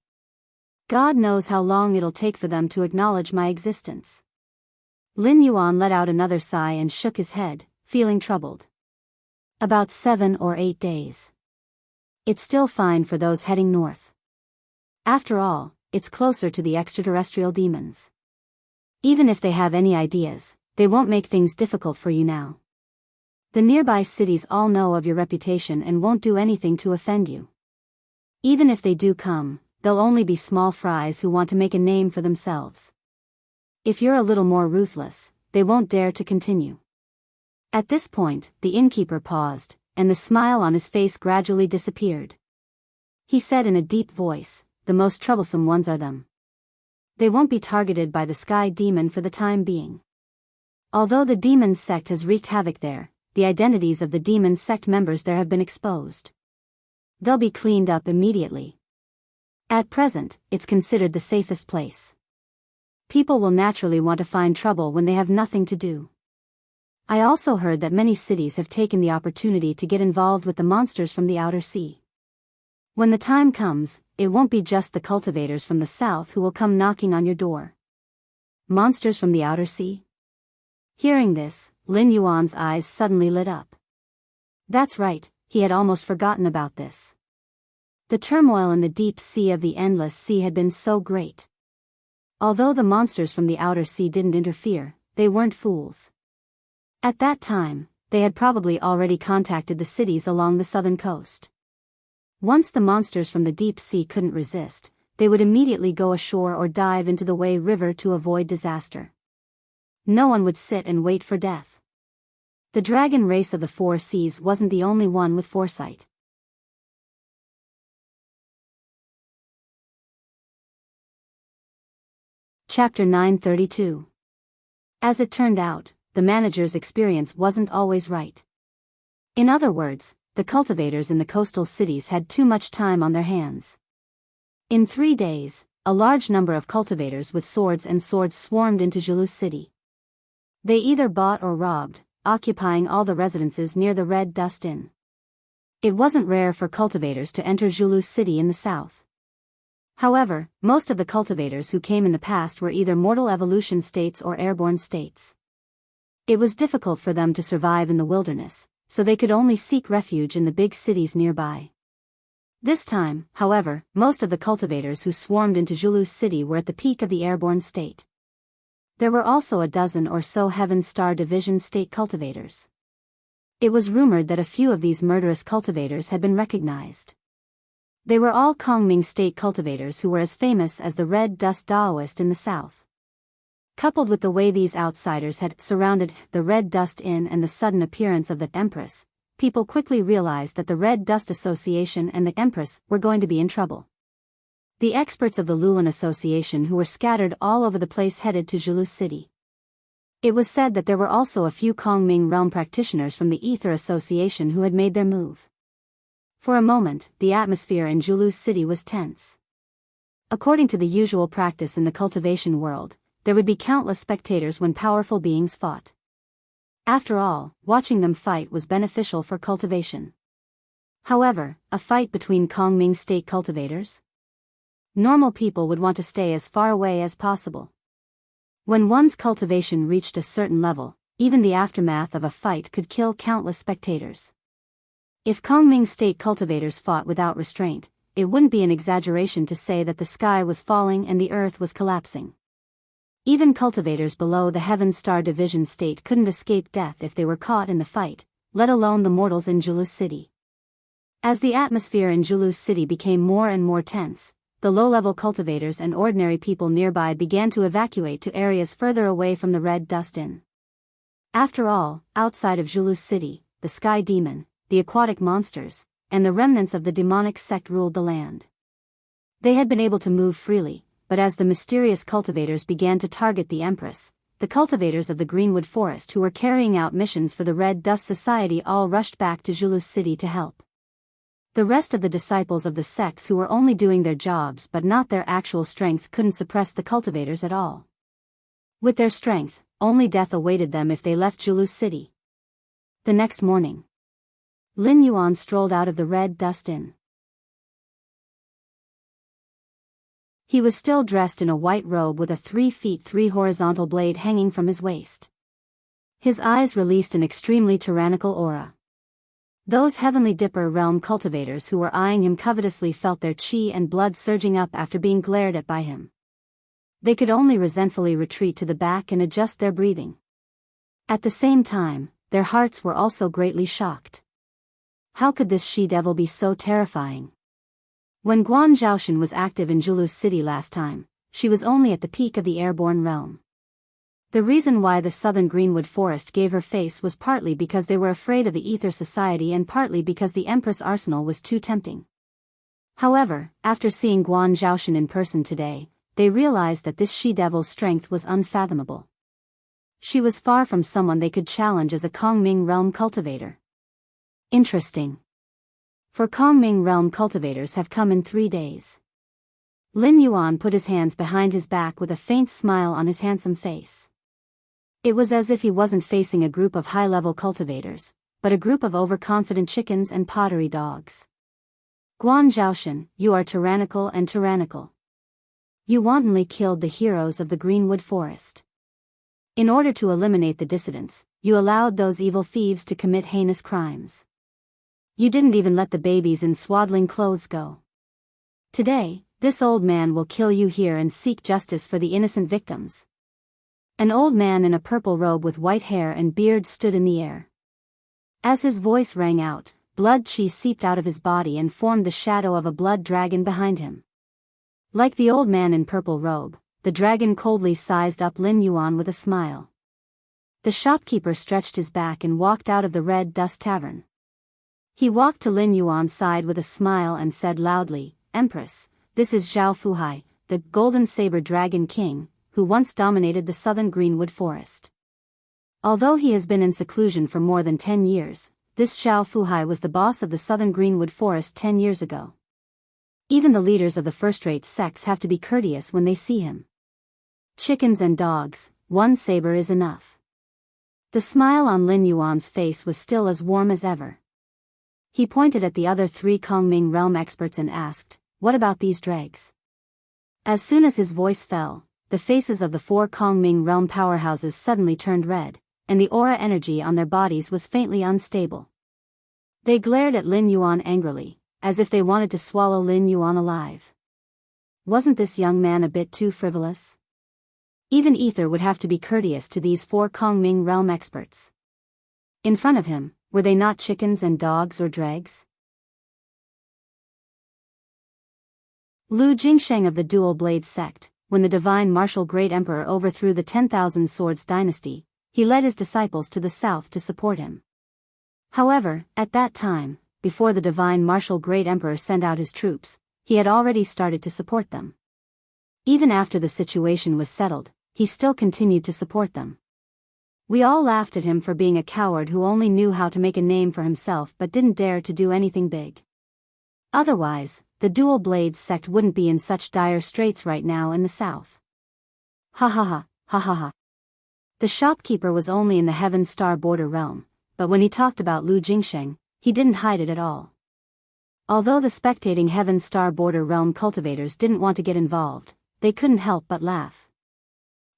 God knows how long it'll take for them to acknowledge my existence." Lin Yuan let out another sigh and shook his head, feeling troubled. "About 7 or 8 days. It's still fine for those heading north. After all, it's closer to the extraterrestrial demons. Even if they have any ideas, they won't make things difficult for you now. The nearby cities all know of your reputation and won't do anything to offend you. Even if they do come, they'll only be small fries who want to make a name for themselves. If you're a little more ruthless, they won't dare to continue." At this point, the innkeeper paused, and the smile on his face gradually disappeared. He said in a deep voice, "The most troublesome ones are them. They won't be targeted by the Sky Demon for the time being. Although the demon sect has wreaked havoc there, the identities of the demon sect members there have been exposed. They'll be cleaned up immediately. At present, it's considered the safest place. People will naturally want to find trouble when they have nothing to do. I also heard that many cities have taken the opportunity to get involved with the monsters from the outer sea. When the time comes, it won't be just the cultivators from the South who will come knocking on your door. monsters from the outer sea? Hearing this, Lin Yuan's eyes suddenly lit up. That's right, he had almost forgotten about this. The turmoil in the deep sea of the endless sea had been so great. Although the monsters from the outer sea didn't interfere, they weren't fools. At that time, they had probably already contacted the cities along the southern coast. Once the monsters from the deep sea couldn't resist, they would immediately go ashore or dive into the Wei River to avoid disaster. No one would sit and wait for death. The dragon race of the four seas wasn't the only one with foresight. Chapter 932. As it turned out, the manager's experience wasn't always right. In other words, the cultivators in the coastal cities had too much time on their hands. In 3 days, a large number of cultivators with swords and swords swarmed into Zhulu City. They either bought or robbed, occupying all the residences near the Red Dust Inn. It wasn't rare for cultivators to enter Zhulu City in the south. However, most of the cultivators who came in the past were either mortal evolution states or airborne states. It was difficult for them to survive in the wilderness, so they could only seek refuge in the big cities nearby. This time, however, most of the cultivators who swarmed into Zhulu City were at the peak of the airborne state. There were also a dozen or so Heaven Star Division state cultivators. It was rumored that a few of these murderous cultivators had been recognized. They were all Kongming state cultivators who were as famous as the Red Dust Daoist in the south. Coupled with the way these outsiders had surrounded the Red Dust Inn and the sudden appearance of the Empress, people quickly realized that the Red Dust Association and the Empress were going to be in trouble. The experts of the Lulan Association who were scattered all over the place headed to Zhulu City. It was said that there were also a few Kongming realm practitioners from the Ether Association who had made their move. For a moment, the atmosphere in Zhulu City was tense. According to the usual practice in the cultivation world, there would be countless spectators when powerful beings fought. After all, watching them fight was beneficial for cultivation. However, a fight between Kongming state cultivators? Normal people would want to stay as far away as possible. When one's cultivation reached a certain level, even the aftermath of a fight could kill countless spectators. If Kongming state cultivators fought without restraint, it wouldn't be an exaggeration to say that the sky was falling and the earth was collapsing. Even cultivators below the Heaven Star Division state couldn't escape death if they were caught in the fight, let alone the mortals in Zhulu City. As the atmosphere in Zhulu City became more and more tense, the low-level cultivators and ordinary people nearby began to evacuate to areas further away from the Red Dust Inn. After all, outside of Zhulu City, the Sky Demon, the aquatic monsters, and the remnants of the demonic sect ruled the land. They had been able to move freely, but as the mysterious cultivators began to target the Empress, the cultivators of the Greenwood Forest who were carrying out missions for the Red Dust Society all rushed back to Zhulu City to help. The rest of the disciples of the sects who were only doing their jobs but not their actual strength couldn't suppress the cultivators at all. With their strength, only death awaited them if they left Zhulu City. The next morning, Lin Yuan strolled out of the Red Dust Inn. He was still dressed in a white robe with a 3 feet 3 horizontal blade hanging from his waist. His eyes released an extremely tyrannical aura. Those Heavenly Dipper realm cultivators who were eyeing him covetously felt their chi and blood surging up after being glared at by him. They could only resentfully retreat to the back and adjust their breathing. At the same time, their hearts were also greatly shocked. How could this she-devil be so terrifying? When Guan Zhaoshan was active in Zhulu City last time, she was only at the peak of the airborne realm. The reason why the southern Greenwood Forest gave her face was partly because they were afraid of the Ether Society and partly because the Empress Arsenal was too tempting. However, after seeing Guan Zhaoshan in person today, they realized that this she-devil's strength was unfathomable. She was far from someone they could challenge as a Kongming realm cultivator. Interesting. For Kongming realm cultivators have come in 3 days. Lin Yuan put his hands behind his back with a faint smile on his handsome face. It was as if he wasn't facing a group of high-level cultivators, but a group of overconfident chickens and pottery dogs. Guan Zhaoshan, you are tyrannical and tyrannical. You wantonly killed the heroes of the Greenwood Forest. In order to eliminate the dissidents, you allowed those evil thieves to commit heinous crimes. You didn't even let the babies in swaddling clothes go. Today, this old man will kill you here and seek justice for the innocent victims. An old man in a purple robe with white hair and beard stood in the air. As his voice rang out, blood chi seeped out of his body and formed the shadow of a blood dragon behind him. Like the old man in purple robe, the dragon coldly sized up Lin Yuan with a smile. The shopkeeper stretched his back and walked out of the Red Dust Tavern. He walked to Lin Yuan's side with a smile and said loudly, "Empress, this is Zhao Fuhai, the Golden Saber Dragon King, who once dominated the southern Greenwood Forest. Although he has been in seclusion for more than 10 years, this Zhao Fuhai was the boss of the southern Greenwood Forest 10 years ago. Even the leaders of the first-rate sects have to be courteous when they see him. Chickens and dogs, one saber is enough." The smile on Lin Yuan's face was still as warm as ever. He pointed at the other 3 Kongming realm experts and asked, "What about these dregs?" As soon as his voice fell, the faces of the 4 Kongming realm powerhouses suddenly turned red, and the aura energy on their bodies was faintly unstable. They glared at Lin Yuan angrily, as if they wanted to swallow Lin Yuan alive. Wasn't this young man a bit too frivolous? Even Ether would have to be courteous to these 4 Kongming realm experts. In front of him, were they not chickens and dogs or dregs? Lu Jingsheng of the Dual Blade sect, when the divine martial great emperor overthrew the 10,000 Swords dynasty, he led his disciples to the south to support him. However, at that time, before the divine martial great emperor sent out his troops, he had already started to support them. Even after the situation was settled, he still continued to support them. We all laughed at him for being a coward who only knew how to make a name for himself but didn't dare to do anything big. Otherwise, the Dual Blades sect wouldn't be in such dire straits right now in the south. Ha ha ha, ha ha ha. The shopkeeper was only in the Heaven Star border realm, but when he talked about Lu Jingsheng, he didn't hide it at all. Although the spectating Heaven Star border realm cultivators didn't want to get involved, they couldn't help but laugh.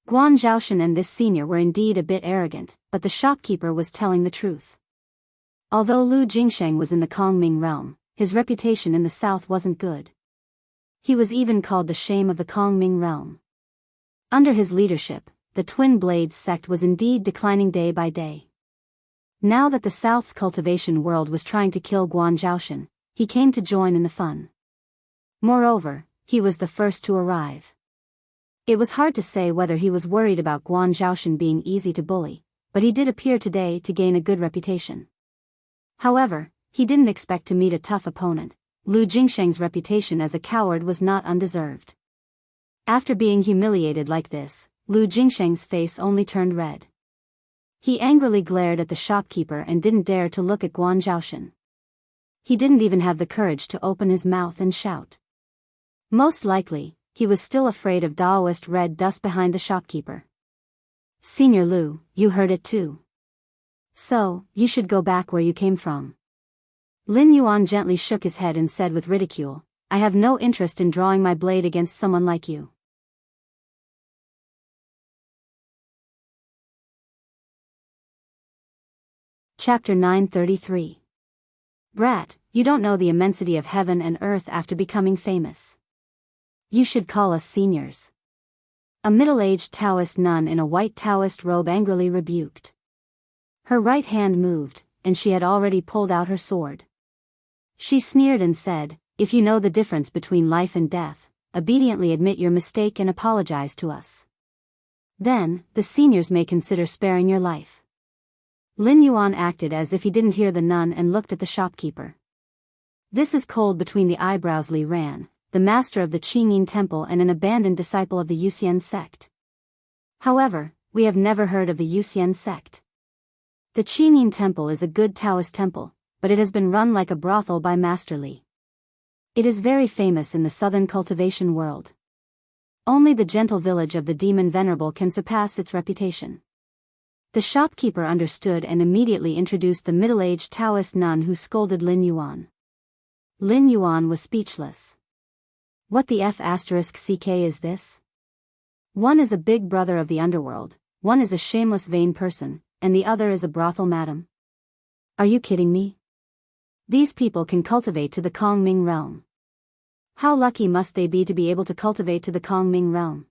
Guan Zhaoshan and this senior were indeed a bit arrogant, but the shopkeeper was telling the truth. Although Lu Jingsheng was in the Kongming realm, his reputation in the south wasn't good. He was even called the shame of the Kongming realm. Under his leadership, the Twin Blades sect was indeed declining day by day. Now that the south's cultivation world was trying to kill Guan Zhaoshan, he came to join in the fun. Moreover, he was the first to arrive. It was hard to say whether he was worried about Guan Zhaoshan being easy to bully, but he did appear today to gain a good reputation. However, he didn't expect to meet a tough opponent. Lu Jingsheng's reputation as a coward was not undeserved. After being humiliated like this, Lu Jingsheng's face only turned red. He angrily glared at the shopkeeper and didn't dare to look at Guan Zhaoshan. He didn't even have the courage to open his mouth and shout. Most likely, he was still afraid of Daoist red dust behind the shopkeeper. "Senior Lu, you heard it too. So, you should go back where you came from." Lin Yuan gently shook his head and said with ridicule, "I have no interest in drawing my blade against someone like you." Chapter 933. Brat, you don't know the immensity of heaven and earth after becoming famous. You should call us seniors. A middle-aged Taoist nun in a white Taoist robe angrily rebuked. Her right hand moved, and she had already pulled out her sword. She sneered and said, "If you know the difference between life and death, obediently admit your mistake and apologize to us. Then, the seniors may consider sparing your life." Lin Yuan acted as if he didn't hear the nun and looked at the shopkeeper. "This is cold between the eyebrows." Li Ran, the master of the Qingyin Temple and an abandoned disciple of the Yuxian sect. However, we have never heard of the Yuxian sect. The Qingyin Temple is a good Taoist temple, but it has been run like a brothel by Master Li. It is very famous in the southern cultivation world. Only the gentle village of the Demon Venerable can surpass its reputation. The shopkeeper understood and immediately introduced the middle-aged Taoist nun who scolded Lin Yuan. Lin Yuan was speechless. What the f*** is this? One is a big brother of the underworld, one is a shameless vain person, and the other is a brothel madam. Are you kidding me? These people can cultivate to the Kong Ming realm. How lucky must they be to be able to cultivate to the Kong Ming realm?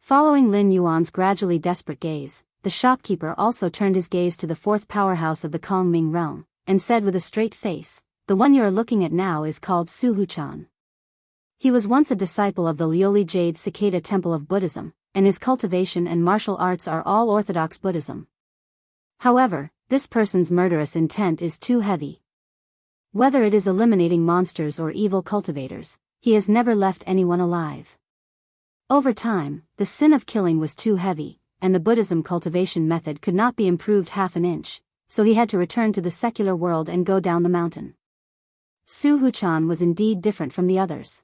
Following Lin Yuan's gradually desperate gaze, the shopkeeper also turned his gaze to the fourth powerhouse of the Kong Ming realm, and said with a straight face, "The one you are looking at now is called Su Huchan. He was once a disciple of the Lioli Jade Cicada Temple of Buddhism, and his cultivation and martial arts are all orthodox Buddhism. However, this person's murderous intent is too heavy. Whether it is eliminating monsters or evil cultivators, he has never left anyone alive. Over time, the sin of killing was too heavy, and the Buddhism cultivation method could not be improved half an inch, so he had to return to the secular world and go down the mountain." Su Huchan was indeed different from the others.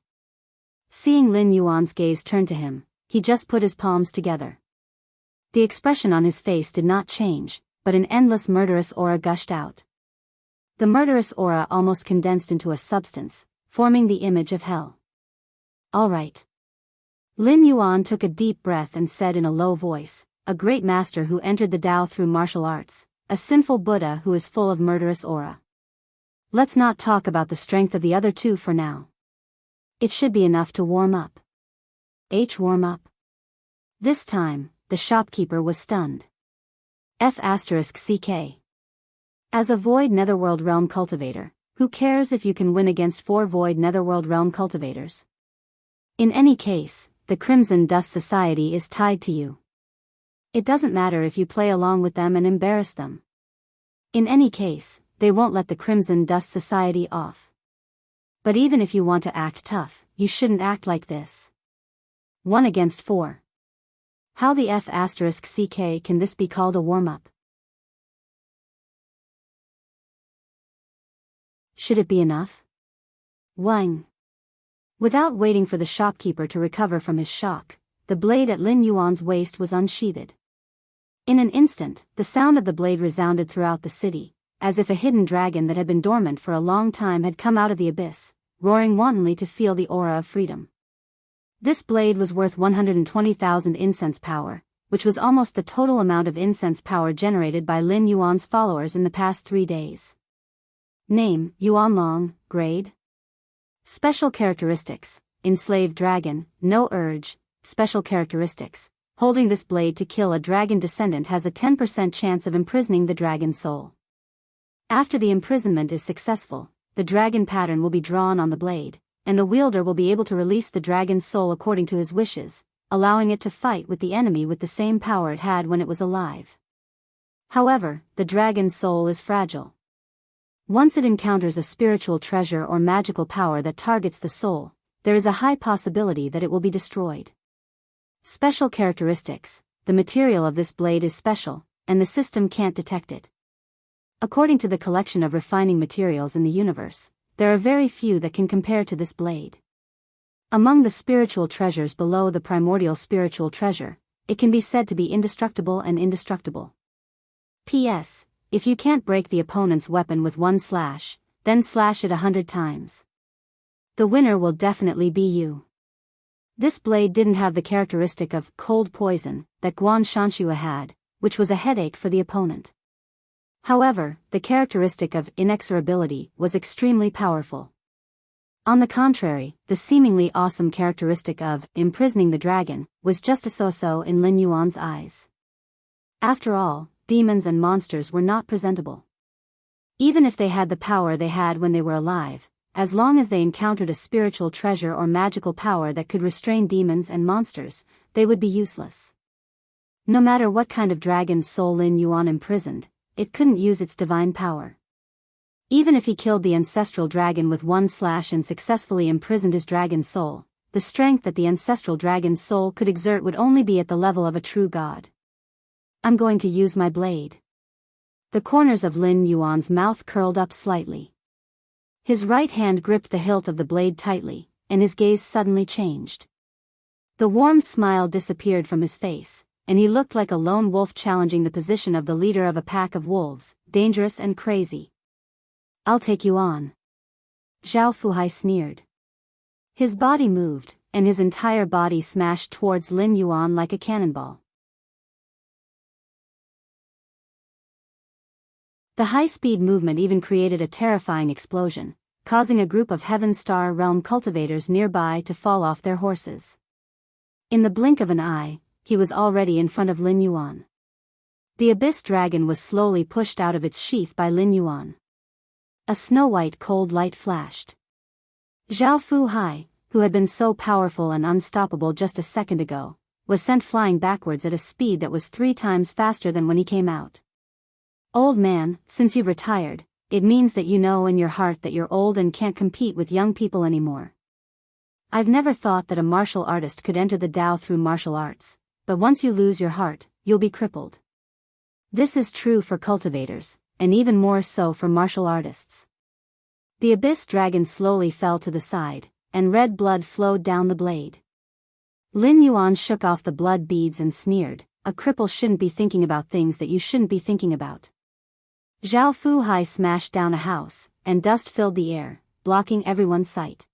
Seeing Lin Yuan's gaze turn to him, he just put his palms together. The expression on his face did not change, but an endless murderous aura gushed out. The murderous aura almost condensed into a substance, forming the image of hell. "All right." Lin Yuan took a deep breath and said in a low voice, "A great master who entered the Tao through martial arts, a sinful Buddha who is full of murderous aura. Let's not talk about the strength of the other two for now. It should be enough to warm up." Warm up? This time, the shopkeeper was stunned. F***. As a Void Netherworld Realm cultivator, who cares if you can win against 4 Void Netherworld Realm cultivators? In any case, the Crimson Dust Society is tied to you. It doesn't matter if you play along with them and embarrass them. In any case, they won't let the Crimson Dust Society off. But even if you want to act tough, you shouldn't act like this. 1 against 4. How the f*** can this be called a warm-up? Should it be enough? Wang. Without waiting for the shopkeeper to recover from his shock, the blade at Lin Yuan's waist was unsheathed. In an instant, the sound of the blade resounded throughout the city, as if a hidden dragon that had been dormant for a long time had come out of the abyss, roaring wantonly to feel the aura of freedom. This blade was worth 120,000 incense power, which was almost the total amount of incense power generated by Lin Yuan's followers in the past 3 days. Name, Yuanlong, grade. Special characteristics, enslaved dragon, no urge. Special characteristics, holding this blade to kill a dragon descendant has a 10% chance of imprisoning the dragon's soul. After the imprisonment is successful, the dragon pattern will be drawn on the blade, and the wielder will be able to release the dragon's soul according to his wishes, allowing it to fight with the enemy with the same power it had when it was alive. However, the dragon's soul is fragile. Once it encounters a spiritual treasure or magical power that targets the soul, there is a high possibility that it will be destroyed. Special characteristics, the material of this blade is special, and the system can't detect it. According to the collection of refining materials in the universe, there are very few that can compare to this blade. Among the spiritual treasures below the primordial spiritual treasure, it can be said to be indestructible and indestructible. P.S. If you can't break the opponent's weapon with 1 slash, then slash it 100 times. The winner will definitely be you. This blade didn't have the characteristic of cold poison that Guan Shanshua had, which was a headache for the opponent. However, the characteristic of inexorability was extremely powerful. On the contrary, the seemingly awesome characteristic of imprisoning the dragon was just a so-so in Lin Yuan's eyes. After all, demons and monsters were not presentable. Even if they had the power they had when they were alive, as long as they encountered a spiritual treasure or magical power that could restrain demons and monsters, they would be useless. No matter what kind of dragon's soul Lin Yuan imprisoned, it couldn't use its divine power. Even if he killed the ancestral dragon with 1 slash and successfully imprisoned his dragon's soul, the strength that the ancestral dragon's soul could exert would only be at the level of a true god. I'm going to use my blade. The corners of Lin Yuan's mouth curled up slightly. His right hand gripped the hilt of the blade tightly, and his gaze suddenly changed. The warm smile disappeared from his face, and he looked like a lone wolf challenging the position of the leader of a pack of wolves, dangerous and crazy. I'll take you on. Zhao Fuhai sneered. His body moved, and his entire body smashed towards Lin Yuan like a cannonball. The high-speed movement even created a terrifying explosion, causing a group of Heaven Star Realm cultivators nearby to fall off their horses. In the blink of an eye, he was already in front of Lin Yuan. The Abyss Dragon was slowly pushed out of its sheath by Lin Yuan. A snow-white cold light flashed. Zhao Fuhai, who had been so powerful and unstoppable just a second ago, was sent flying backwards at a speed that was 3 times faster than when he came out. Old man, since you've retired, it means that you know in your heart that you're old and can't compete with young people anymore. I've never thought that a martial artist could enter the Tao through martial arts, but once you lose your heart, you'll be crippled. This is true for cultivators, and even more so for martial artists. The Abyss Dragon slowly fell to the side, and red blood flowed down the blade. Lin Yuan shook off the blood beads and sneered, "A cripple shouldn't be thinking about things that you shouldn't be thinking about." Zhao Fuhai smashed down a house, and dust filled the air, blocking everyone's sight.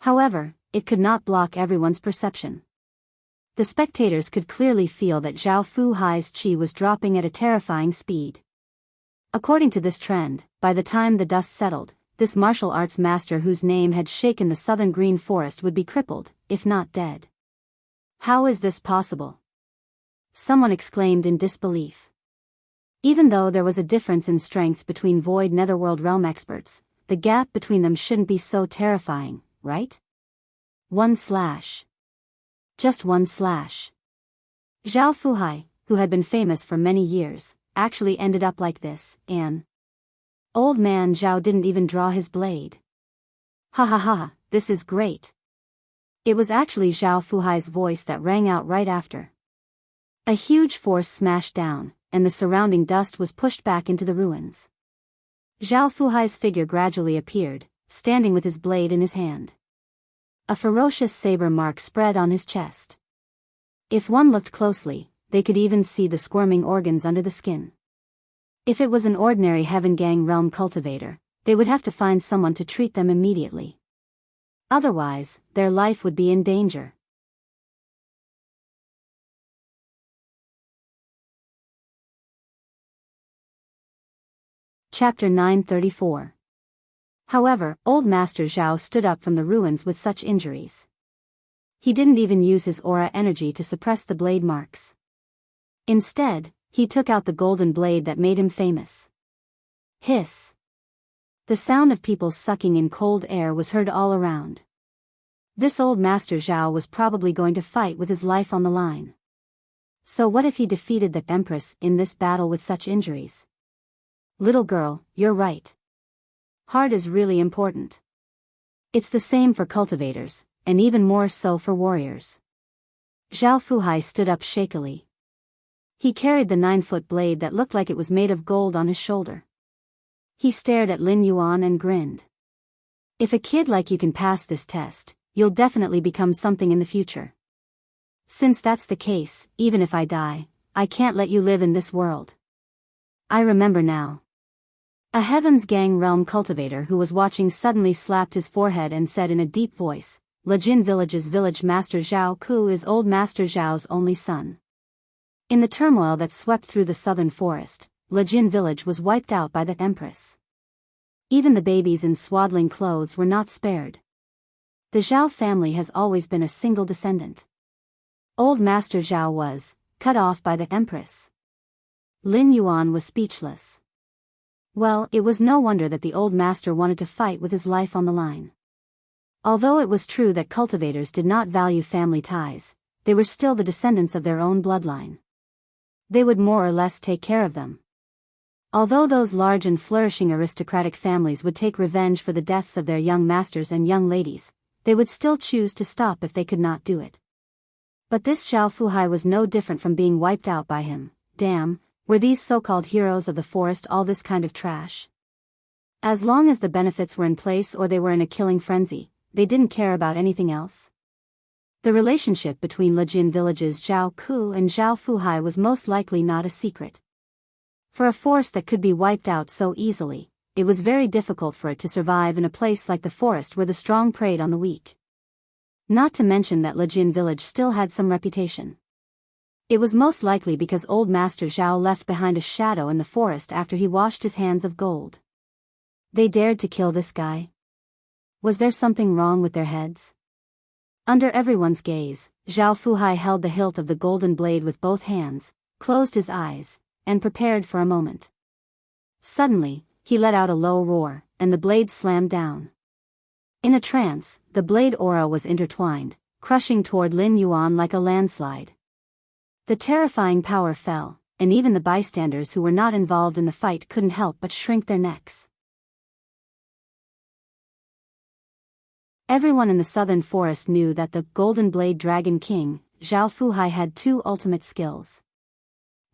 However, it could not block everyone's perception. The spectators could clearly feel that Zhao Fuhai's qi was dropping at a terrifying speed. According to this trend, by the time the dust settled, this martial arts master whose name had shaken the southern green forest would be crippled, if not dead. How is this possible? Someone exclaimed in disbelief. Even though there was a difference in strength between Void Netherworld realm experts, the gap between them shouldn't be so terrifying, right? 1/. Just 1/. Zhao Fuhai, who had been famous for many years, actually ended up like this, and old man Zhao didn't even draw his blade. Ha ha ha, this is great. It was actually Zhao Fuhai's voice that rang out right after. A huge force smashed down, and the surrounding dust was pushed back into the ruins. Zhao Fuhai's figure gradually appeared, standing with his blade in his hand. A ferocious saber mark spread on his chest. If one looked closely, they could even see the squirming organs under the skin. If it was an ordinary Heaven Gang realm cultivator, they would have to find someone to treat them immediately. Otherwise, their life would be in danger. Chapter 934. However, old Master Zhao stood up from the ruins with such injuries. He didn't even use his aura energy to suppress the blade marks. Instead, he took out the golden blade that made him famous. Hiss. The sound of people sucking in cold air was heard all around. This old Master Zhao was probably going to fight with his life on the line. So what if he defeated the Empress in this battle with such injuries? Little girl, you're right. Heart is really important. It's the same for cultivators, and even more so for warriors. Zhao Fuhai stood up shakily. He carried the 9-foot blade that looked like it was made of gold on his shoulder. He stared at Lin Yuan and grinned. If a kid like you can pass this test, you'll definitely become something in the future. Since that's the case, even if I die, I can't let you live in this world. I remember now. A Heaven's Gang realm cultivator who was watching suddenly slapped his forehead and said in a deep voice, Lejin Village's village master Zhao Ku is old Master Zhao's only son. In the turmoil that swept through the southern forest, Lejin village was wiped out by the Empress. Even the babies in swaddling clothes were not spared. The Zhao family has always been a single descendant. Old Master Zhao was cut off by the Empress. Lin Yuan was speechless. Well, it was no wonder that the old master wanted to fight with his life on the line. Although it was true that cultivators did not value family ties, they were still the descendants of their own bloodline. They would more or less take care of them. Although those large and flourishing aristocratic families would take revenge for the deaths of their young masters and young ladies, they would still choose to stop if they could not do it. But this Zhao Fuhai was no different from being wiped out by him. Damn. Were these so-called heroes of the forest all this kind of trash? As long as the benefits were in place or they were in a killing frenzy, they didn't care about anything else. The relationship between Lejin villages Zhao Ku and Zhao Fuhai was most likely not a secret. For a force that could be wiped out so easily, it was very difficult for it to survive in a place like the forest where the strong preyed on the weak. Not to mention that Lejin village still had some reputation. It was most likely because old Master Zhao left behind a shadow in the forest after he washed his hands of gold. They dared to kill this guy? Was there something wrong with their heads? Under everyone's gaze, Zhao Fuhai held the hilt of the golden blade with both hands, closed his eyes, and prepared for a moment. Suddenly, he let out a low roar, and the blade slammed down. In a trance, the blade aura was intertwined, crushing toward Lin Yuan like a landslide. The terrifying power fell, and even the bystanders who were not involved in the fight couldn't help but shrink their necks. Everyone in the southern forest knew that the Golden Blade Dragon King, Zhao Fuhai, had two ultimate skills.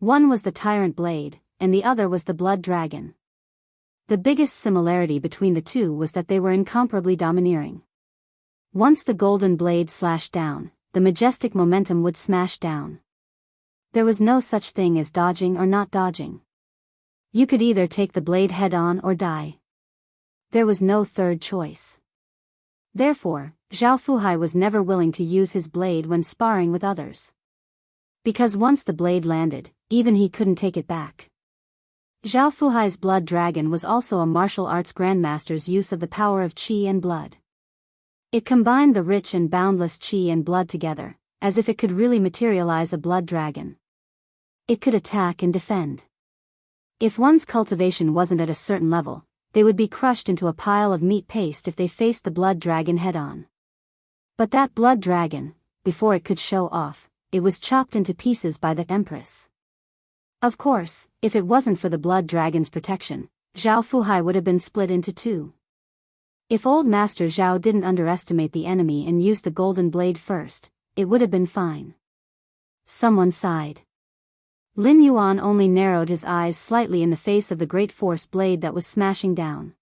One was the Tyrant Blade, and the other was the Blood Dragon. The biggest similarity between the two was that they were incomparably domineering. Once the Golden Blade slashed down, the majestic momentum would smash down. There was no such thing as dodging or not dodging. You could either take the blade head-on or die. There was no third choice. Therefore, Zhao Fuhai was never willing to use his blade when sparring with others. Because once the blade landed, even he couldn't take it back. Zhao Fuhai's Blood Dragon was also a martial arts grandmaster's use of the power of qi and blood. It combined the rich and boundless qi and blood together, as if it could really materialize a blood dragon. It could attack and defend. If one's cultivation wasn't at a certain level, they would be crushed into a pile of meat paste if they faced the blood dragon head-on. But that blood dragon, before it could show off, it was chopped into pieces by the Empress. Of course, if it wasn't for the blood dragon's protection, Zhao Fuhai would have been split into two. If old Master Zhao didn't underestimate the enemy and used the golden blade first, it would have been fine. Someone sighed. Lin Yuan only narrowed his eyes slightly in the face of the great force blade that was smashing down.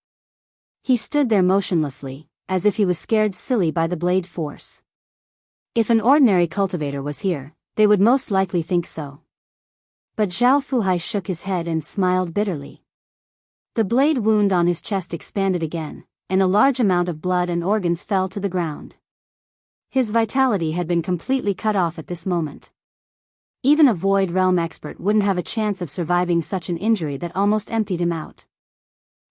He stood there motionlessly, as if he was scared silly by the blade force. If an ordinary cultivator was here, they would most likely think so. But Zhao Fuhai shook his head and smiled bitterly. The blade wound on his chest expanded again, and a large amount of blood and organs fell to the ground. His vitality had been completely cut off at this moment. Even a Void Realm expert wouldn't have a chance of surviving such an injury that almost emptied him out.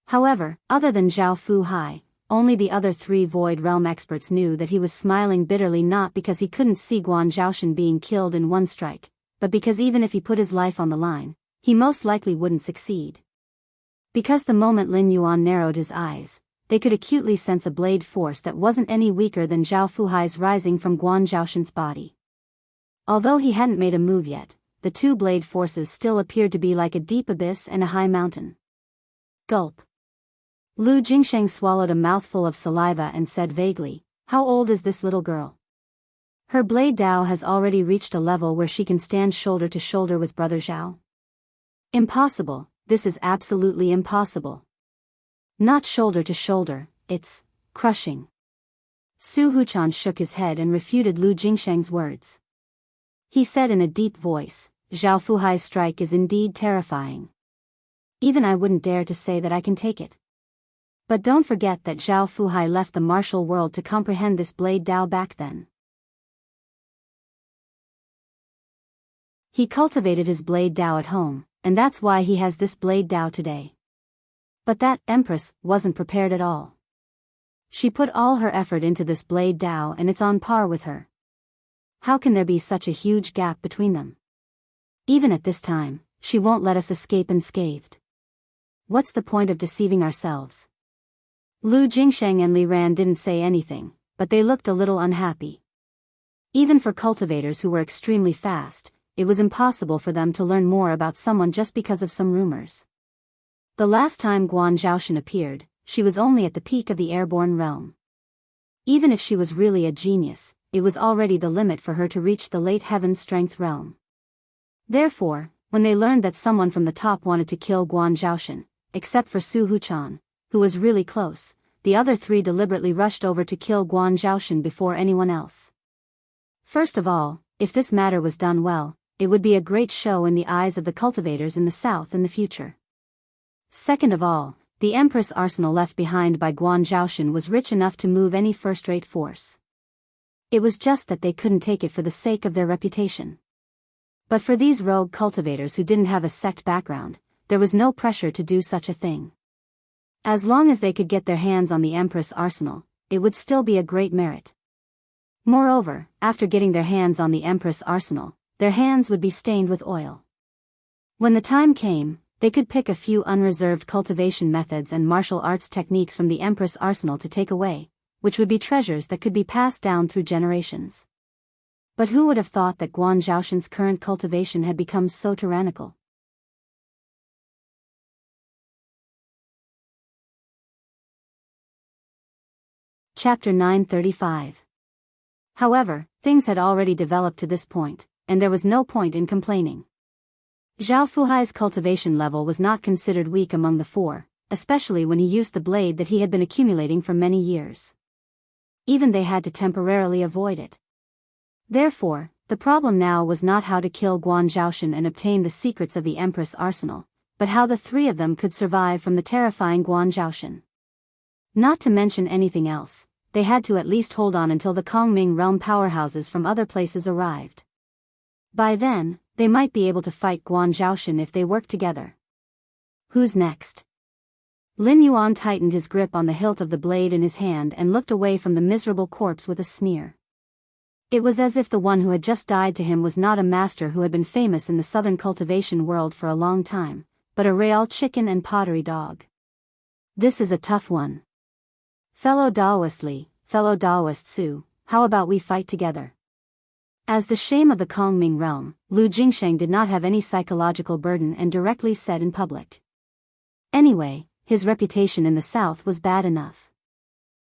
However, other than Zhao Fuhai, only the other three Void Realm experts knew that he was smiling bitterly, not because he couldn't see Guan Zhaoshan being killed in one strike, but because even if he put his life on the line, he most likely wouldn't succeed. Because the moment Lin Yuan narrowed his eyes, they could acutely sense a blade force that wasn't any weaker than Zhao Fuhai's rising from Guan Zhaoshan's body. Although he hadn't made a move yet, the two blade forces still appeared to be like a deep abyss and a high mountain. Gulp. Lu Jingsheng swallowed a mouthful of saliva and said vaguely, "How old is this little girl?" "Her blade Dao has already reached a level where she can stand shoulder to shoulder with Brother Zhao." "Impossible, this is absolutely impossible." "Not shoulder to shoulder, it's crushing." Su Huchan shook his head and refuted Lu Jingsheng's words. He said in a deep voice, "Zhao Fuhai's strike is indeed terrifying. Even I wouldn't dare to say that I can take it. But don't forget that Zhao Fuhai left the martial world to comprehend this blade Dao back then. He cultivated his blade Dao at home, and that's why he has this blade Dao today. But that Empress wasn't prepared at all. She put all her effort into this blade Dao and it's on par with her. How can there be such a huge gap between them? Even at this time, she won't let us escape unscathed. What's the point of deceiving ourselves?" Lu Jingsheng and Li Ran didn't say anything, but they looked a little unhappy. Even for cultivators who were extremely fast, it was impossible for them to learn more about someone just because of some rumors. The last time Guan Zhaoshan appeared, she was only at the peak of the airborne realm. Even if she was really a genius, it was already the limit for her to reach the late heaven strength realm. Therefore, when they learned that someone from the top wanted to kill Guan Zhaoshan, except for Su Huchan, who was really close, the other three deliberately rushed over to kill Guan Zhaoshan before anyone else. First of all, if this matter was done well, it would be a great show in the eyes of the cultivators in the south in the future. Second of all, the Empress arsenal left behind by Guan Zhaoshan was rich enough to move any first-rate force. It was just that they couldn't take it for the sake of their reputation. But for these rogue cultivators who didn't have a sect background, there was no pressure to do such a thing. As long as they could get their hands on the Empress arsenal, it would still be a great merit. Moreover, after getting their hands on the Empress arsenal, their hands would be stained with oil. When the time came, they could pick a few unreserved cultivation methods and martial arts techniques from the Empress arsenal to take away, which would be treasures that could be passed down through generations. But who would have thought that Guan Zhaoshen's current cultivation had become so tyrannical? Chapter 935. However, things had already developed to this point, and there was no point in complaining. Zhao Fuhai's cultivation level was not considered weak among the four, especially when he used the blade that he had been accumulating for many years. Even they had to temporarily avoid it. Therefore, the problem now was not how to kill Guan Zhaoshen and obtain the secrets of the Empress arsenal, but how the three of them could survive from the terrifying Guan Zhaoshen. Not to mention anything else, they had to at least hold on until the Kongming realm powerhouses from other places arrived. By then, they might be able to fight Guan Zhaoshen if they worked together. Who's next? Lin Yuan tightened his grip on the hilt of the blade in his hand and looked away from the miserable corpse with a sneer. It was as if the one who had just died to him was not a master who had been famous in the southern cultivation world for a long time, but a real chicken and pottery dog. This is a tough one. Fellow Daoist Li, fellow Daoist Su, how about we fight together? As the shame of the Kongming realm, Lu Jingsheng did not have any psychological burden and directly said in public. Anyway, his reputation in the south was bad enough.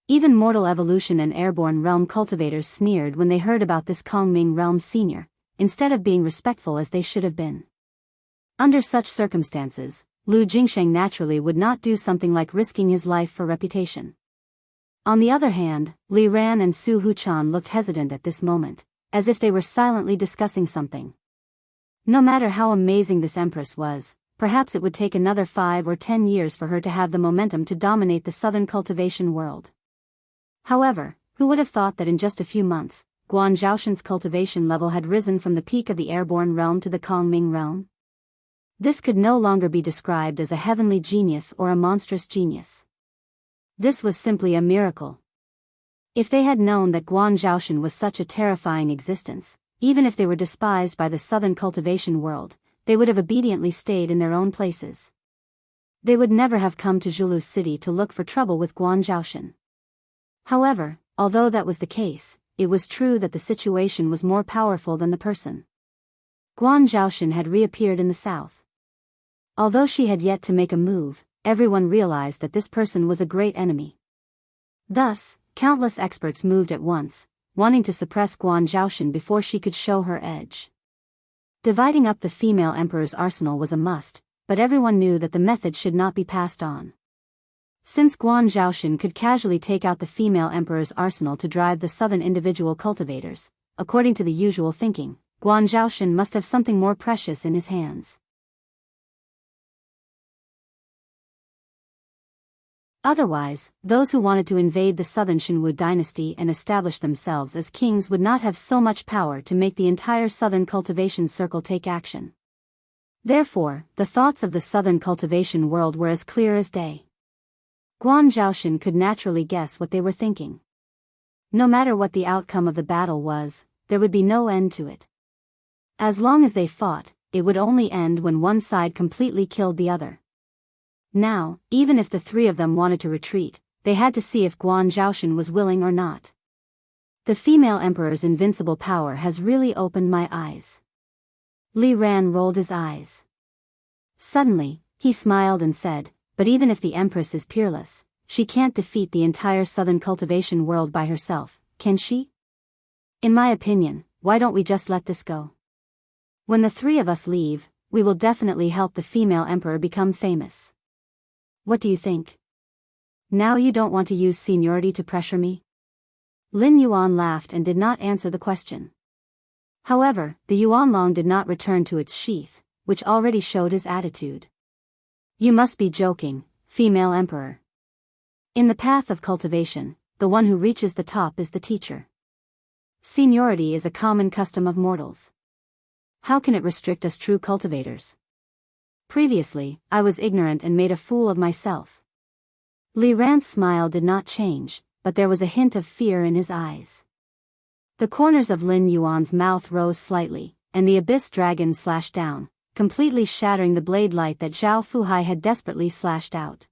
Even mortal evolution and airborne realm cultivators sneered when they heard about this Kongming realm senior, instead of being respectful as they should have been. Under such circumstances, Lu Jingsheng naturally would not do something like risking his life for reputation. On the other hand, Li Ran and Su Huchan looked hesitant at this moment, as if they were silently discussing something. No matter how amazing this empress was, perhaps it would take another 5 or 10 years for her to have the momentum to dominate the southern cultivation world. However, who would have thought that in just a few months, Guan Zhaoshen's cultivation level had risen from the peak of the airborne realm to the Kongming realm? This could no longer be described as a heavenly genius or a monstrous genius. This was simply a miracle. If they had known that Guan Zhaoshen was such a terrifying existence, even if they were despised by the southern cultivation world, they would have obediently stayed in their own places. They would never have come to Zhulu City to look for trouble with Guan Zhaoshen. However, although that was the case, it was true that the situation was more powerful than the person. Guan Zhaoshen had reappeared in the south. Although she had yet to make a move, everyone realized that this person was a great enemy. Thus, countless experts moved at once, wanting to suppress Guan Zhaoshen before she could show her edge. Dividing up the female emperor's arsenal was a must, but everyone knew that the method should not be passed on. Since Guan Zhaoshen could casually take out the female emperor's arsenal to drive the southern individual cultivators, according to the usual thinking, Guan Zhaoshen must have something more precious in his hands. Otherwise, those who wanted to invade the southern Shenwu dynasty and establish themselves as kings would not have so much power to make the entire southern cultivation circle take action. Therefore, the thoughts of the southern cultivation world were as clear as day. Guan Zhaoshen could naturally guess what they were thinking. No matter what the outcome of the battle was, there would be no end to it. As long as they fought, it would only end when one side completely killed the other. Now, even if the three of them wanted to retreat, they had to see if Guan Zhaoshen was willing or not. The female emperor's invincible power has really opened my eyes. Li Ran rolled his eyes. Suddenly, he smiled and said, "But even if the empress is peerless, she can't defeat the entire southern cultivation world by herself, can she? In my opinion, why don't we just let this go? When the three of us leave, we will definitely help the female emperor become famous. What do you think? Now you don't want to use seniority to pressure me?" Lin Yuan laughed and did not answer the question. However, the Yuanlong did not return to its sheath, which already showed his attitude. "You must be joking, female emperor. In the path of cultivation, the one who reaches the top is the teacher. Seniority is a common custom of mortals. How can it restrict us true cultivators? Previously, I was ignorant and made a fool of myself. Li Ran's smile did not change, but there was a hint of fear in his eyes. The corners of Lin Yuan's mouth rose slightly, and the abyss dragon slashed down, completely shattering the blade light that Zhao Fuhai had desperately slashed out.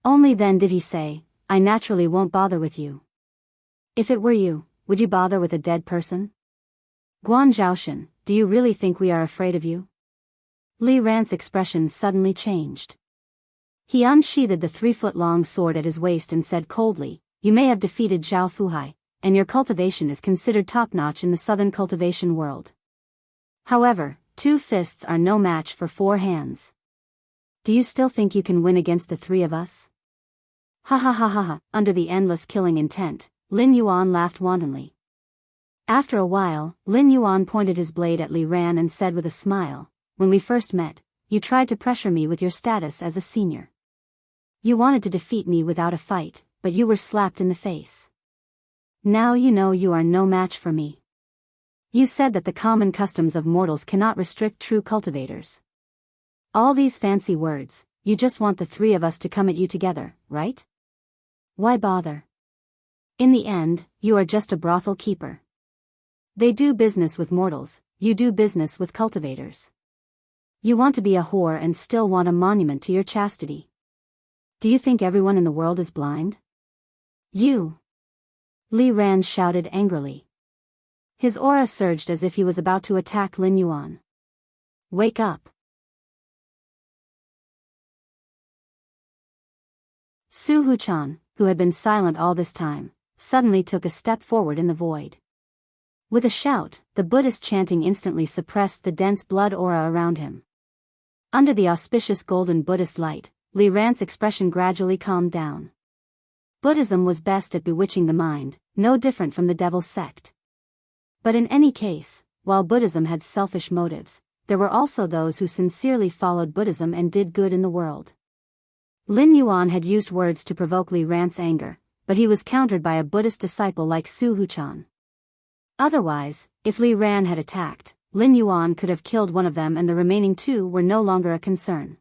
Only then did he say, "I naturally won't bother with you. If it were you, would you bother with a dead person? Guan Zhaoshan, do you really think we are afraid of you?" Li Ran's expression suddenly changed. He unsheathed the 3-foot-long sword at his waist and said coldly, "You may have defeated Zhao Fuhai, and your cultivation is considered top-notch in the southern cultivation world. However, 2 fists are no match for 4 hands. Do you still think you can win against the 3 of us?" Ha ha ha ha ha. Under the endless killing intent, Lin Yuan laughed wantonly. After a while, Lin Yuan pointed his blade at Li Ran and said with a smile, "When we first met, you tried to pressure me with your status as a senior. You wanted to defeat me without a fight, but you were slapped in the face. Now you know you are no match for me. You said that the common customs of mortals cannot restrict true cultivators. All these fancy words, you just want the 3 of us to come at you together, right? Why bother? In the end, you are just a brothel keeper. They do business with mortals, you do business with cultivators. You want to be a whore and still want a monument to your chastity. Do you think everyone in the world is blind? You!" Li Ran shouted angrily. His aura surged as if he was about to attack Lin Yuan. "Wake up!" Su Huchan, who had been silent all this time, suddenly took a step forward in the void. With a shout, the Buddhist chanting instantly suppressed the dense blood aura around him. Under the auspicious golden Buddhist light, Li Ran's expression gradually calmed down. Buddhism was best at bewitching the mind, no different from the devil's sect. But in any case, while Buddhism had selfish motives, there were also those who sincerely followed Buddhism and did good in the world. Lin Yuan had used words to provoke Li Ran's anger, but he was countered by a Buddhist disciple like Su Huchan. Otherwise, if Li Ran had attacked, Lin Yuan could have killed one of them and the remaining 2 were no longer a concern.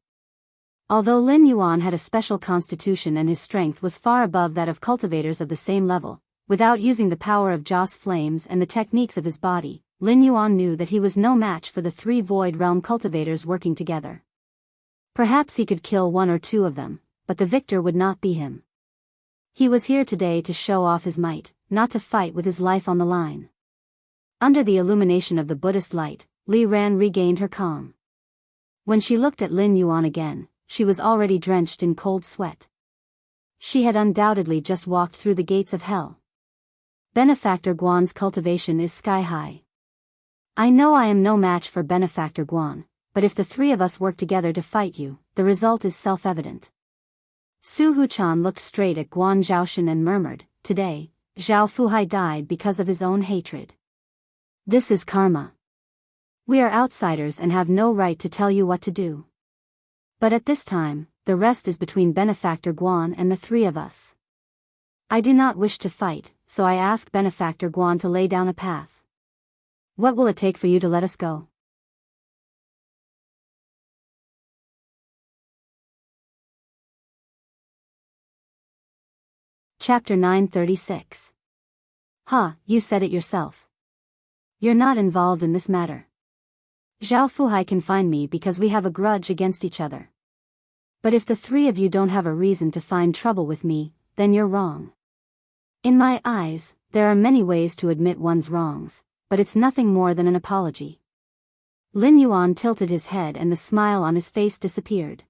Although Lin Yuan had a special constitution and his strength was far above that of cultivators of the same level, without using the power of Joss flames and the techniques of his body, Lin Yuan knew that he was no match for the 3 Void Realm cultivators working together. Perhaps he could kill 1 or 2 of them, but the victor would not be him. He was here today to show off his might, not to fight with his life on the line. Under the illumination of the Buddhist light, Li Ran regained her calm. When she looked at Lin Yuan again, she was already drenched in cold sweat. She had undoubtedly just walked through the gates of hell. Benefactor Guan's cultivation is sky-high. I know I am no match for Benefactor Guan, but if the 3 of us work together to fight you, the result is self-evident. Su Huchan looked straight at Guan Zhaoshan and murmured, "Today, Zhao Fuhai died because of his own hatred. This is karma. We are outsiders and have no right to tell you what to do. But at this time, the rest is between Benefactor Guan and the 3 of us. I do not wish to fight, so I ask Benefactor Guan to lay down a path. What will it take for you to let us go?" Chapter 936. "Ha, you said it yourself. You're not involved in this matter. Zhao Fuhai can find me because we have a grudge against each other. But if the 3 of you don't have a reason to find trouble with me, then you're wrong. In my eyes, there are many ways to admit one's wrongs, but it's nothing more than an apology." Lin Yuan tilted his head and the smile on his face disappeared.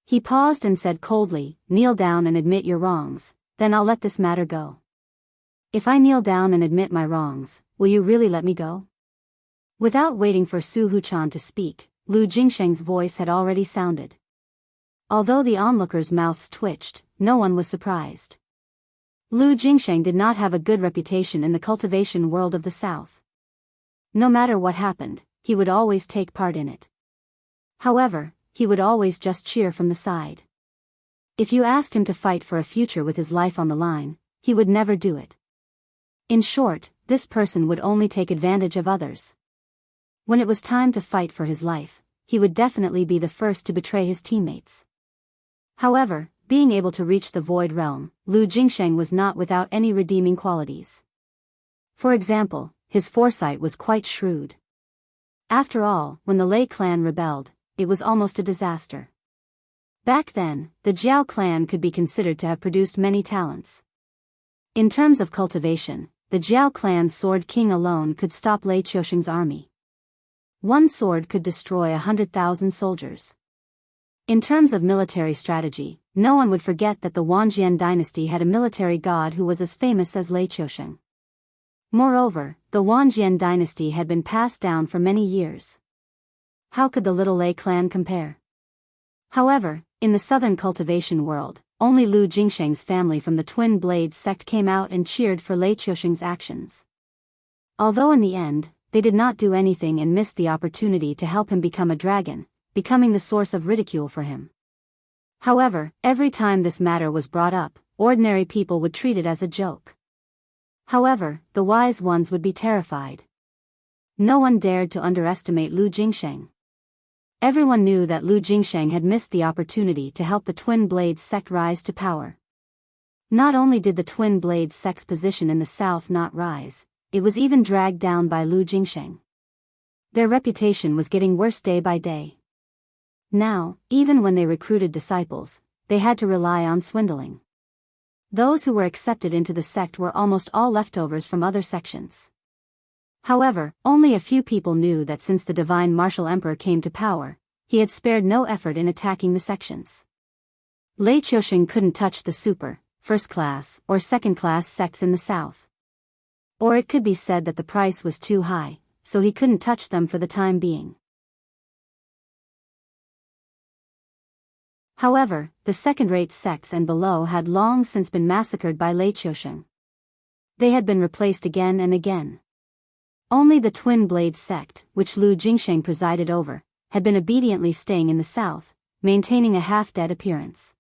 He paused and said coldly, "Kneel down and admit your wrongs, then I'll let this matter go." "If I kneel down and admit my wrongs, will you really let me go?" Without waiting for Su Huchan to speak, Lu Jingsheng's voice had already sounded. Although the onlookers' mouths twitched, no one was surprised. Lu Jingsheng did not have a good reputation in the cultivation world of the South. No matter what happened, he would always take part in it. However, he would always just cheer from the side. If you asked him to fight for a future with his life on the line, he would never do it. In short, this person would only take advantage of others. When it was time to fight for his life, he would definitely be the first to betray his teammates. However, being able to reach the Void Realm, Lu Jingsheng was not without any redeeming qualities. For example, his foresight was quite shrewd. After all, when the Lei clan rebelled, it was almost a disaster. Back then, the Jiao clan could be considered to have produced many talents. In terms of cultivation, the Jiao clan's Sword King alone could stop Lei Qiusheng's army. One sword could destroy 100,000 soldiers. In terms of military strategy, no one would forget that the Wanjian dynasty had a military god who was as famous as Lei Qiusheng. Moreover, the Wanjian dynasty had been passed down for many years. How could the little Lei clan compare? However, in the southern cultivation world, only Lu Jingsheng's family from the Twin Blades sect came out and cheered for Lei Qiusheng's actions. Although in the end, they did not do anything and missed the opportunity to help him become a dragon, becoming the source of ridicule for him. However, every time this matter was brought up, ordinary people would treat it as a joke. However, the wise ones would be terrified. No one dared to underestimate Lu Jingsheng. Everyone knew that Lu Jingsheng had missed the opportunity to help the Twin Blades sect rise to power. Not only did the Twin Blades sect's position in the south not rise, it was even dragged down by Lu Jingsheng. Their reputation was getting worse day by day. Now, even when they recruited disciples, they had to rely on swindling. Those who were accepted into the sect were almost all leftovers from other sections. However, only a few people knew that since the divine martial emperor came to power, he had spared no effort in attacking the sections. Lei Qiusheng couldn't touch the super, first-class, or second-class sects in the south. Or it could be said that the price was too high, so he couldn't touch them for the time being. However, the second-rate sects and below had long since been massacred by Lei Qiusheng. They had been replaced again and again. Only the Twin Blades sect, which Lu Jingsheng presided over, had been obediently staying in the south, maintaining a half-dead appearance.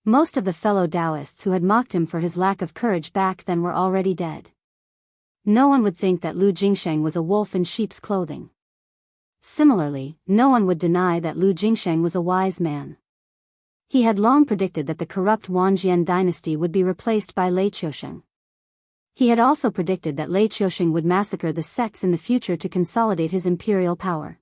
Most of the fellow Taoists who had mocked him for his lack of courage back then were already dead. No one would think that Lu Jingsheng was a wolf in sheep's clothing. Similarly, no one would deny that Lu Jingsheng was a wise man. He had long predicted that the corrupt Wanjian dynasty would be replaced by Lei Qiusheng. He had also predicted that Lei Qiusheng would massacre the sects in the future to consolidate his imperial power.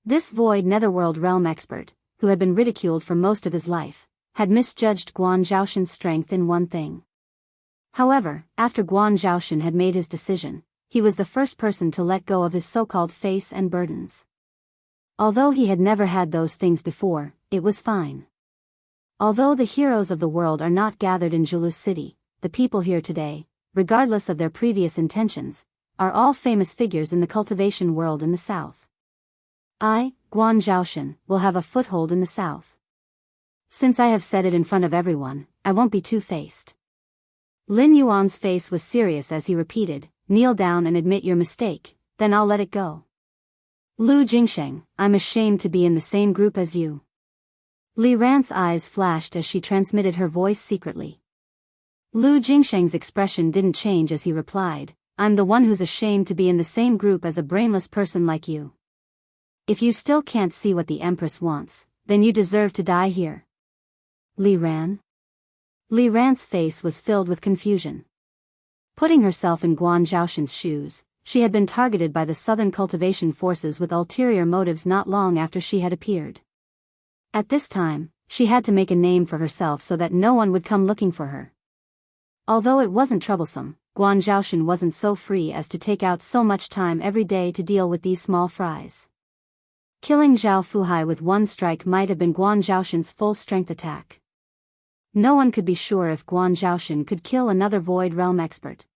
This void netherworld realm expert, who had been ridiculed for most of his life, had misjudged Guan Zhaoshen's strength in one thing. However, after Guan Zhaoshen had made his decision, he was the first person to let go of his so-called face and burdens. Although he had never had those things before, it was fine. Although the heroes of the world are not gathered in Julu City, the people here today, regardless of their previous intentions, are all famous figures in the cultivation world in the south. I, Guan Zhaoshen, will have a foothold in the south. Since I have said it in front of everyone, I won't be two-faced. Lin Yuan's face was serious as he repeated, "Kneel down and admit your mistake, then I'll let it go." Lu Jingsheng, I'm ashamed to be in the same group as you. Li Ran's eyes flashed as she transmitted her voice secretly. Lu Jingsheng's expression didn't change as he replied, I'm the one who's ashamed to be in the same group as a brainless person like you. If you still can't see what the Empress wants, then you deserve to die here. Li Ran? Li Ran's face was filled with confusion. Putting herself in Guan Zhaoshen's shoes, she had been targeted by the southern cultivation forces with ulterior motives not long after she had appeared. At this time, she had to make a name for herself so that no one would come looking for her. Although it wasn't troublesome, Guan Zhaoshen wasn't so free as to take out so much time every day to deal with these small fries. Killing Zhao Fuhai with one strike might have been Guan Zhaoshen's full-strength attack. No one could be sure if Guan Zhaoshen could kill another Void Realm expert.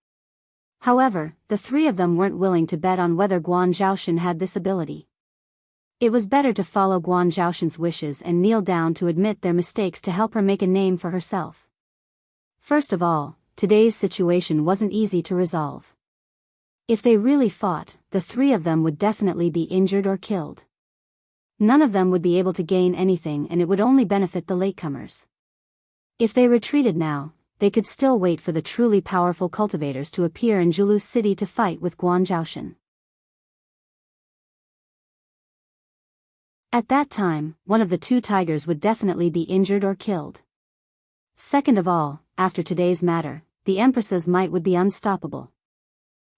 However, the three of them weren't willing to bet on whether Guan Zhaoshen had this ability. It was better to follow Guan Zhaoshen's wishes and kneel down to admit their mistakes to help her make a name for herself. First of all, today's situation wasn't easy to resolve. If they really fought, the three of them would definitely be injured or killed. None of them would be able to gain anything and it would only benefit the latecomers. If they retreated now, they could still wait for the truly powerful cultivators to appear in Julu's city to fight with Guan Zhaoshan. At that time, one of the two tigers would definitely be injured or killed. Second of all, after today's matter, the Empress's might would be unstoppable.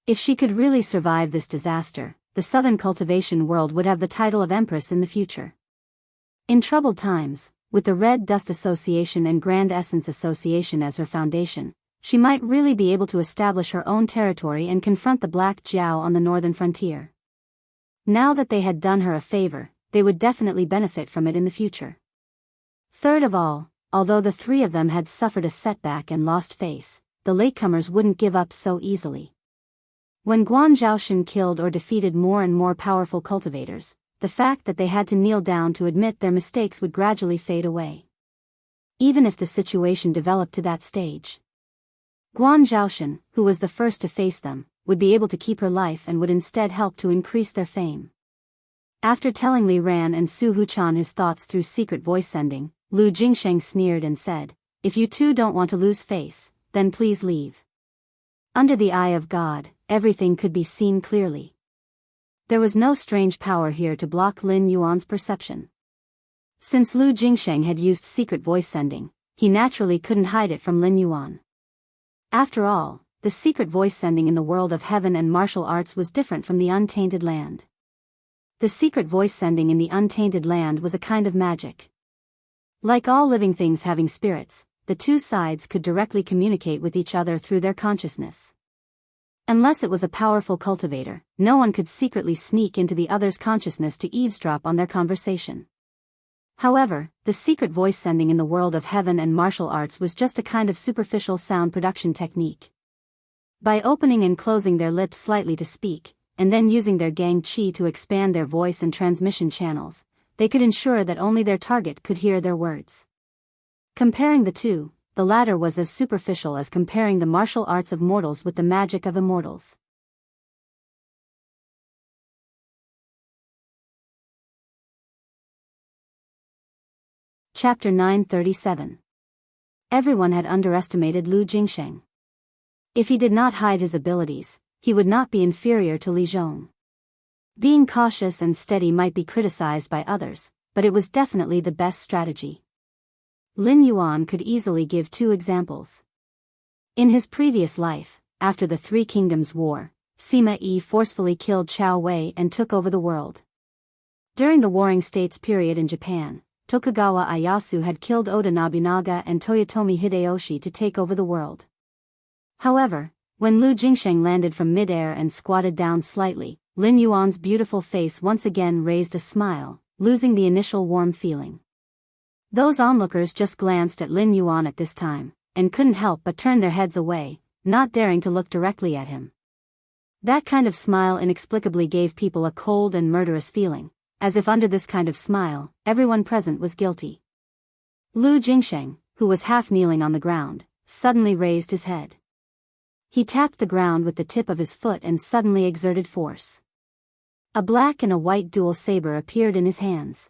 If she could really survive this disaster, the southern cultivation world would have the title of Empress in the future. In troubled times, with the Red Dust Association and Grand Essence Association as her foundation, she might really be able to establish her own territory and confront the Black Jiao on the northern frontier. Now that they had done her a favor, they would definitely benefit from it in the future. Third of all, although the three of them had suffered a setback and lost face, the latecomers wouldn't give up so easily. When Guan Zhaoshan killed or defeated more and more powerful cultivators, the fact that they had to kneel down to admit their mistakes would gradually fade away. Even if the situation developed to that stage, Guan Zhaoshan, who was the first to face them, would be able to keep her life and would instead help to increase their fame. After telling Li Ran and Su Huchan his thoughts through secret voice sending, Lu Jingsheng sneered and said, "If you two don't want to lose face, then please leave." Under the eye of God, everything could be seen clearly. There was no strange power here to block Lin Yuan's perception. Since Lu Jingsheng had used secret voice sending, he naturally couldn't hide it from Lin Yuan. After all, the secret voice sending in the world of heaven and martial arts was different from the untainted land. The secret voice sending in the untainted land was a kind of magic. Like all living things having spirits, the two sides could directly communicate with each other through their consciousness. Unless it was a powerful cultivator, no one could secretly sneak into the other's consciousness to eavesdrop on their conversation. However, the secret voice sending in the world of heaven and martial arts was just a kind of superficial sound production technique. By opening and closing their lips slightly to speak, and then using their gang qi to expand their voice and transmission channels, they could ensure that only their target could hear their words. Comparing the two, the latter was as superficial as comparing the martial arts of mortals with the magic of immortals. Chapter 937. Everyone had underestimated Lu Jingsheng. If he did not hide his abilities, he would not be inferior to Li Zhong. Being cautious and steady might be criticized by others, but it was definitely the best strategy. Lin Yuan could easily give two examples. In his previous life, after the Three Kingdoms War, Sima Yi forcefully killed Chao Wei and took over the world. During the Warring States period in Japan, Tokugawa Ieyasu had killed Oda Nobunaga and Toyotomi Hideyoshi to take over the world. However, when Lu Jingsheng landed from mid-air and squatted down slightly, Lin Yuan's beautiful face once again raised a smile, losing the initial warm feeling. Those onlookers just glanced at Lin Yuan at this time, and couldn't help but turn their heads away, not daring to look directly at him. That kind of smile inexplicably gave people a cold and murderous feeling, as if under this kind of smile, everyone present was guilty. Lu Jingsheng, who was half kneeling on the ground, suddenly raised his head. He tapped the ground with the tip of his foot and suddenly exerted force. A black and a white dual saber appeared in his hands.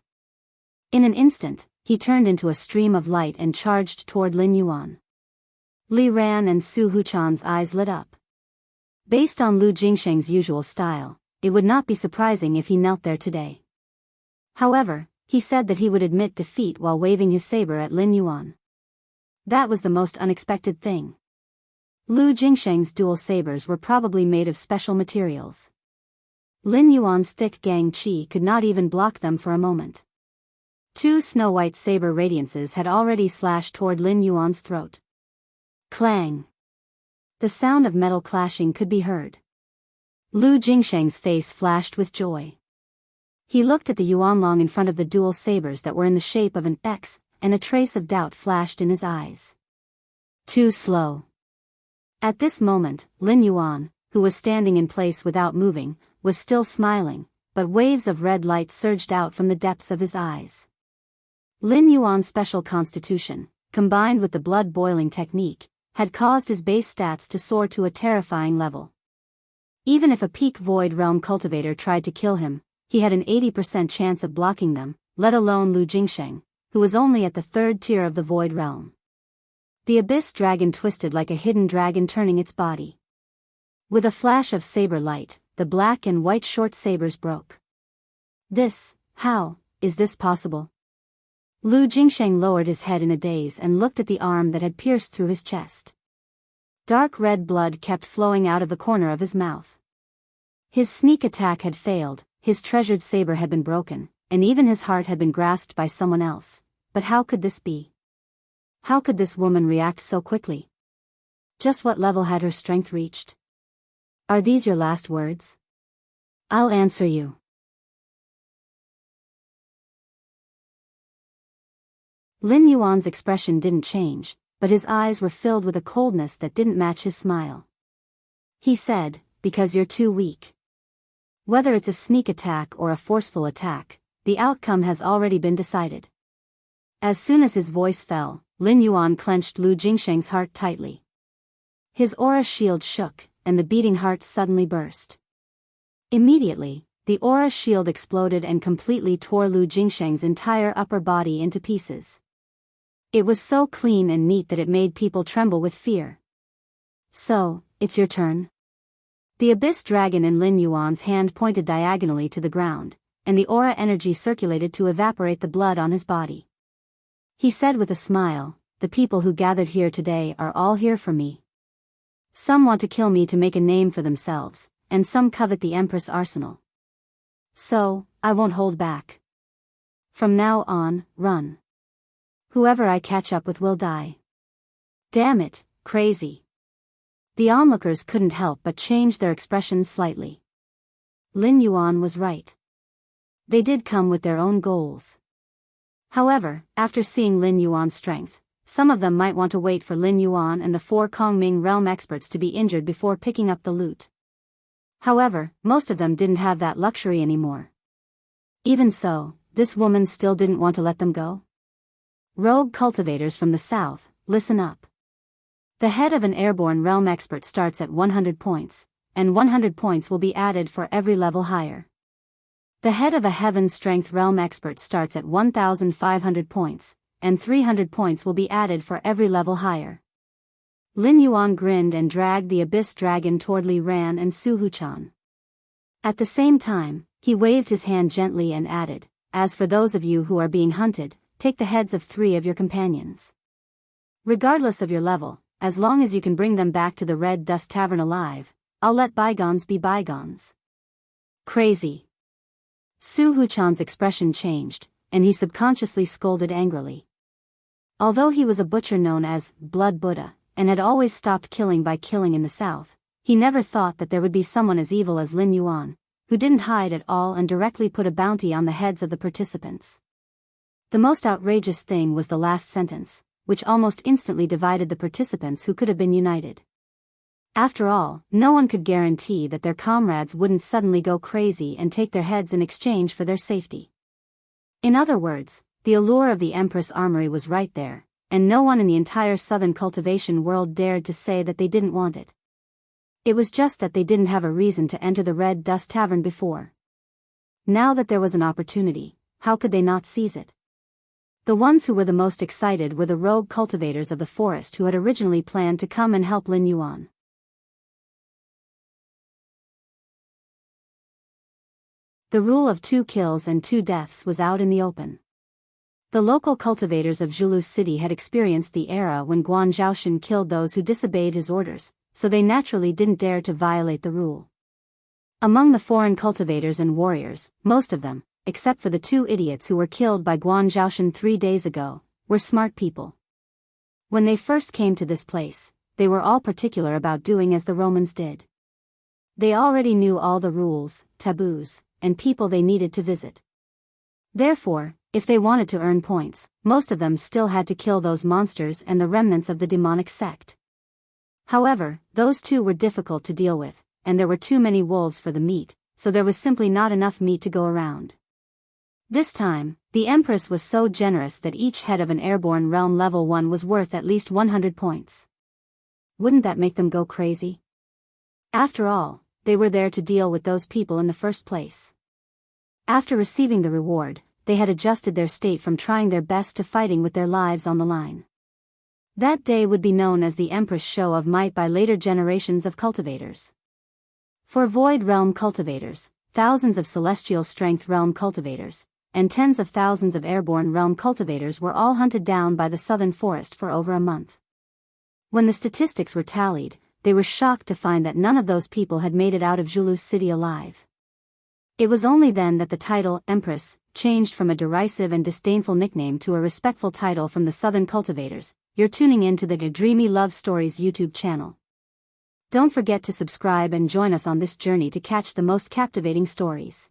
In an instant, he turned into a stream of light and charged toward Lin Yuan. Li Ran and Su Huchan's eyes lit up. Based on Lu Jingsheng's usual style, it would not be surprising if he knelt there today. However, he said that he would admit defeat while waving his saber at Lin Yuan. That was the most unexpected thing. Lu Jingsheng's dual sabers were probably made of special materials. Lin Yuan's thick gang qi could not even block them for a moment. Two snow-white saber radiances had already slashed toward Lin Yuan's throat. Clang! The sound of metal clashing could be heard. Lu Jingsheng's face flashed with joy. He looked at the yuanlong in front of the dual sabers that were in the shape of an X, and a trace of doubt flashed in his eyes. Too slow. At this moment, Lin Yuan, who was standing in place without moving, was still smiling, but waves of red light surged out from the depths of his eyes. Lin Yuan's special constitution, combined with the blood-boiling technique, had caused his base stats to soar to a terrifying level. Even if a peak Void Realm cultivator tried to kill him, he had an 80% chance of blocking them, let alone Lu Jingsheng, who was only at the third tier of the Void Realm. The abyss dragon twisted like a hidden dragon, turning its body. With a flash of saber light, the black and white short sabers broke. How is this possible? Lu Jingsheng lowered his head in a daze and looked at the arm that had pierced through his chest. Dark red blood kept flowing out of the corner of his mouth. His sneak attack had failed, his treasured saber had been broken, and even his heart had been grasped by someone else. But how could this be? How could this woman react so quickly? Just what level had her strength reached? Are these your last words? I'll answer you. Lin Yuan's expression didn't change, but his eyes were filled with a coldness that didn't match his smile. He said, because you're too weak. Whether it's a sneak attack or a forceful attack, the outcome has already been decided. As soon as his voice fell, Lin Yuan clenched Lu Jingsheng's heart tightly. His aura shield shook, and the beating heart suddenly burst. Immediately, the aura shield exploded and completely tore Lu Jingsheng's entire upper body into pieces. It was so clean and neat that it made people tremble with fear. So, it's your turn? The abyss dragon in Lin Yuan's hand pointed diagonally to the ground, and the aura energy circulated to evaporate the blood on his body. He said with a smile, the people who gathered here today are all here for me. Some want to kill me to make a name for themselves, and some covet the Empress arsenal. So, I won't hold back. From now on, run. Whoever I catch up with will die. Damn it, crazy. The onlookers couldn't help but change their expressions slightly. Lin Yuan was right. They did come with their own goals. However, after seeing Lin Yuan's strength, some of them might want to wait for Lin Yuan and the 4 Kongming realm experts to be injured before picking up the loot. However, most of them didn't have that luxury anymore. Even so, this woman still didn't want to let them go. Rogue cultivators from the south, listen up. The head of an airborne realm expert starts at 100 points, and 100 points will be added for every level higher. The head of a heaven strength realm expert starts at 1,500 points, and 300 points will be added for every level higher. Lin Yuan grinned and dragged the abyss dragon toward Li Ran and Su Huchan. At the same time, he waved his hand gently and added, as for those of you who are being hunted, take the heads of 3 of your companions. Regardless of your level, as long as you can bring them back to the Red Dust Tavern alive, I'll let bygones be bygones. Crazy. Su Huchan's expression changed, and he subconsciously scolded angrily. Although he was a butcher known as Blood Buddha, and had always stopped killing by killing in the south, he never thought that there would be someone as evil as Lin Yuan, who didn't hide at all and directly put a bounty on the heads of the participants. The most outrageous thing was the last sentence, which almost instantly divided the participants who could have been united. After all, no one could guarantee that their comrades wouldn't suddenly go crazy and take their heads in exchange for their safety. In other words, the allure of the Empress Armory was right there, and no one in the entire southern cultivation world dared to say that they didn't want it. It was just that they didn't have a reason to enter the Red Dust Tavern before. Now that there was an opportunity, how could they not seize it? The ones who were the most excited were the rogue cultivators of the forest who had originally planned to come and help Lin Yuan. The rule of 2 kills and 2 deaths was out in the open. The local cultivators of Zhulu City had experienced the era when Guan Zhaoshan killed those who disobeyed his orders, so they naturally didn't dare to violate the rule. Among the foreign cultivators and warriors, most of them, except for the 2 idiots who were killed by Guan Zhaoshan 3 days ago, were smart people. When they first came to this place, they were all particular about doing as the Romans did. They already knew all the rules, taboos, and people they needed to visit. Therefore, if they wanted to earn points, most of them still had to kill those monsters and the remnants of the demonic sect. However, those 2 were difficult to deal with, and there were too many wolves for the meat, so there was simply not enough meat to go around. This time, the Empress was so generous that each head of an airborne realm level 1 was worth at least 100 points. Wouldn't that make them go crazy? After all, they were there to deal with those people in the first place. After receiving the reward, they had adjusted their state from trying their best to fighting with their lives on the line. That day would be known as the Empress Show of Might by later generations of cultivators. For Void Realm cultivators, thousands of Celestial Strength Realm cultivators, and tens of thousands of Airborne Realm cultivators were all hunted down by the Southern Forest for over a month. When the statistics were tallied, they were shocked to find that none of those people had made it out of Julu's city alive. It was only then that the title, Empress, changed from a derisive and disdainful nickname to a respectful title from the Southern cultivators. You're tuning in to the Dreamy Love Stories YouTube channel. Don't forget to subscribe and join us on this journey to catch the most captivating stories.